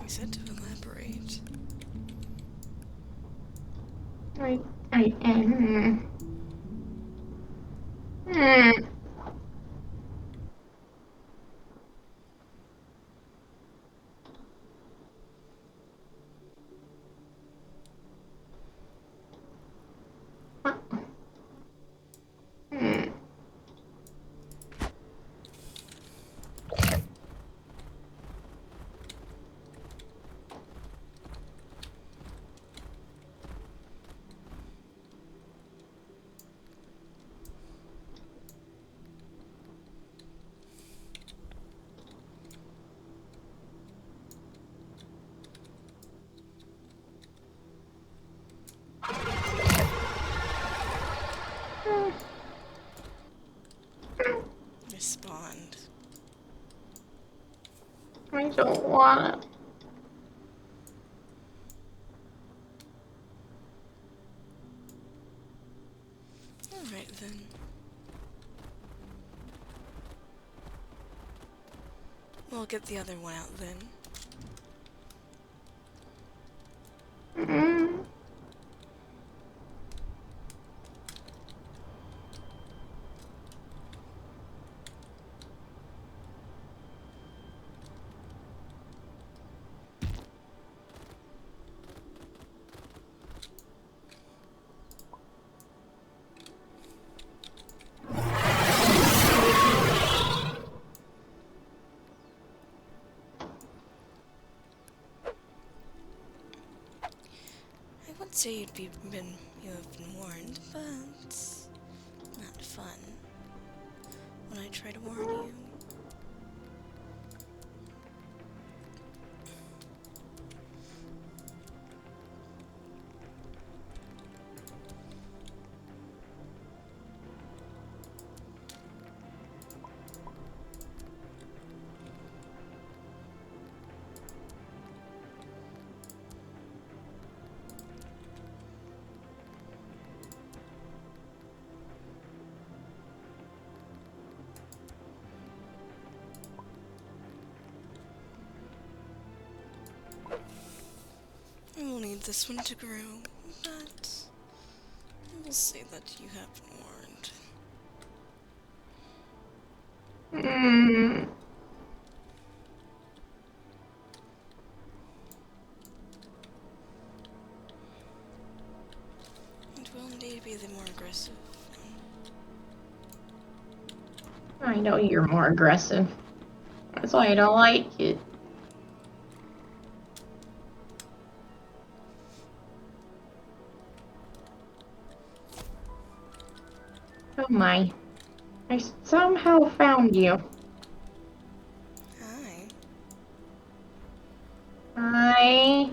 I said to elaborate. I am. Hmm. Hmm. Respond. I don't want it. Alright then. We'll get the other one out then. Hmm. I would say you have been warned, but not fun when I try to warn you. I will need this one to grow, but we'll say that you have been warned. Hmm. It will indeed be the more aggressive. I know you're more aggressive. That's why I don't like it. Oh my. I somehow found you. Hi. Hi.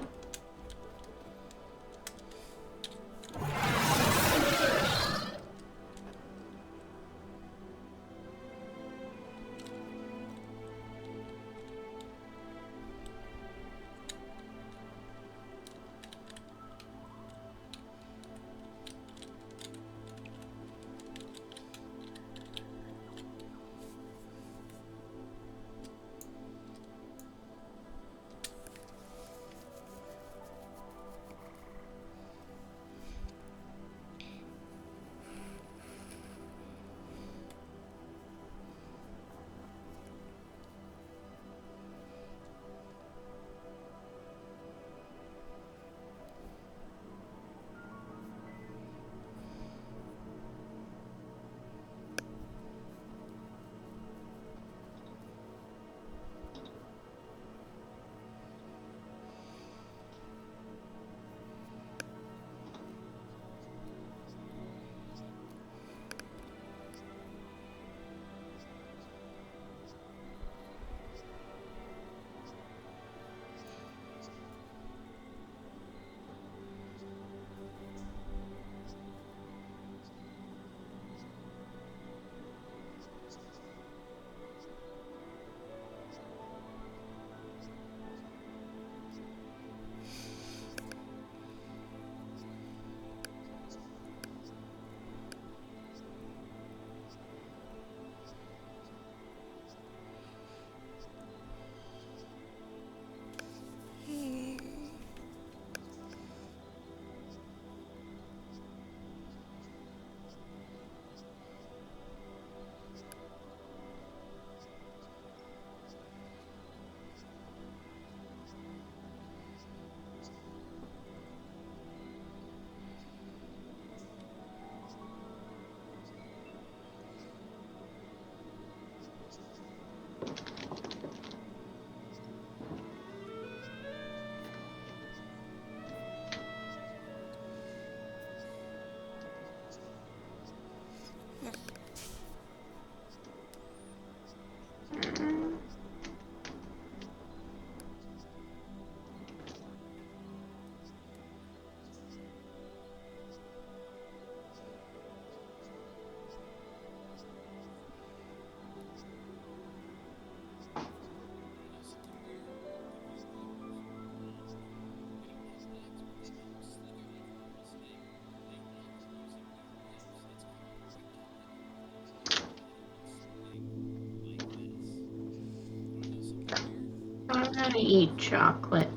gonna eat chocolate.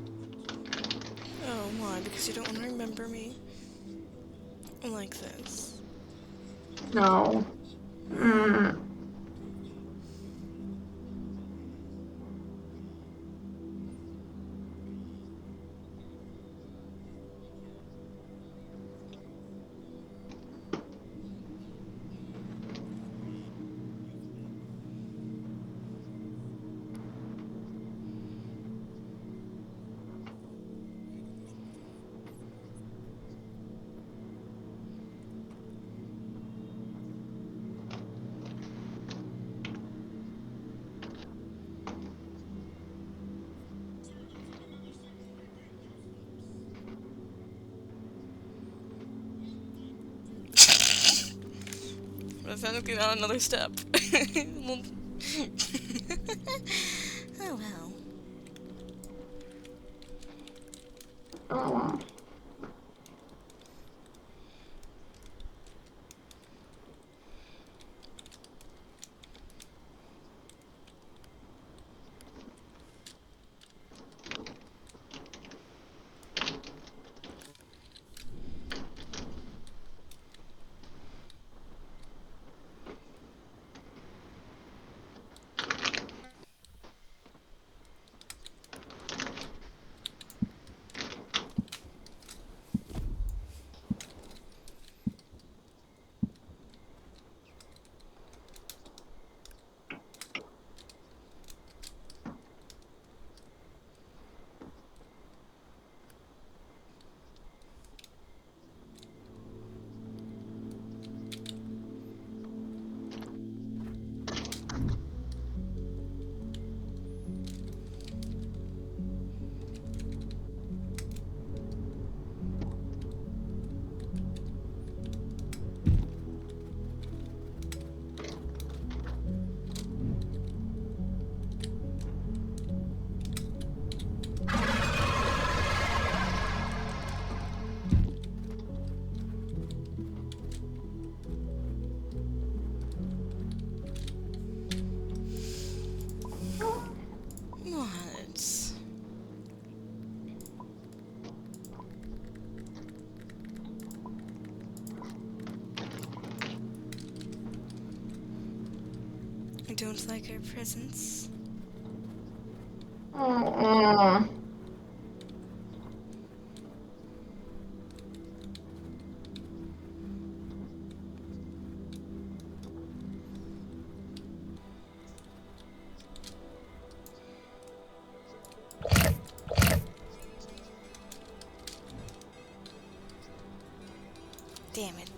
Oh, why? Because you don't want to remember me? Like this. No. Mm. That's technically not another step. Well, oh well. Oh. What? I don't like her presence. Oh. Damn it.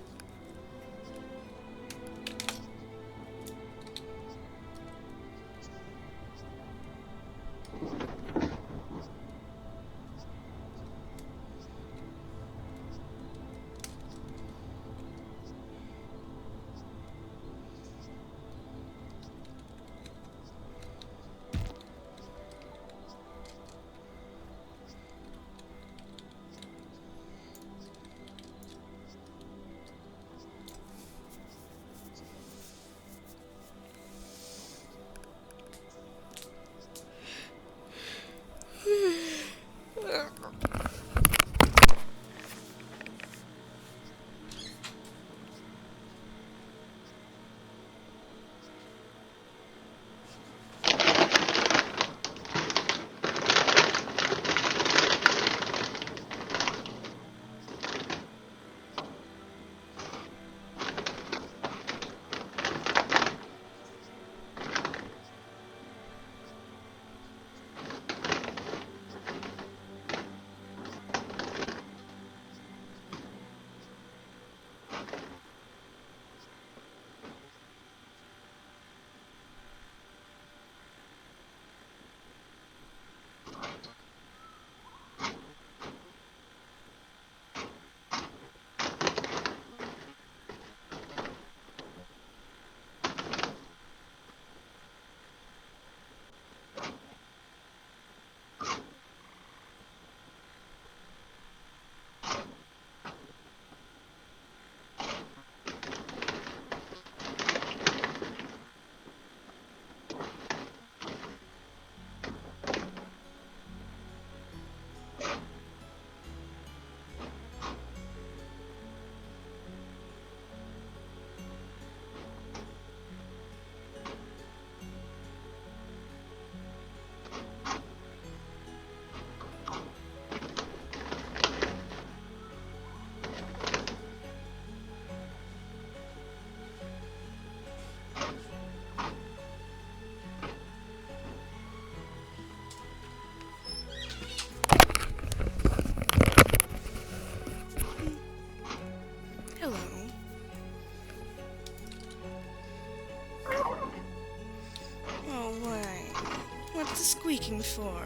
the squeaking for?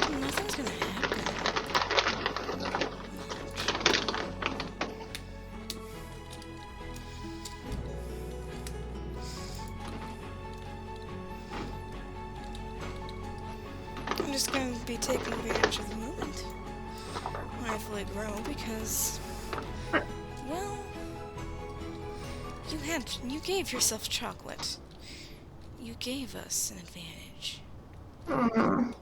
Nothing's gonna happen. I'm just going to be taking advantage of the moment when I fully grow because, well, you gave yourself chocolate. You gave us an advantage. The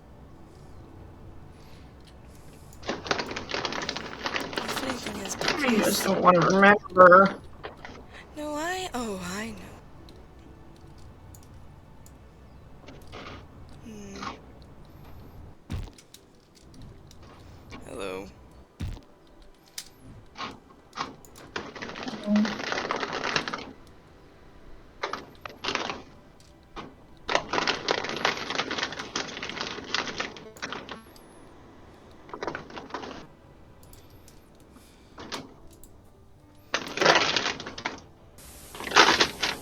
funny thing is, I just don't want to remember. No, I know. Hello.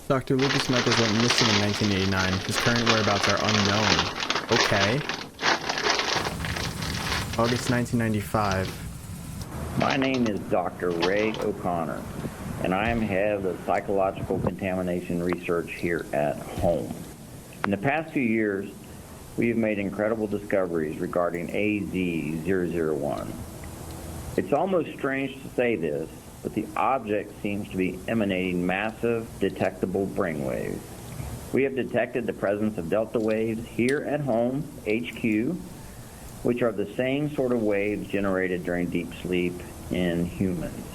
Dr. Lucas Michaels went missing in 1989. His current whereabouts are unknown. Okay. August 1995. My name is Dr. Ray O'Connor, and I am head of psychological contamination research here at home. In the past few years, we have made incredible discoveries regarding AZ-001. It's almost strange to say this, but the object seems to be emanating massive, detectable brainwaves. We have detected the presence of delta waves here at home, HQ, which are the same sort of waves generated during deep sleep in humans.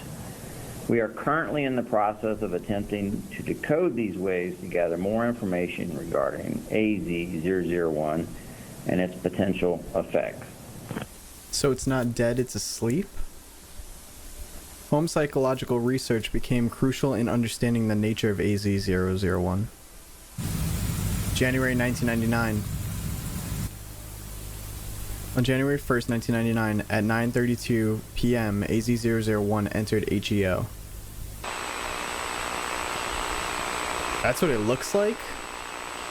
We are currently in the process of attempting to decode these waves to gather more information regarding AZ-001 and its potential effects. So it's not dead, it's asleep? Home psychological research became crucial in understanding the nature of AZ-001. January 1999. On January 1st, 1999, at 9:32 p.m., AZ-001 entered HEO. That's what it looks like?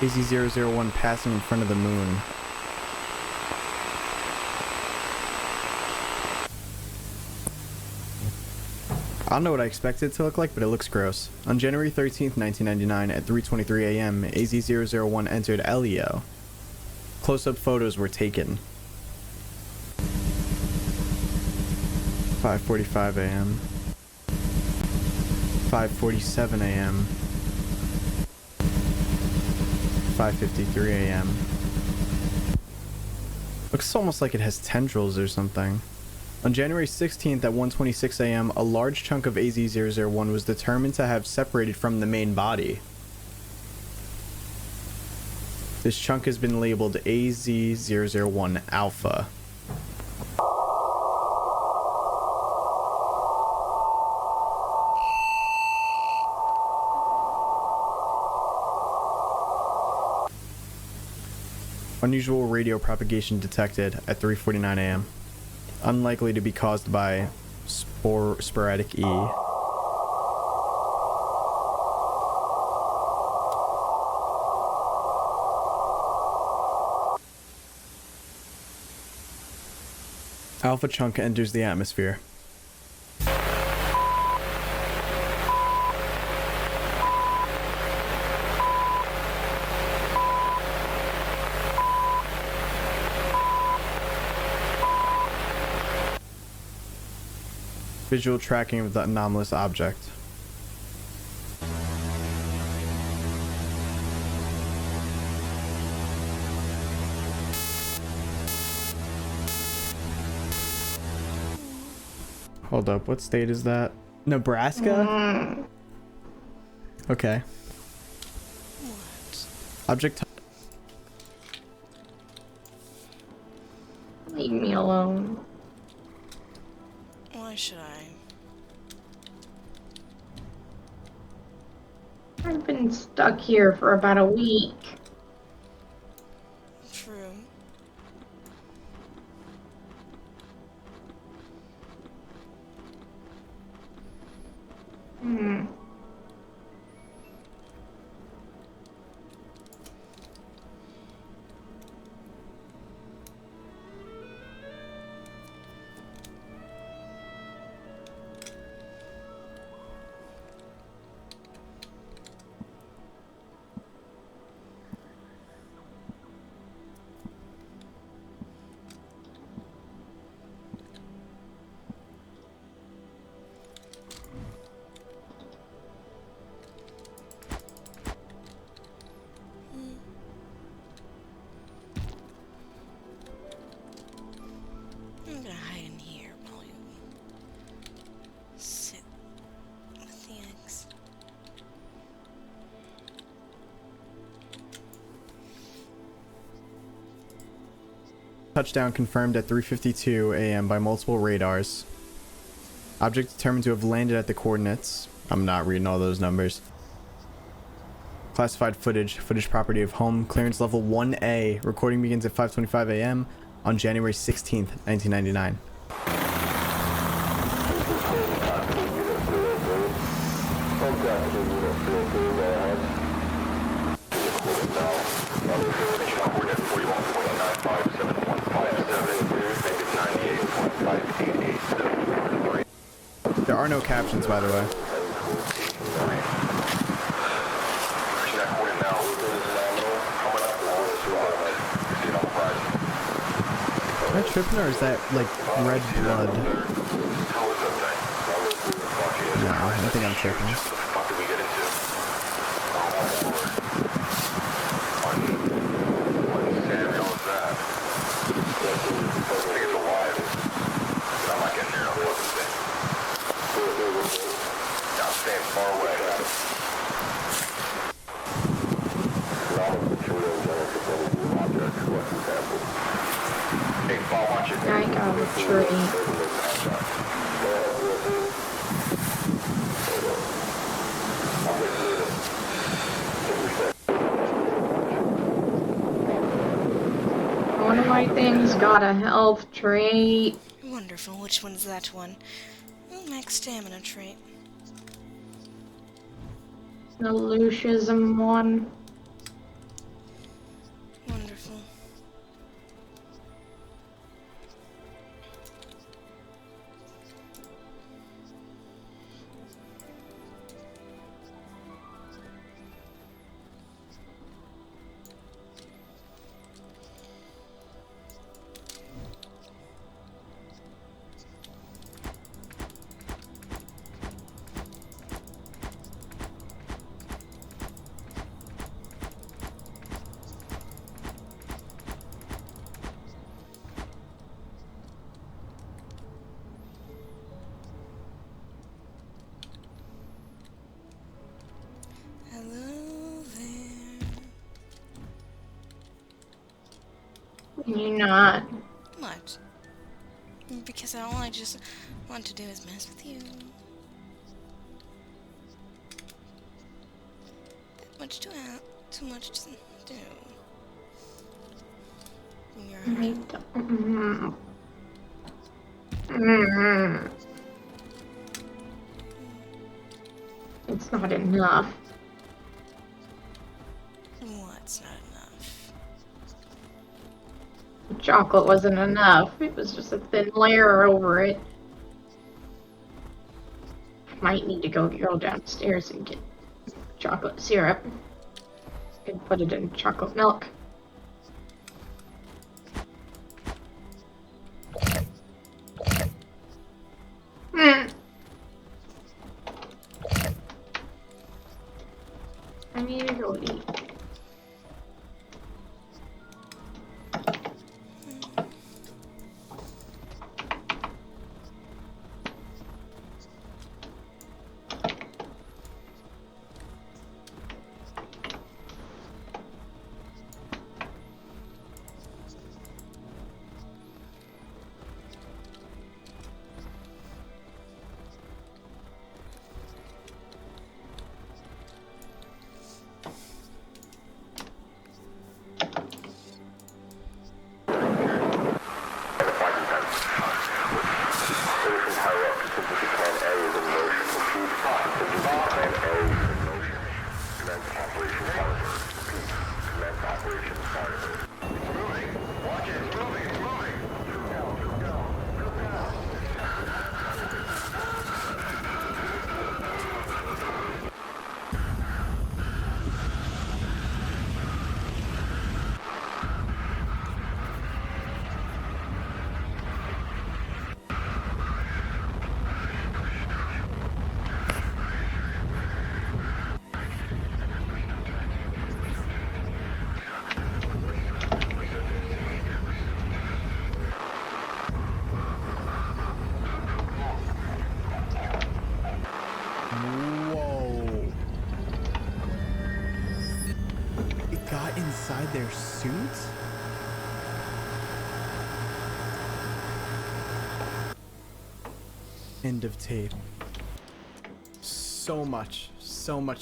AZ-001 passing in front of the moon. I don't know what I expected it to look like, but it looks gross. On January 13th, 1999, at 3:23 a.m., AZ-001 entered LEO. Close-up photos were taken. 5:45 a.m. 5:47 a.m. 5:53 a.m. Looks almost like it has tendrils or something. On January 16th at 1:26 a.m., a large chunk of AZ-001 was determined to have separated from the main body. This chunk has been labeled AZ-001 Alpha. Unusual radio propagation detected at 3:49 a.m. Unlikely to be caused by sporadic E. Alpha chunk enters the atmosphere. Visual tracking of the anomalous object. Hold up, what state is that? Nebraska? Okay. Object. Leave me alone. Why should I? I've been stuck here for about a week. True. touchdown confirmed at 3:52 a.m. by multiple radars. Object determined to have landed at the coordinates. I'm not reading all those numbers. Classified footage property of home, clearance level 1A. Recording begins at 5:25 a.m. on January 16th, 1999. There are no captions, by the way. Am I tripping, or is that like red blood? No, I don't think I'm tripping. I got a tree. One of my things got a health trait. Wonderful. Which one's that one? Oh, max stamina trait. The Lucianism one. Wonderful. Hello there. You're not. What? Because all I just want to do is mess with you. Too much to do. It's not enough. What's not enough? Chocolate wasn't enough. It was just a thin layer over it. Might need to go downstairs and get chocolate syrup. And put it in chocolate milk. I need to go eat. Inside their suits? End of tape. So much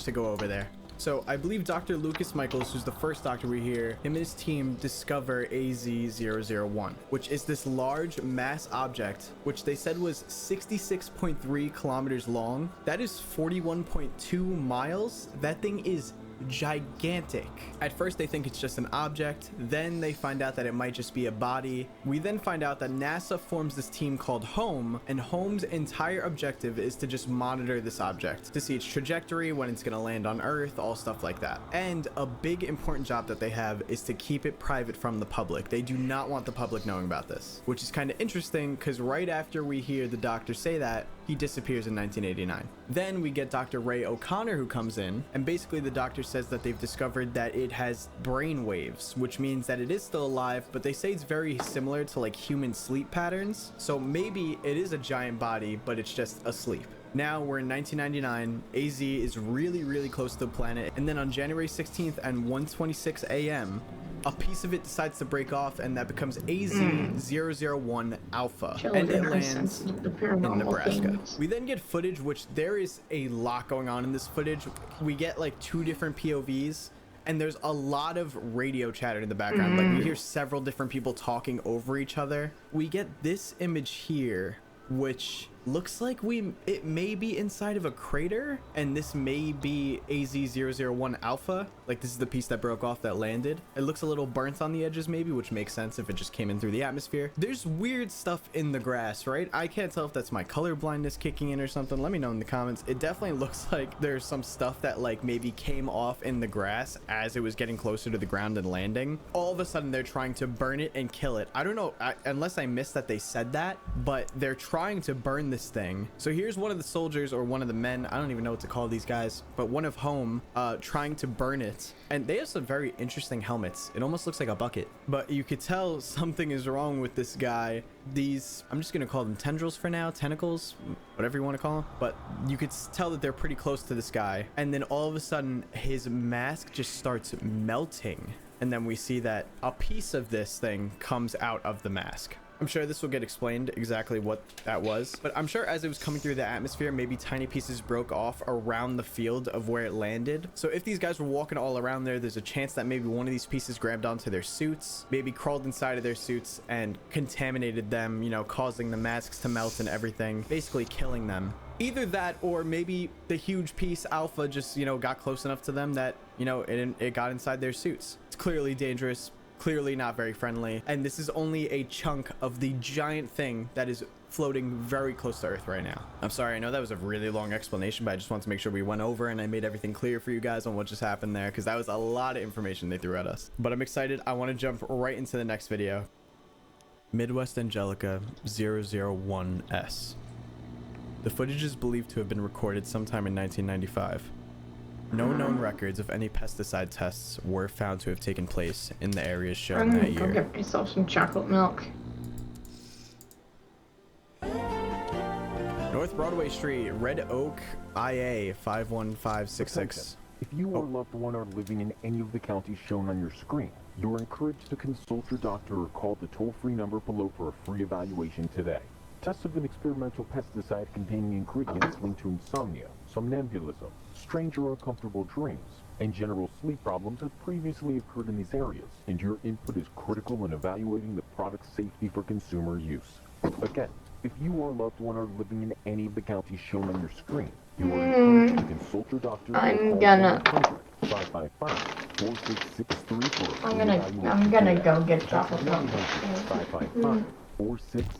to go over there. So I believe Dr. Lucas Michaels, who's the first doctor we hear, him and his team discover AZ-001, which is this large mass object, which they said was 66.3 kilometers long. That is 41.2 miles. That thing is gigantic. At first they think it's just an object, then they find out that it might just be a body. We then find out that NASA forms this team called HOME, and HOME's entire objective is to just monitor this object to see its trajectory, when it's going to land on Earth, all stuff like that. And a big important job that they have is to keep it private from the public. They do not want the public knowing about this, which is kind of interesting because right after we hear the doctor say that, he disappears in 1989. Then we get Dr. Ray O'Connor, who comes in, and basically the doctor says that they've discovered that it has brain waves, which means that it is still alive, but they say it's very similar to like human sleep patterns. So maybe it is a giant body, but it's just asleep. Now we're in 1999, AZ is really close to the planet, and then on January 16th at 1:26 a.m., a piece of it decides to break off, and that becomes AZ-001 Alpha, and it lands in Nebraska. We then get footage, which there is a lot going on in this footage. We get like 2 different POVs, and there's a lot of radio chatter in the background. Like we hear several different people talking over each other. We get this image here, which looks like it may be inside of a crater, and this may be AZ-001 Alpha. Like this is the piece that broke off that landed. It looks a little burnt on the edges maybe, which makes sense if it just came in through the atmosphere. There's weird stuff in the grass, right? I can't tell if that's my color blindness kicking in or something. Let me know in the comments. It definitely looks like there's some stuff that like maybe came off in the grass as it was getting closer to the ground and landing. All of a sudden they're trying to burn it and kill it. I don't know, unless I missed that they said that, but they're trying to burn this thing. So here's one of the soldiers, or one of the men, I don't even know what to call these guys, but one of HOME trying to burn it. And they have some very interesting helmets. It almost looks like a bucket, but you could tell something is wrong with this guy. These, I'm just gonna call them tendrils for now, tentacles, whatever you want to call them, but you could tell that they're pretty close to this guy. And then all of a sudden his mask just starts melting, and then we see that a piece of this thing comes out of the mask. I'm sure this will get explained exactly what that was, but I'm sure as it was coming through the atmosphere, maybe tiny pieces broke off around the field of where it landed. So if these guys were walking all around there's a chance that maybe one of these pieces grabbed onto their suits, maybe crawled inside of their suits and contaminated them, you know, causing the masks to melt and everything, basically killing them. Either that, or maybe the huge piece Alpha just, you know, got close enough to them that, you know, it got inside their suits. It's clearly dangerous, clearly not very friendly, and this is only a chunk of the giant thing that is floating very close to Earth right now. I'm sorry, I know that was a really long explanation, but I just wanted to make sure we went over and I made everything clear for you guys on what just happened there, because that was a lot of information they threw at us. But I'm excited. I want to jump right into the next video. Midwest Angelica 001S. The footage is believed to have been recorded sometime in 1995. No known records of any pesticide tests were found to have taken place in the areas shown that year. I'm gonna go get myself some chocolate milk. North Broadway Street, Red Oak, IA 51566. If you or loved one are living in any of the counties shown on your screen, you are encouraged to consult your doctor or call the toll-free number below for a free evaluation today. Tests of an experimental pesticide containing ingredients linked to insomnia, somnambulism, strange or uncomfortable dreams, and general sleep problems have previously occurred in these areas, and your input is critical in evaluating the product's safety for consumer use. Again, if you or loved one are living in any of the counties shown on your screen, you are encouraged to consult your doctor I'm gonna go get chocolate milk. 555-4663.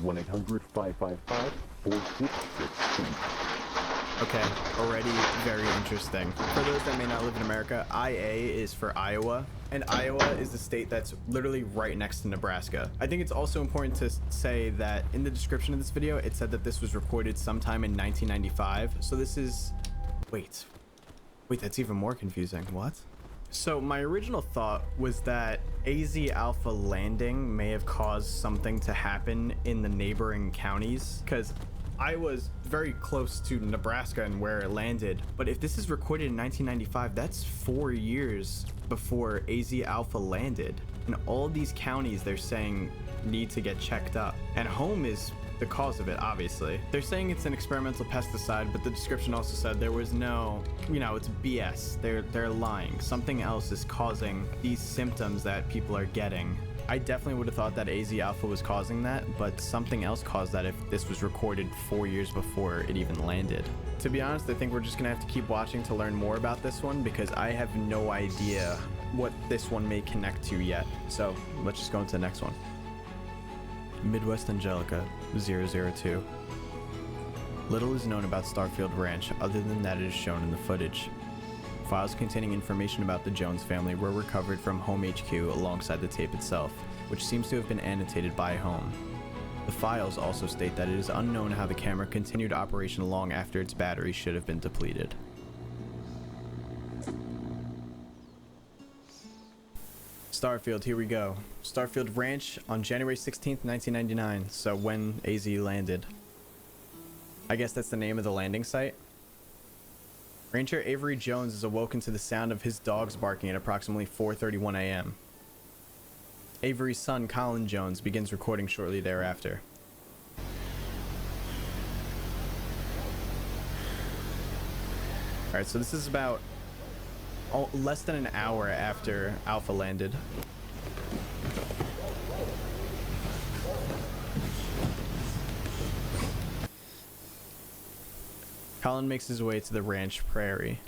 1-800-555-4663. Okay, already very interesting. For those that may not live in America, IA is for Iowa, and Iowa is the state that's literally right next to Nebraska. I think it's also important to say that in the description of this video, it said that this was recorded sometime in 1995. So this is, wait, that's even more confusing. What? So my original thought was that AZ Alpha landing may have caused something to happen in the neighboring counties, because I was very close to Nebraska and where it landed. But if this is recorded in 1995, that's 4 years before AZ Alpha landed. And all these counties they're saying need to get checked up. And HOME is the cause of it, obviously. They're saying it's an experimental pesticide, but the description also said there was no, it's BS. They're lying. Something else is causing these symptoms that people are getting. I definitely would have thought that AZ Alpha was causing that, but something else caused that if this was recorded 4 years before it even landed. To be honest, I think we're just gonna have to keep watching to learn more about this one because I have no idea what this one may connect to yet. So let's just go into the next one. Midwest Angelica 002. Little is known about Starfield Ranch other than that it is shown in the footage. Files containing information about the Jones family were recovered from Home HQ alongside the tape itself, which seems to have been annotated by Home. The files also state that it is unknown how the camera continued operation long after its battery should have been depleted. Starfield, here we go. Starfield Ranch on January 16th, 1999, so when AZ landed. I guess that's the name of the landing site. Ranger Avery Jones is awoken to the sound of his dogs barking at approximately 4:31 a.m. Avery's son, Colin Jones, begins recording shortly thereafter. Alright, so this is about less than an hour after Alpha landed. Colin makes his way to the ranch prairie.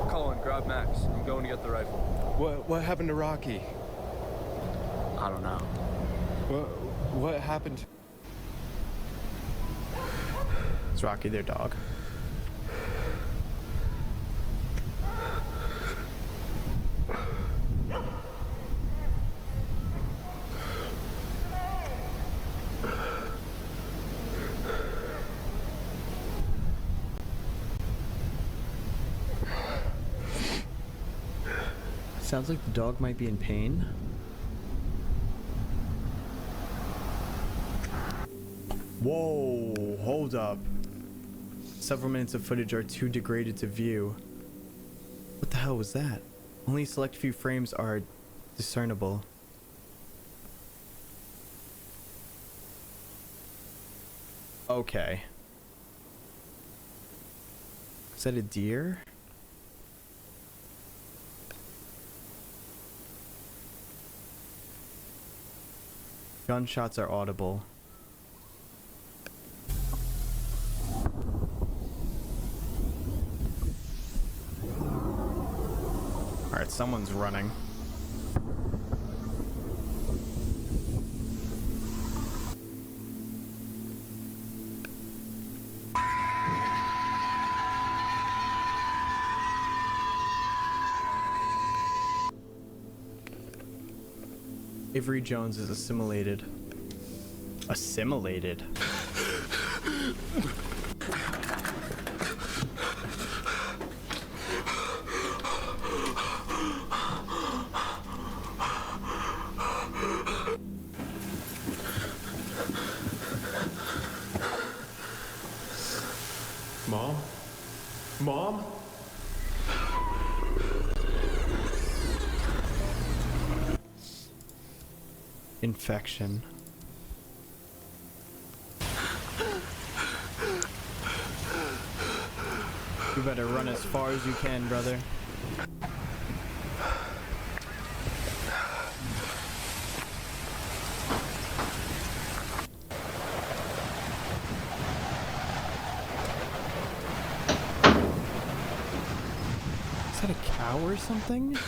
Colin, grab Max. I'm going to get the rifle. What happened to Rocky? I don't know. What happened? It's Rocky, their dog. Sounds like the dog might be in pain. Whoa, hold up. Several minutes of footage are too degraded to view. What the hell was that? Only a select few frames are discernible. Okay. Is that a deer? Gunshots are audible. Alright, someone's running. Avery Jones is assimilated. Assimilated? Mom? Mom? Infection. You better run as far as you can, brother. Is that a cow or something?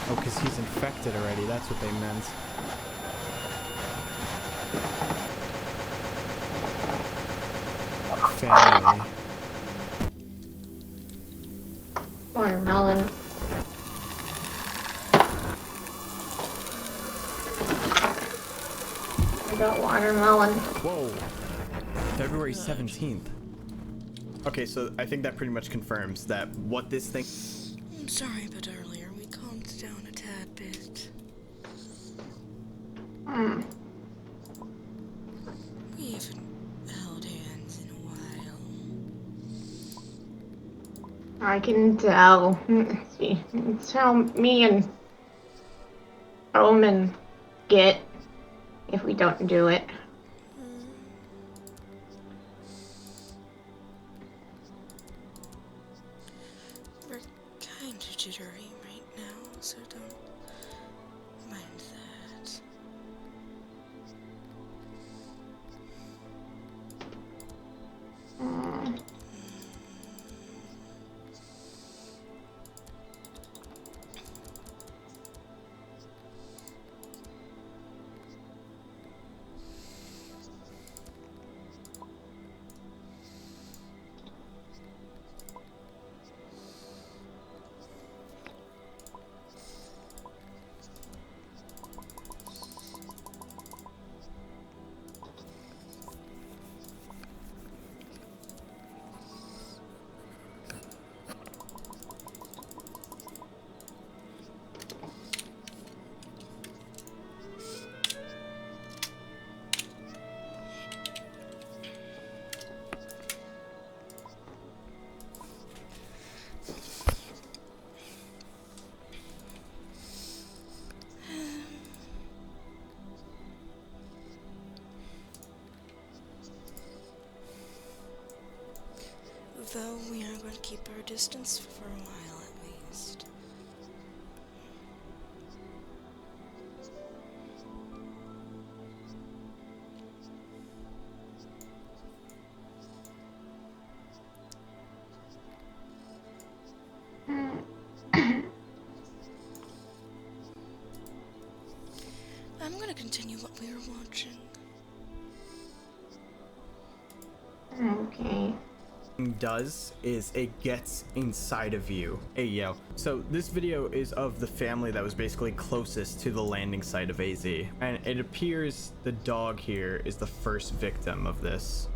Oh, because he's infected already. That's what they meant. Family. Watermelon. I got watermelon. Whoa. February 17th. Okay, so I think that pretty much confirms that what this thing... I'm sorry, but earlier we calmed down a tad bit. We haven't held hands in a while. I can tell. See, it's how me and Omen get if we don't do it. We're kind of jittery right now, so don't mind that. Though we are going to keep our distance for a while at least. I'm going to continue what we were watching. Okay. Does is it gets inside of you. Hey yo, so this video is of the family that was basically closest to the landing site of AZ, and it appears the dog here is the first victim of this.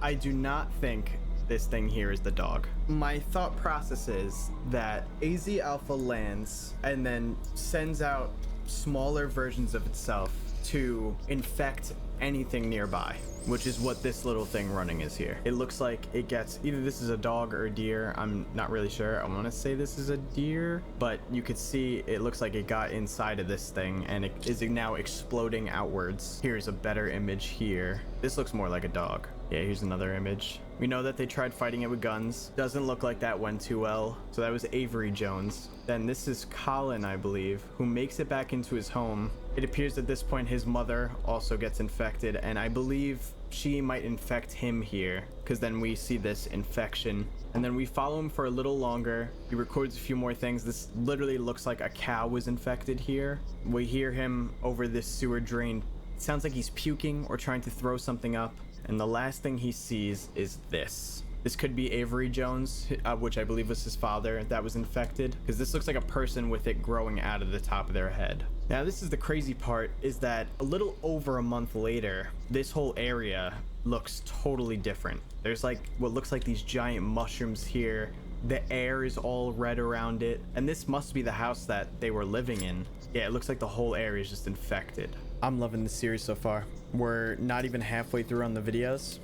I do not think this thing here is the dog. My thought process is that AZ Alpha lands and then sends out smaller versions of itself to infect anything nearby, which is what this little thing running is here. It looks like it gets, either this is a dog or a deer, I'm not really sure. I want to say this is a deer, but you could see it looks like it got inside of this thing and it is now exploding outwards. Here's a better image here. This looks more like a dog. Yeah, here's another image. We know that they tried fighting it with guns. Doesn't look like that went too well. So that was Avery Jones. Then this is Colin, I believe, who makes it back into his home. It appears at this point his mother also gets infected, and I believe she might infect him here, because then we see this infection. And then we follow him for a little longer. He records a few more things. This literally looks like a cow was infected here. We hear him over this sewer drain. It sounds like he's puking or trying to throw something up. And the last thing he sees is this. This could be Avery Jones, which I believe was his father, that was infected, because this looks like a person with it growing out of the top of their head. Now, this is the crazy part, is that a little over a month later, this whole area looks totally different. There's like what looks like these giant mushrooms here. The air is all red around it, and this must be the house that they were living in. Yeah, it looks like the whole area is just infected. I'm loving this series so far. We're not even halfway through on the videos.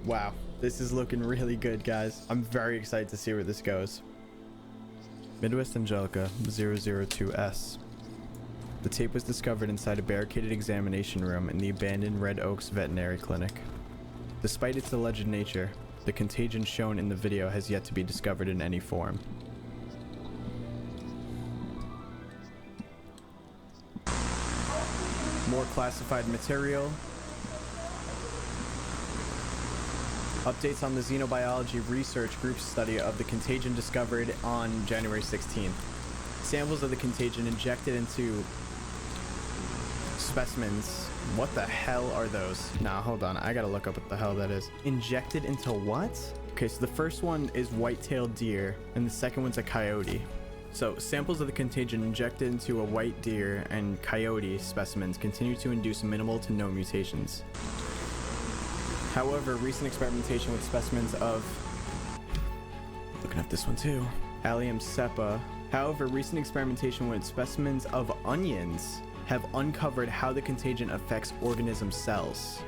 Wow, this is looking really good, guys. I'm very excited to see where this goes. Midwest Angelica 002S. The tape was discovered inside a barricaded examination room in the abandoned Red Oaks Veterinary Clinic. Despite its alleged nature, the contagion shown in the video has yet to be discovered in any form. More classified material. Updates on the Xenobiology Research Group's study of the contagion discovered on January 16th. Samples of the contagion injected into specimens. What the hell are those? Nah, hold on. I gotta look up what the hell that is. Injected into what? Okay, so the first one is white-tailed deer, and the second one's a coyote. So, samples of the contagion injected into a white deer and coyote specimens continue to induce minimal to no mutations. However, recent experimentation with specimens of... Looking up this one too. Allium cepa. However, recent experimentation with specimens of onions have uncovered how the contagion affects organism cells.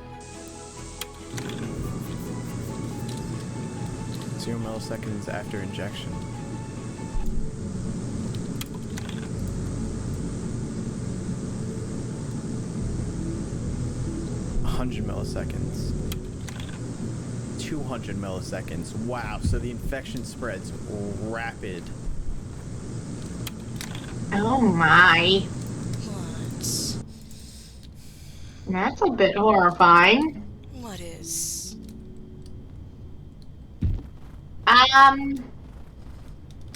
0 milliseconds after injection. 100 milliseconds. 200 milliseconds. Wow, so the infection spreads rapid. Oh my. What? That's a bit horrifying. What is? I'm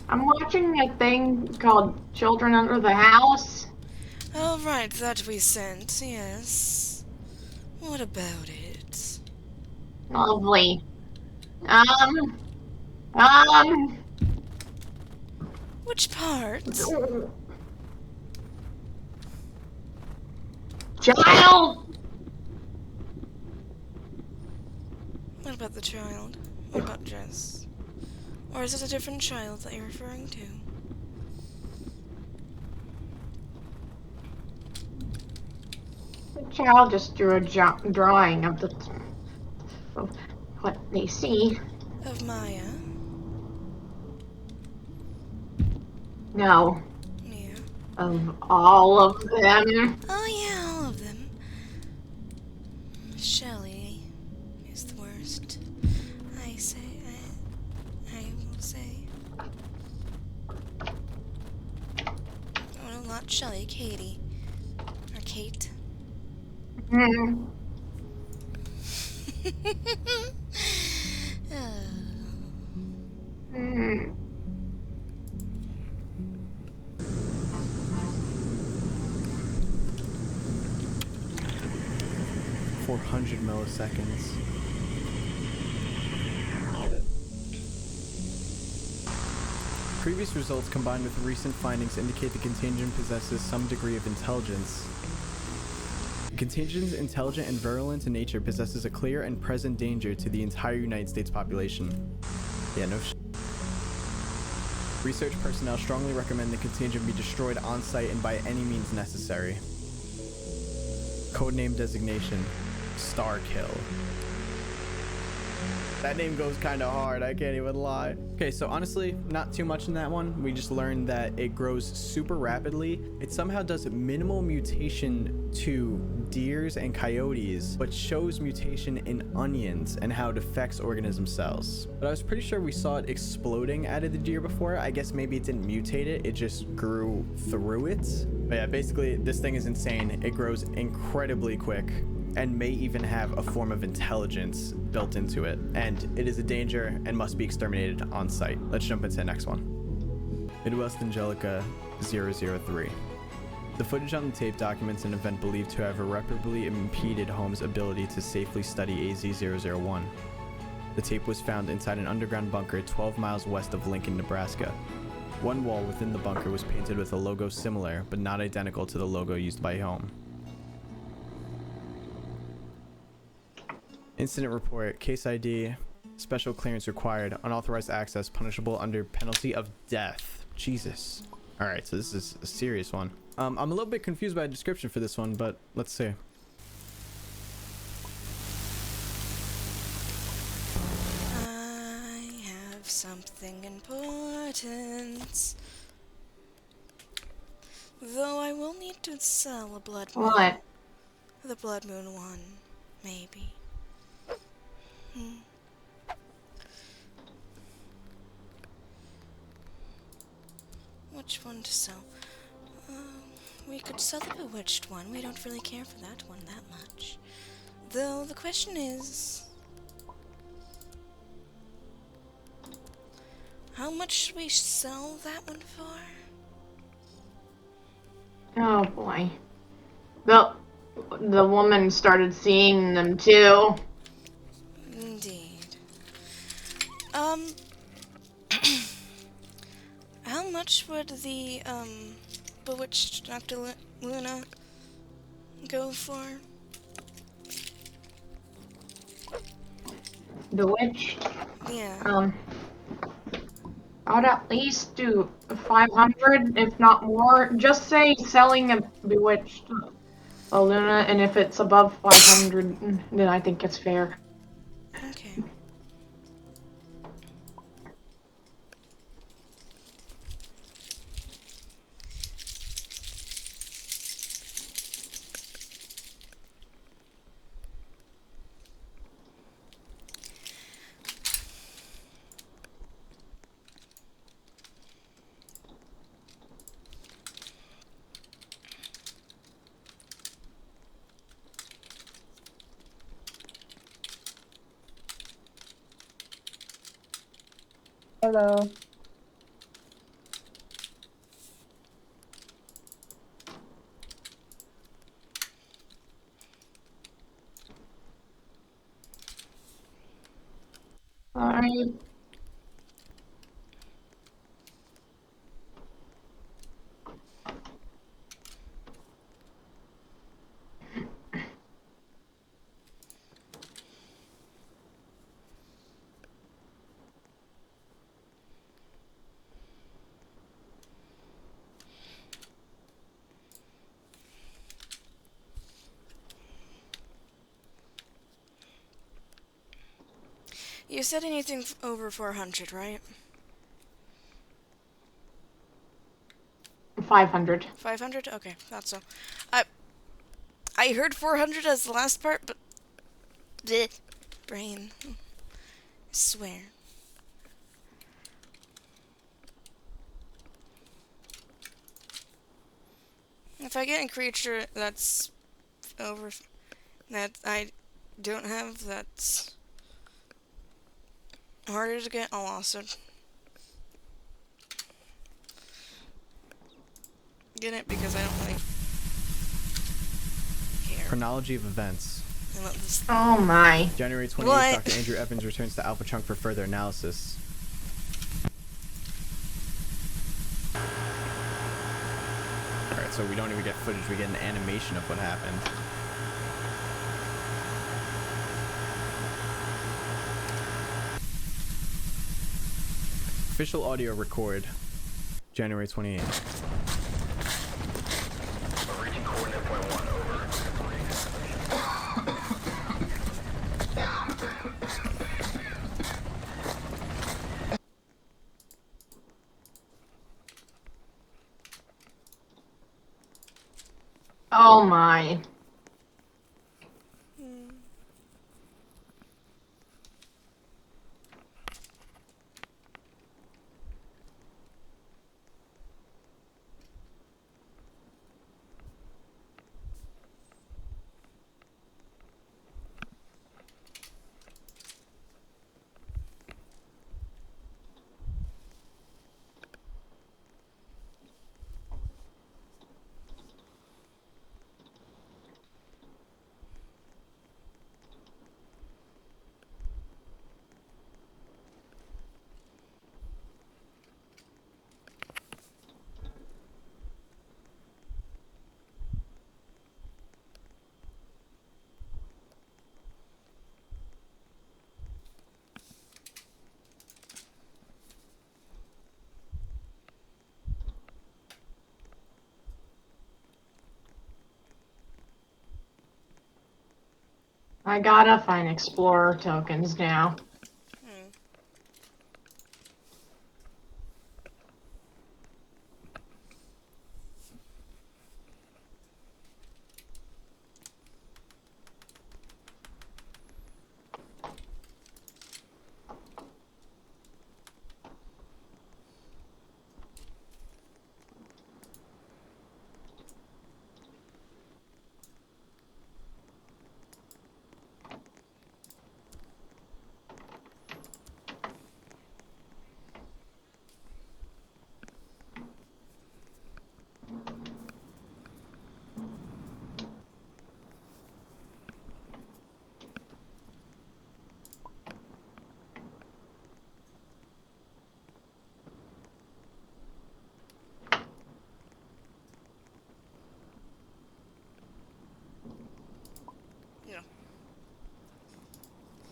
watching a thing called Children Under the House. Oh, right, that we sent, yes. What about it? Lovely. Which part? Child! What about the child? What about Jess? Or is it a different child that you're referring to? The child just drew a drawing of what they see. Of Maya? No. Yeah. Of all of them. Oh yeah, all of them. Shelley is the worst. I will say. Oh, no, not Shelley, Katie. Or Kate. Hmm. Hmm. 400 milliseconds. Previous results combined with recent findings indicate the contagion possesses some degree of intelligence. The contagion's intelligent and virulent in nature possesses a clear and present danger to the entire United States population. Yeah, no sh. Research personnel strongly recommend the contagion be destroyed on site and by any means necessary. Codename designation, Starkill. That name goes kind of hard, I can't even lie. Okay, so honestly, not too much in that one. We just learned that it grows super rapidly. It somehow does minimal mutation to deers and coyotes, but shows mutation in onions and how it affects organism cells. But I was pretty sure we saw it exploding out of the deer before. I guess maybe it didn't mutate it, it just grew through it. But yeah, basically, this thing is insane. It grows incredibly quick and may even have a form of intelligence built into it. And it is a danger and must be exterminated on site. Let's jump into the next one. Midwest Angelica 003. The footage on the tape documents an event believed to have irreparably impeded Holmes' ability to safely study AZ-001. The tape was found inside an underground bunker 12 miles west of Lincoln, Nebraska. One wall within the bunker was painted with a logo similar, but not identical to the logo used by Holmes. Incident report, case ID, special clearance required, unauthorized access, punishable under penalty of death. Jesus. Alright, so this is a serious one. I'm a little bit confused by the description for this one, but let's see. I have something important. Though I will need to sell a blood moon. What? The blood moon one, maybe. Which one to sell? We could sell the bewitched one. We don't really care for that one that much. Though the question is, how much should we sell that one for? Oh boy. The woman started seeing them too. Indeed. How much would the, bewitched Nocta'Lunes go for? Bewitched. Yeah. I'd at least do 500, if not more. Just say selling a Bewitched a Luna, and if it's above 500, then I think it's fair. Okay. Hello. Alright. You said anything over 400, right? 500. 500? Okay, thought so. I heard 400 as the last part, but... Bleh. Brain. I swear. If I get a creature that's over... that I don't have, that's harder to get, I'll also get it because I don't really care. Chronology of events. Oh my. January 28th, What? Dr. Andrew Evans returns to Alpha Chunk for further analysis. Alright, so we don't even get footage, we get an animation of what happened. Official audio record, January 28th. Reaching coordinate point 1, over. Oh my. I gotta find Explorer tokens now.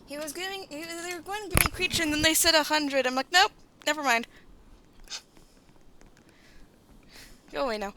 They were going to give me a creature, and then they said 100. I'm like, nope, never mind. Go away now.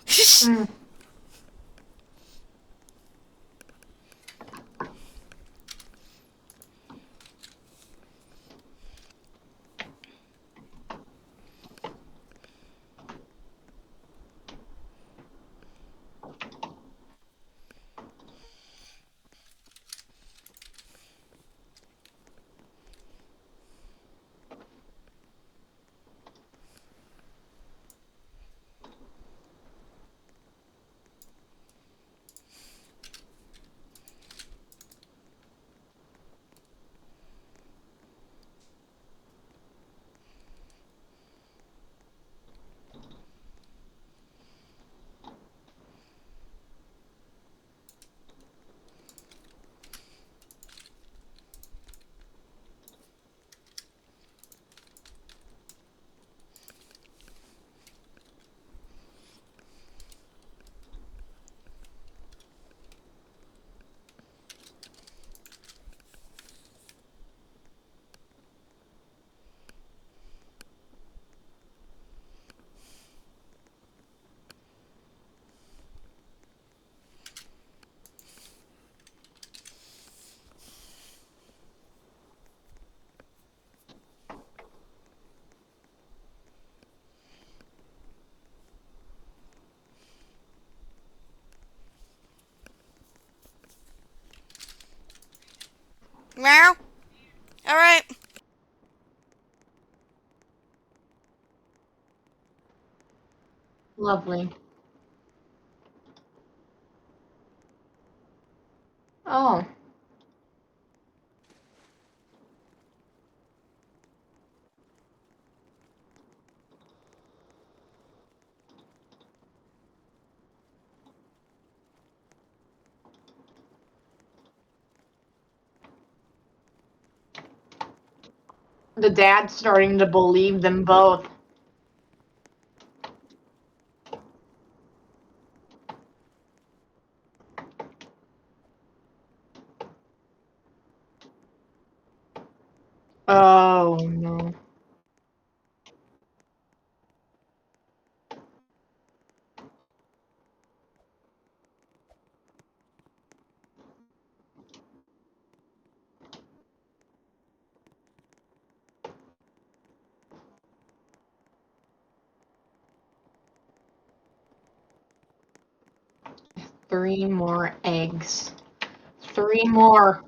Meow. All right. Lovely. Oh. The dad's starting to believe them both. Oh, no. Three more eggs. Three more.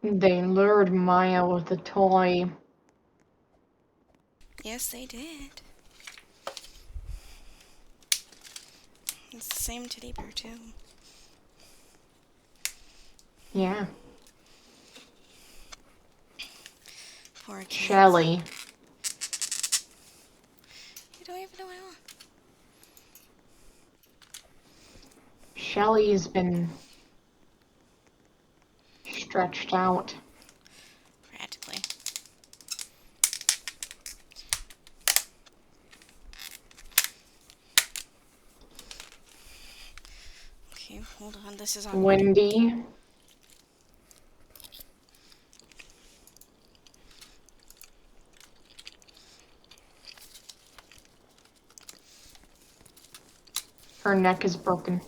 They lured Maya with a toy. Yes, they did. It's the same teddy bear, too. Yeah. Poor kids. Shelly. You don't even know what I want. Shelly's been stretched out. Practically. Okay, hold on. This is on. Wendy. Her neck is broken.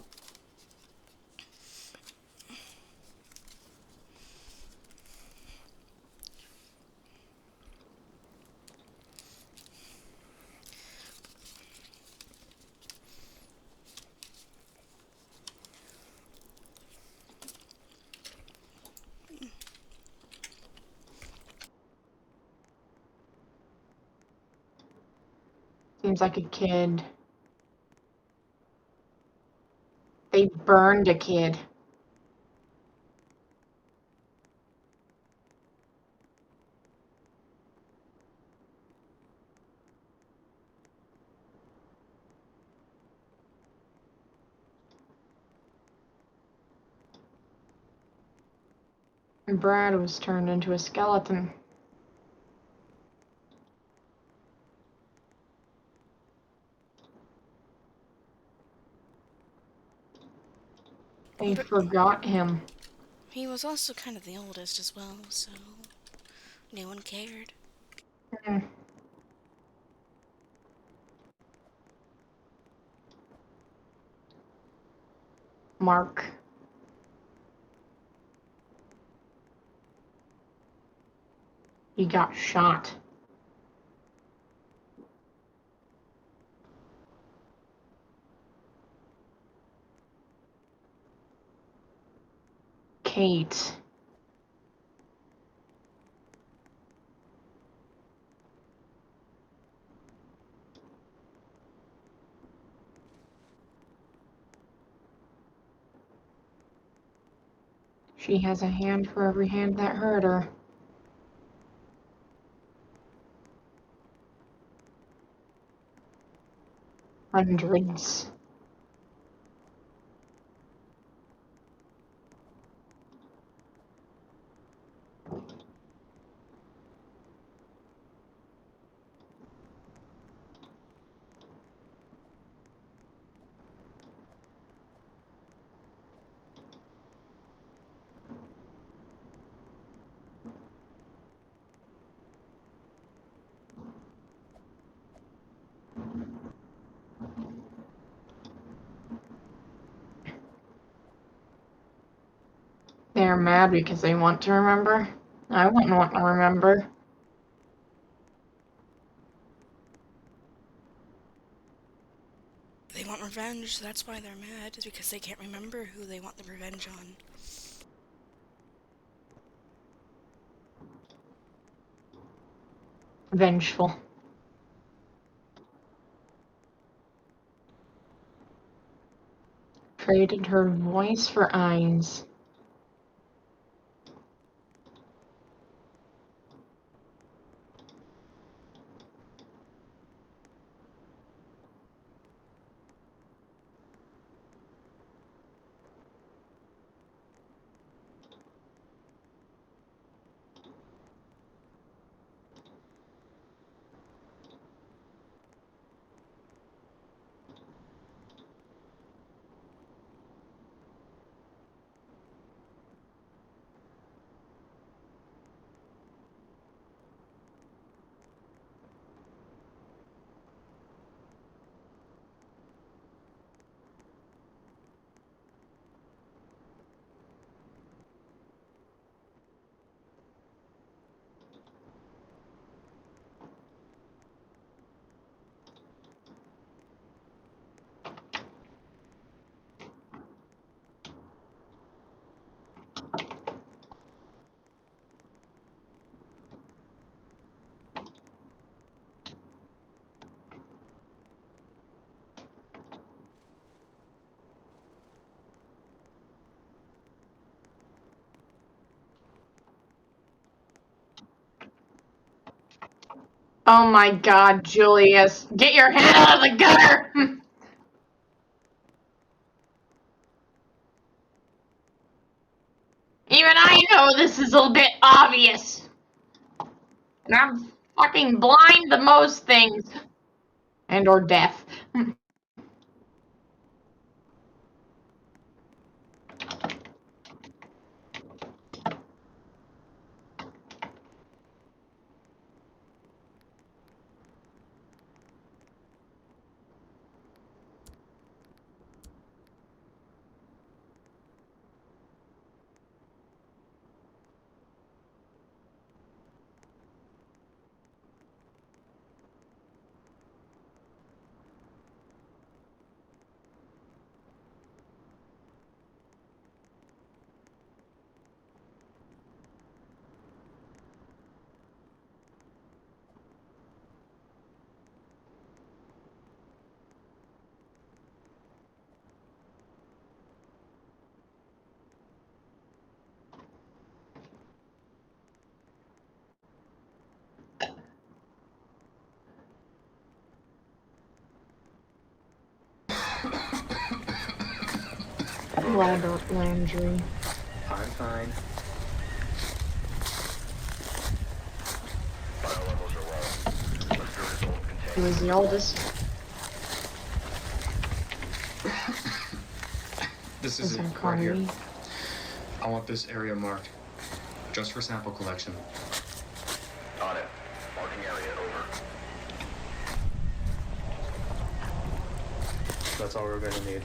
seems like a kid. They burned a kid. And Brad was turned into a skeleton. They forgot him. He was also kind of the oldest as well, so no one cared. Mm. Mark. He got shot. Kate. She has a hand for every hand that hurt her. Hundreds. They're mad because they want to remember. I wouldn't want to remember. They want revenge, so that's why they're mad, is because they can't remember who they want the revenge on. Vengeful. Traded her voice for eyes. Oh my god, Julius. Get your head out of the gutter! Even I know this is a bit obvious. And I'm fucking blind to most things. And or deaf. Landry. I'm fine. He was the oldest. This is it, right here. I want this area marked, just for sample collection. On it. Marking area, over. That's all we're gonna need.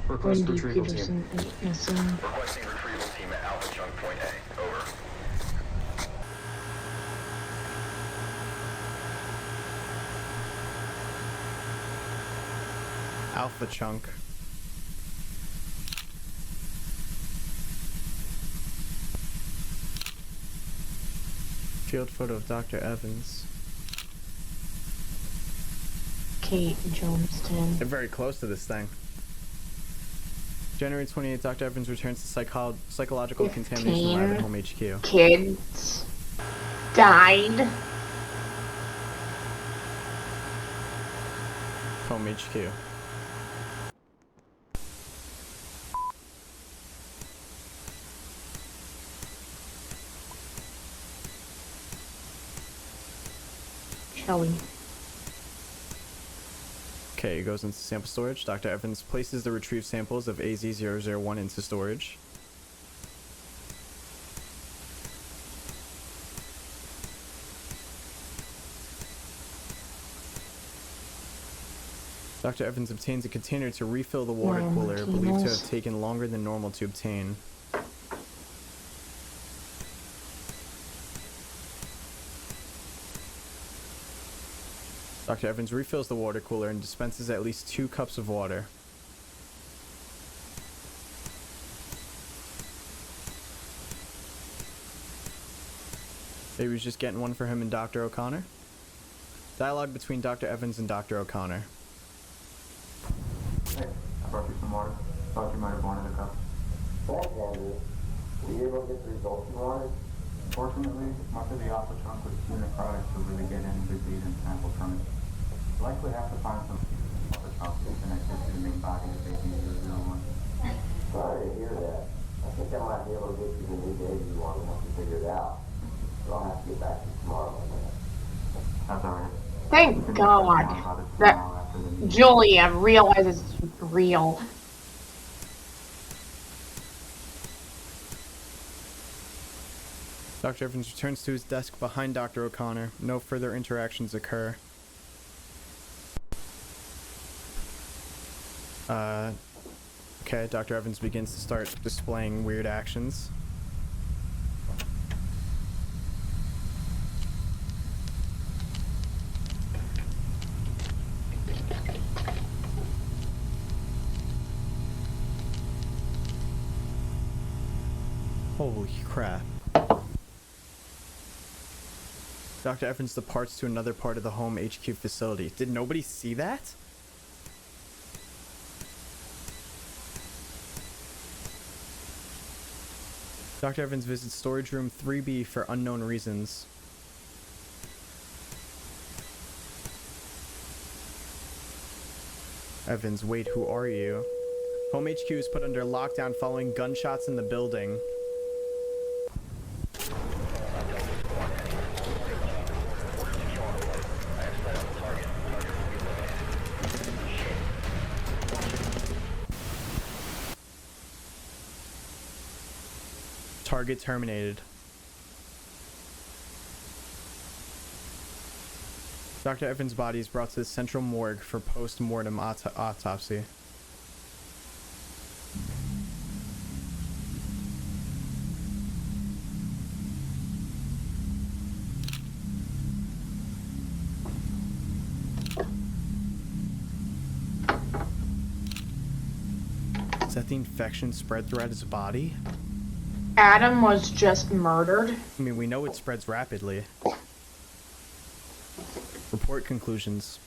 Request retrieval team. Requesting retrieval team at Alpha Chunk Point A, over. Alpha Chunk. Field photo of Dr. Evans. Kate Joneston. They're very close to this thing. January 28th, Dr. Evans returns to psychological contamination lab at Home HQ. Kids died. Home HQ. Shelley. Okay, it goes into sample storage. Dr. Evans places the retrieved samples of AZ001 into storage. Dr. Evans obtains a container to refill the water cooler, believed to have taken longer than normal to obtain. Dr. Evans refills the water cooler and dispenses at least 2 cups of water. Maybe he was just getting one for him and Dr. O'Connor. Dialogue between Dr. Evans and Dr. O'Connor. Hey, I brought you some water. Thought you might have wanted a cup. Thanks, Andrew. Were you able to get the results you wanted? Fortunately, much of the alpha chunk was too necrotic to really get any good data and samples from it. Likely have to find some alpha chunk connected to the main body of AZ001. Sorry to hear that. I think I might be able to get you the new data you wanted once you figure it out. But I'll have to get back to you tomorrow on that. That's alright. Thank God that Julia realizes it's real. Dr. Evans returns to his desk behind Dr. O'Connor. No further interactions occur. Okay, Dr. Evans begins to start displaying weird actions. Holy crap. Dr. Evans departs to another part of the Home HQ facility. Did nobody see that? Dr. Evans visits storage room 3B for unknown reasons. Evans, wait, who are you? Home HQ is put under lockdown following gunshots in the building. Target terminated. Dr. Evans' body is brought to the central morgue for post-mortem autopsy. Is that the infection spread throughout his body? Adam was just murdered. I mean, we know it spreads rapidly. Report conclusions.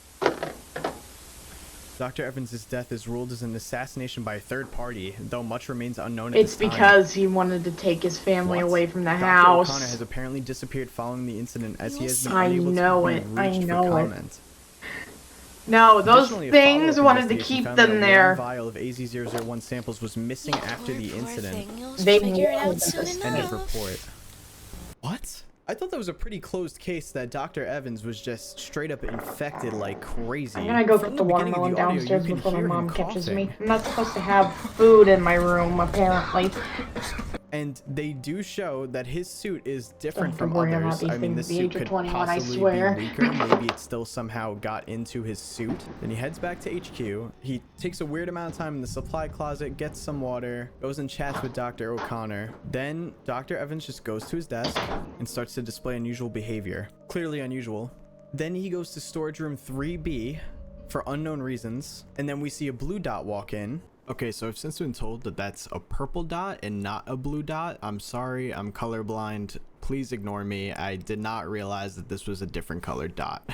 Dr. Evans' death is ruled as an assassination by a third party, though much remains unknown at It's this time. because he wanted to take his family away from the Dr. house. O'Connor has apparently disappeared following the incident, as he has been I unable know to it. be I reached know for it. comment. No, those Additionally, a things follow-up wanted to investigation keep found that them one there. vial of AZ-001 samples was missing after the incident. They figure it out wanted soon this End of thing. report. What? I thought that was a pretty closed case that Dr. Evans was just straight up infected like crazy. I'm gonna go From put the beginning of watermelon the audio, downstairs you can before my hear him mom catches me. coughing. I'm not supposed to have food in my room, apparently. And they do show that his suit is different Don't from worry about others. these I mean, things this at the suit age of could 21, I possibly swear. be weaker. Maybe it still somehow got into his suit. Then he heads back to HQ. He takes a weird amount of time in the supply closet, gets some water, goes and chats with Dr. O'Connor. Then Dr. Evans just goes to his desk and starts to display unusual behavior. Clearly unusual. Then he goes to storage room 3B for unknown reasons. And then we see a blue dot walk in. Okay, so I've since been told that that's a purple dot and not a blue dot. I'm sorry, I'm colorblind. Please ignore me. I did not realize that this was a different colored dot.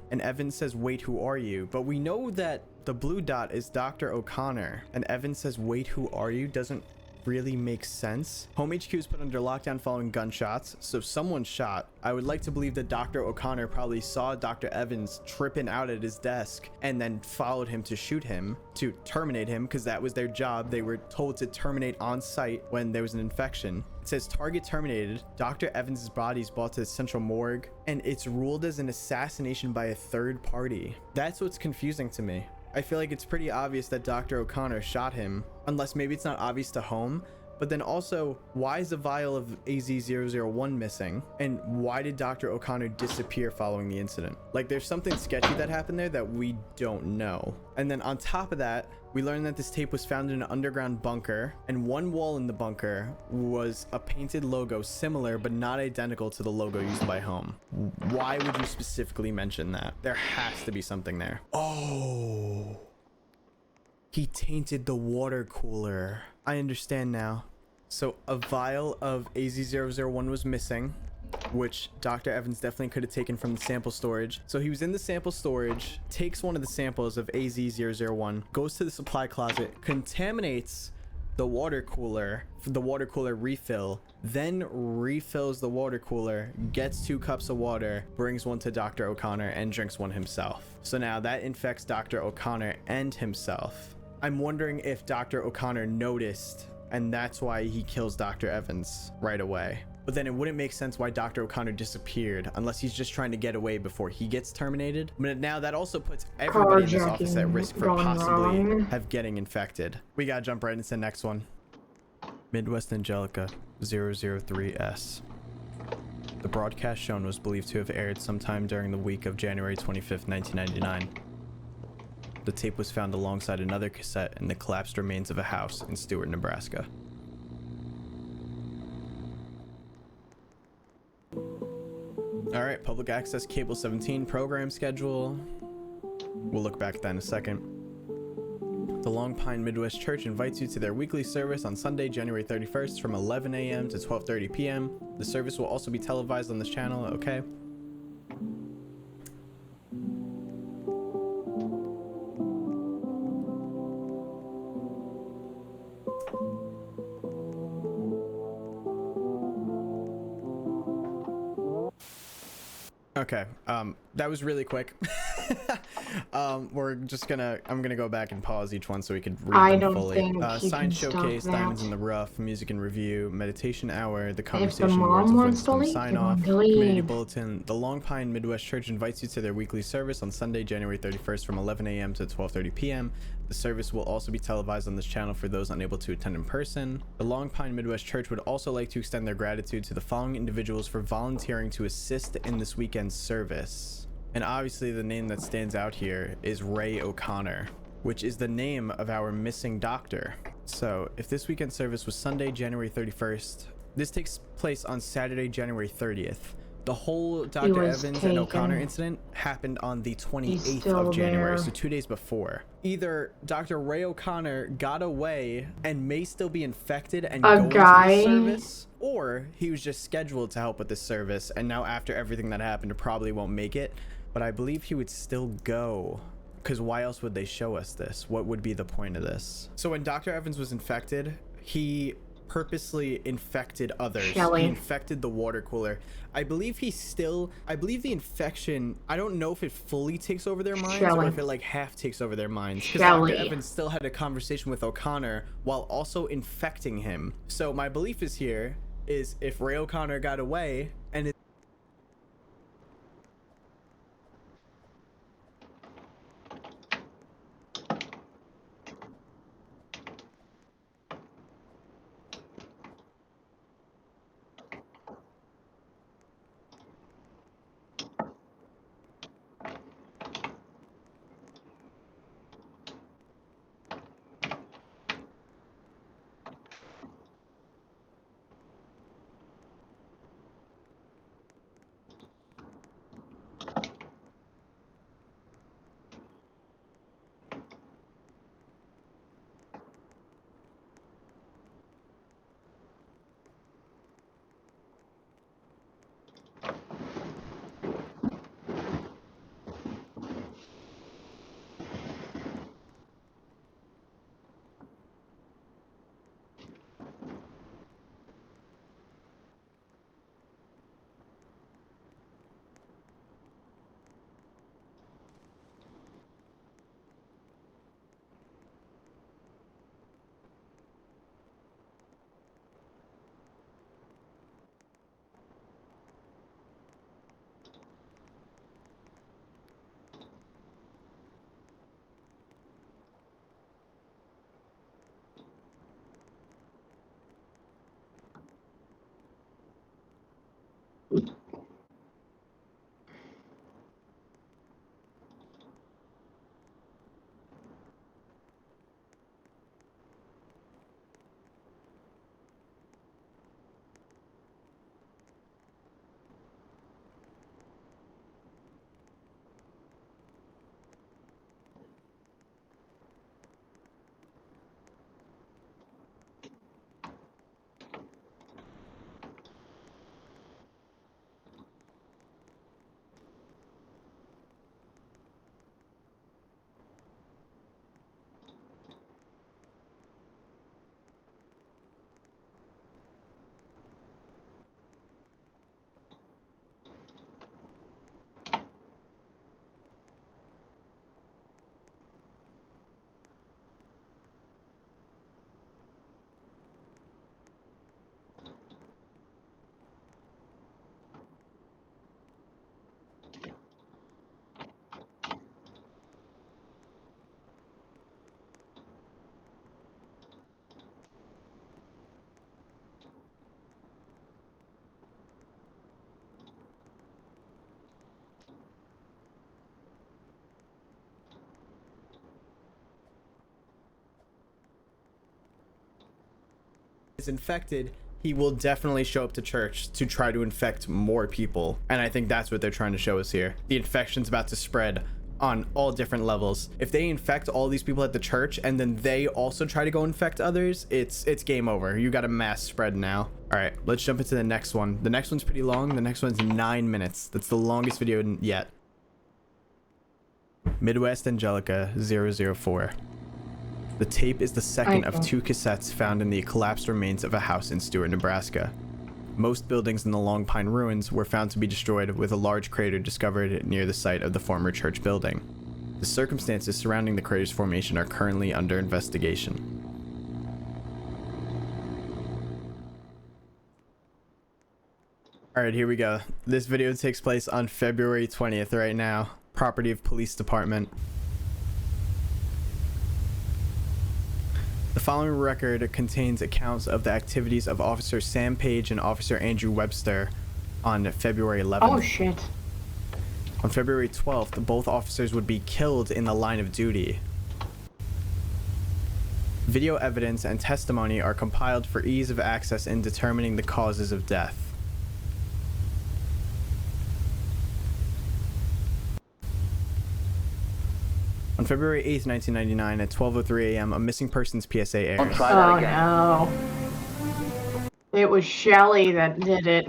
And Evans says, "Wait, who are you?" But we know that the blue dot is Dr. O'Connor. And Evans says, "Wait, who are you?" doesn't really makes sense. Home HQ is put under lockdown following gunshots, so someone shot. I would like to believe that Dr. O'Connor probably saw Dr. Evans tripping out at his desk and then followed him to shoot him, to terminate him, because that was their job. They were told to terminate on site when there was an infection. It says target terminated. Dr. Evans' body is brought to the central morgue, and it's ruled as an assassination by a third party. That's what's confusing to me. I feel like it's pretty obvious that Dr. O'Connor shot him, unless maybe it's not obvious to Home. But then also, why is the vial of AZ-001 missing? And why did Dr. O'Connor disappear following the incident? Like, there's something sketchy that happened there that we don't know. And then on top of that, we learned that this tape was found in an underground bunker, and one wall in the bunker was a painted logo similar but not identical to the logo used by Home. Why would you specifically mention that? There has to be something there. Oh, he tainted the water cooler. I understand now. So a vial of AZ-001 was missing, which Dr. Evans definitely could have taken from the sample storage. So he was in the sample storage, takes one of the samples of AZ-001, goes to the supply closet, contaminates the water cooler refill, then refills the water cooler, gets 2 cups of water, brings one to Dr. O'Connor, and drinks one himself. So now that infects Dr. O'Connor and himself. I'm wondering if Dr. O'Connor noticed, and that's why he kills Dr. Evans right away. But then it wouldn't make sense why Dr. O'Connor disappeared unless he's just trying to get away before he gets terminated. But now that also puts everybody in this office at risk for possibly getting infected. We gotta jump right into the next one. Midwest Angelica 003S. The broadcast shown was believed to have aired sometime during the week of January 25th, 1999. The tape was found alongside another cassette in the collapsed remains of a house in Stewart, Nebraska. Alright, public access cable 17 program schedule. We'll look back at that in a second. The Long Pine Midwest Church invites you to their weekly service on Sunday, January 31st from 11 a.m. to 12:30 p.m. The service will also be televised on this channel, okay? Okay, that was really quick. I'm gonna go back and pause each one so we could read them fully. Science Showcase, Diamonds in the Rough, Music and Review, Meditation Hour, The Conversation, Words of Wisdom, Sign Off, Community Bulletin. The Long Pine Midwest Church invites you to their weekly service on Sunday, January 31st from 11 a.m. to 12:30 p.m. The service will also be televised on this channel for those unable to attend in person. The Long Pine Midwest Church would also like to extend their gratitude to the following individuals for volunteering to assist in this weekend's service. And obviously the name that stands out here is Ray O'Connor, which is the name of our missing doctor. So if this weekend service was Sunday, January 31st, this takes place on Saturday, January 30th. The whole Dr. Evans and O'Connor incident happened on the 28th of January, so 2 days before. Either Dr. Ray O'Connor got away and may still be infected and go into the service, or he was just scheduled to help with this service, and now after everything that happened, probably won't make it. But I believe he would still go, because why else would they show us this? What would be the point of this? So when Dr. Evans was infected, he purposely infected others. Shelley. He infected the water cooler. I believe the infection, I don't know if it fully takes over their minds Shelley. or if it like half takes over their minds. Because Shelley. Dr. Evans still had a conversation with O'Connor while also infecting him. So my belief is here is if Ray O'Connor got away and it is infected, he will definitely show up to church to try to infect more people. And I think that's what they're trying to show us here. The infection's about to spread on all different levels. If they infect all these people at the church and then they also try to go infect others, it's game over. You got a mass spread now. All right, let's jump into the next one. The next one's pretty long. The next one's 9 minutes. That's the longest video yet. Midwest Angelica 004. The tape is the second of 2 cassettes found in the collapsed remains of a house in Stewart, Nebraska. Most buildings in the Long Pine ruins were found to be destroyed, with a large crater discovered near the site of the former church building. The circumstances surrounding the crater's formation are currently under investigation. Alright, here we go. This video takes place on February 20th right now. Property of police department. The following record contains accounts of the activities of Officer Sam Page and Officer Andrew Webster on February 11th. Oh shit. On February 12th, both officers would be killed in the line of duty. Video evidence and testimony are compiled for ease of access in determining the causes of death. On February 8th, 1999, at 12:03 a.m., a missing persons PSA airs. Oh no. It was Shelley that did it.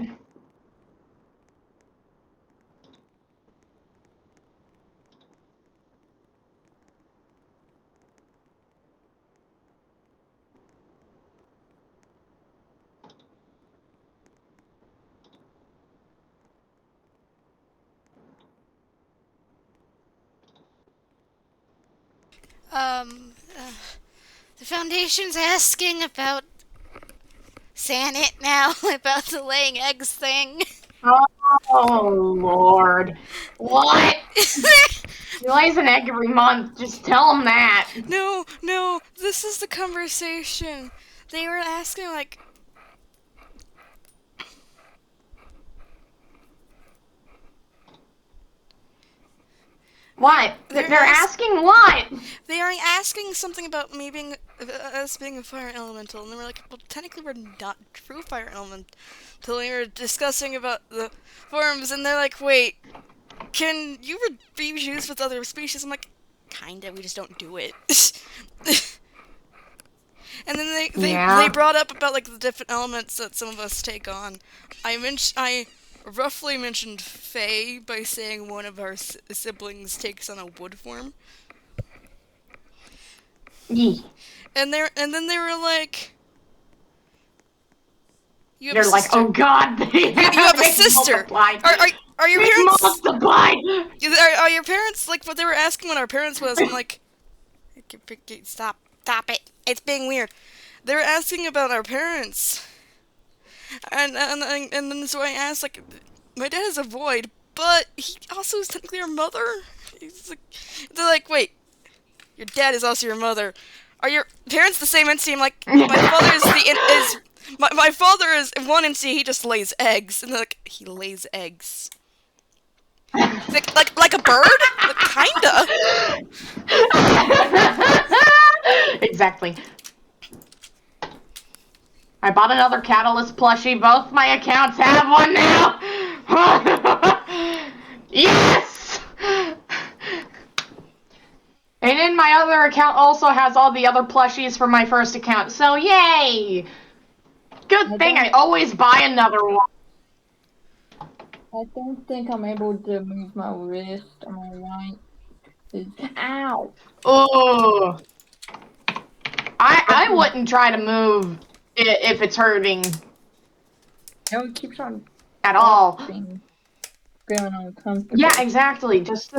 The Foundation's asking about Sanit now, about the laying eggs thing. Oh, Lord. What? He lays an egg every month. Just tell him that. No, no, this is the conversation. They were asking, like... What? They're asking what? They are asking something about me being, us being a fire elemental, and they were like, well, technically we're not true fire elemental. They were discussing about the forms, and they're like, wait, can you be used with other species? I'm like, kinda, we just don't do it. And then they brought up about, like, the different elements that some of us take on. I roughly mentioned Fae by saying one of our siblings takes on a wood form. Yee. And then they were like, "You have They're a like, sister. oh God, you have a sister. Are your parents multiplied? Are your parents like what they were asking what our parents was?" I'm like, stop it. It's being weird. They were asking about our parents, and then so I asked, like, my dad is a void, but he also is technically our mother. They're like, wait, your dad is also your mother. Are your parents the same entity? I'm like, my father is my father is one entity. He just lays eggs, and they're like, he lays eggs. like a bird? Like, kinda. Exactly. I bought another Catalyst plushie. Both my accounts have one now. Yes! And then my other account also has all the other plushies from my first account. So yay! Good thing I always buy another one. I don't think I'm able to move my wrist. Am I right? Ow! Oh. I wouldn't try to move if it's hurting. No, it keeps on at all. Feeling uncomfortable. Yeah, exactly. Just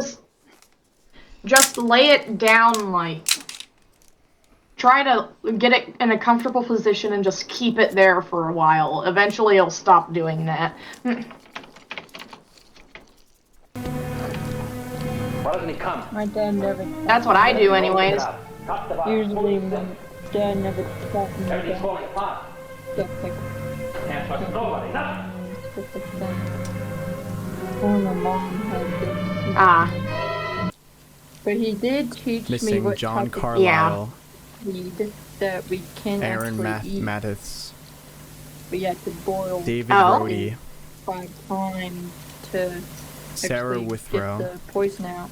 lay it down, like, try to get it in a comfortable position and just keep it there for a while. Eventually it'll stop doing that. Why doesn't he come? My dad never... That's what I do anyways. Usually my dad never taught me that. Stuff like... Can't trust nobody, nothing. Stuff like that. Or my mom had good teach me. But he did teach me Missing what John type of Carlisle, food that we can Aaron actually eat. Mathis, We had to boil David Rhodey, 5 times to Sarah actually Withrow. get the poison out.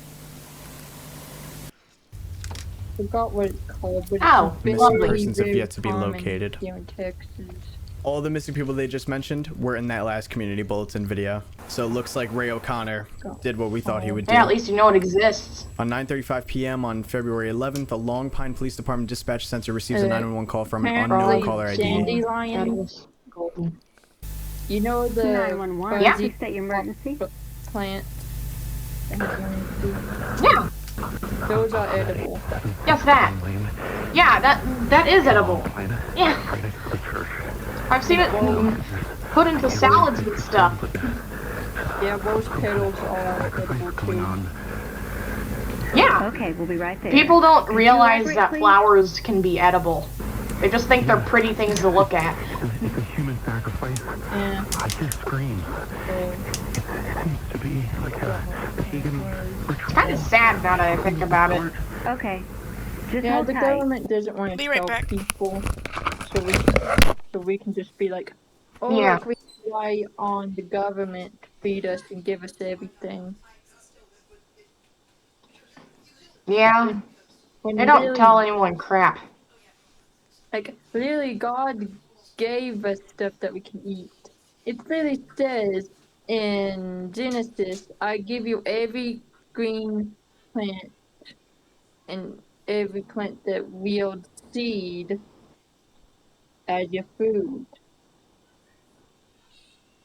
Forgot what it's called, but it's Missing very, persons have very yet to be common located. here in Texas. All the missing people they just mentioned were in that last community bulletin video. So it looks like Ray O'Connor did what we thought he would do. Yeah, at least you know it exists. On 9:35 p.m. on February 11th, a Long Pine Police Department dispatch center receives a 911 call from an unknown caller ID. Dandelion. You know the 911. fuzzy Yeah. State emergency. Plant. Yeah. Those are edible. Yes, that. Yeah, that is edible. Yeah. I've seen it put into salads and stuff. Yeah, those petals are edible too. Yeah. Okay, we'll be right there. People don't Could you realize elaborate, that please? flowers can be edible. They just think they're pretty things to look at. It's a human sacrifice. Yeah. I hear screams. It seems to be like a pagan ritual. It's kind of sad now that I think about it. Okay. Just Yeah, hold the tight. government doesn't want to Be right tell back. people, so we can just be like, oh, Yeah. look, we rely on the government to feed us and give us everything. Yeah. When They don't really, tell anyone crap. like, really, God gave us stuff that we can eat. It really says in Genesis, I give you every green plant and every plant that wields seed as your food.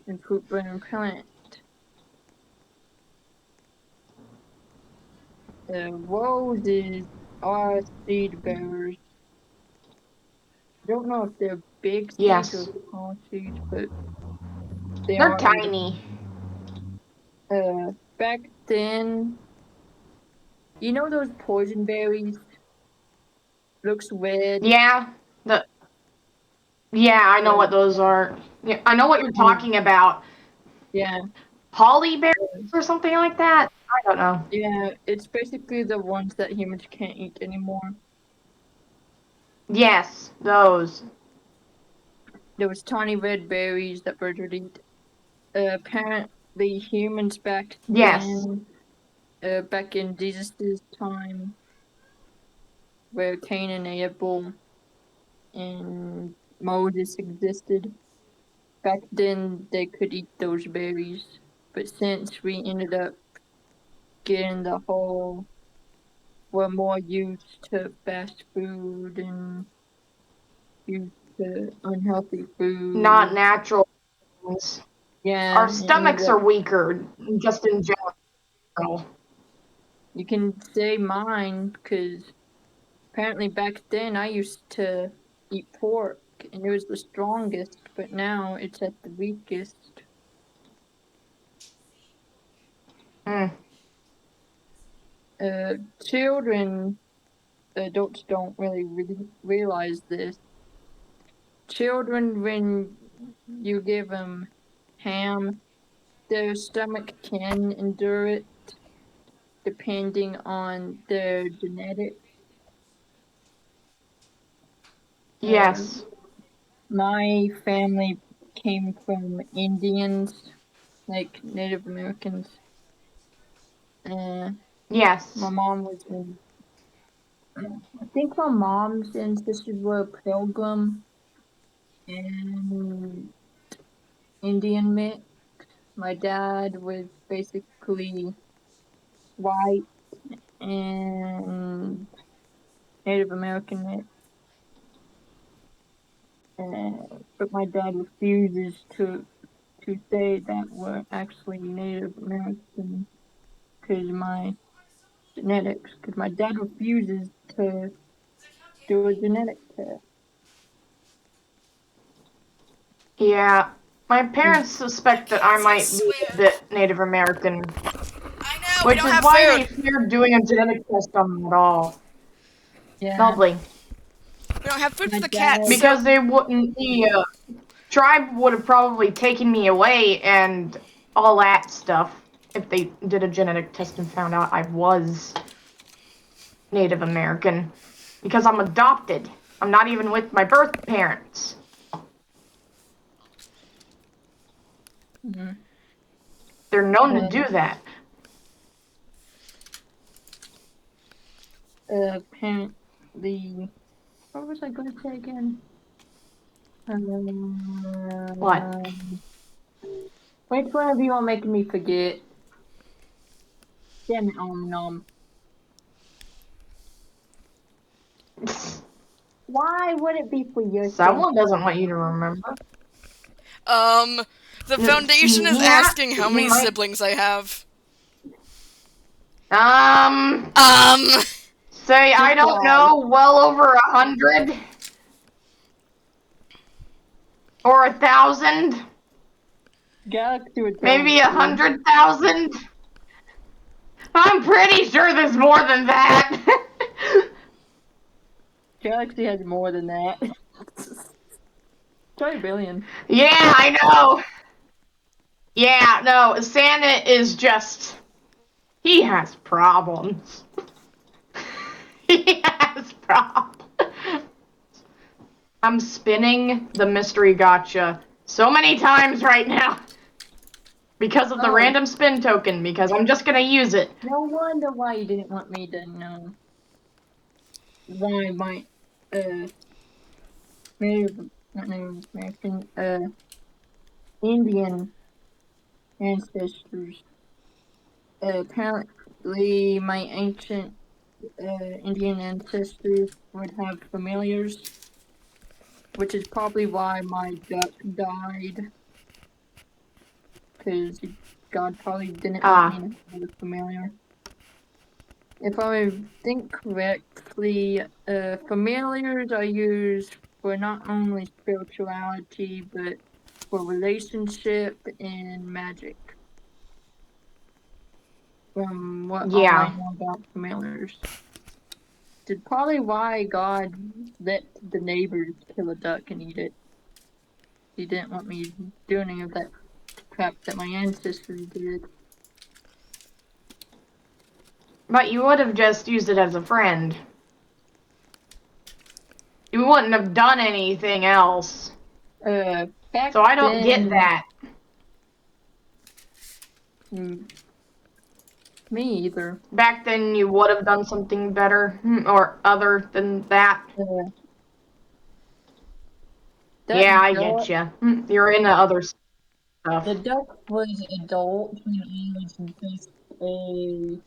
And fruit bearing plant. The roses are seed bearers. I don't know if they're big seeds or Yes. small seeds, but they They're are. tiny. Back then, you know those poison berries? Looks red. Yeah. Yeah, I know what those are. Yeah, I know what you're talking about. Yeah. Hollyberries or something like that? I don't know. Yeah, it's basically the ones that humans can't eat anymore. Yes, those. There was tiny red berries that birds would eat. Apparently humans back Yes. then, back in Jesus' time, where Cain and Abel and Moses existed, back then they could eat those berries. But since we ended up getting the whole, we're more used to fast food and used to unhealthy Not food. natural things. Yeah, Our it ended stomachs up. are weaker, just in general. You can say mine, because apparently back then I used to eat pork and it was the strongest, but now it's at the weakest. Mm. Children, adults don't really realize this. Children, when you give them ham, their stomach can endure it depending on their genetics. Yes. My family came from Indians, like Native Americans. Yes. My mom was in. I think my mom's ancestors were Pilgrim and Indian mix. My dad was basically white and Native American mix. But my dad refuses to say that we're actually Native American because my genetics. Because my dad refuses to do a genetic test. Yeah. My parents suspect that I might be a bit Native American. I know, we Which don't is have why food. they feared doing a genetic test on me at all. Yeah. Lovely. We don't have food My for the dad. cats. Because they wouldn't, the tribe would have probably taken me away and all that stuff if they did a genetic test and found out I was Native American. Because I'm adopted. I'm not even with my birth parents. Mm-hmm. They're known to do that. Apparently, what was I going to say again? What? Which one of you are making me forget? Damn it, nom. Why would it be for your Someone sake? doesn't want you to remember. The Foundation is Yeah, asking how many might. siblings I have. Say, I don't know, well over 100? Or 1,000? Galaxy would Maybe tell 100,000? I'm pretty sure there's more than that. Galaxy has more than that. 20 billion. Yeah, I know. Yeah, no, Santa is just... He has problems. He has problems. I'm spinning the mystery gotcha so many times right now. Because of the random spin token, because I'm just gonna use it. No wonder why you didn't want me to know. Why my, not Native American, Indian ancestors. Apparently, my ancient Indian ancestors would have familiars, which is probably why my duck died. Because God probably didn't want me to have a familiar. If I think correctly, familiars are used for not only spirituality, but for relationship and magic. From what all I Yeah. know about familiars. It's probably why God let the neighbors kill a duck and eat it. He didn't want me doing any of that crap that my ancestors did. But you would have just used it as a friend. You wouldn't have done anything else. Back So I don't get then, that. Me either. Back then you would have done something better or other than that. Yeah, I get you. You're into other stuff. The duck was adult when I was just a...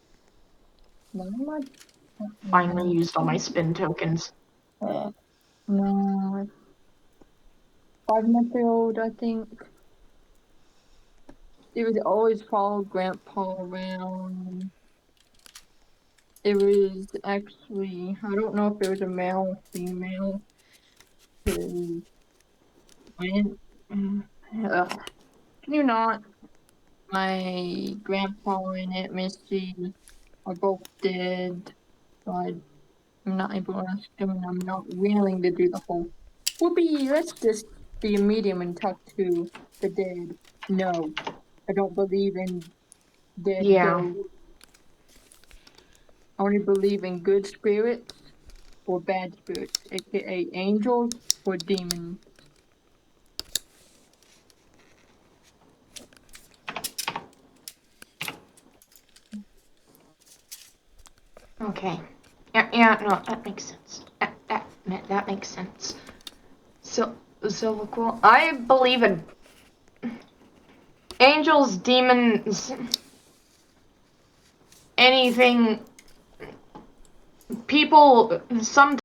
Finally used all my spin tokens. No, 5-month-old, I think. It would always follow Grandpa around. It was actually, I don't know if it was a male or female. Can you not? My grandpa and Aunt Missy are both dead. So I'm not able to ask them, and I'm not willing to do the whole whoopee, let's just be a medium and talk to the dead. No, I don't believe in dead Yeah. ghosts. I only believe in good spirits or bad spirits, aka angels or demons. Okay. Yeah, no, that makes sense. That makes sense. So cool. I believe in angels, demons, anything. People, some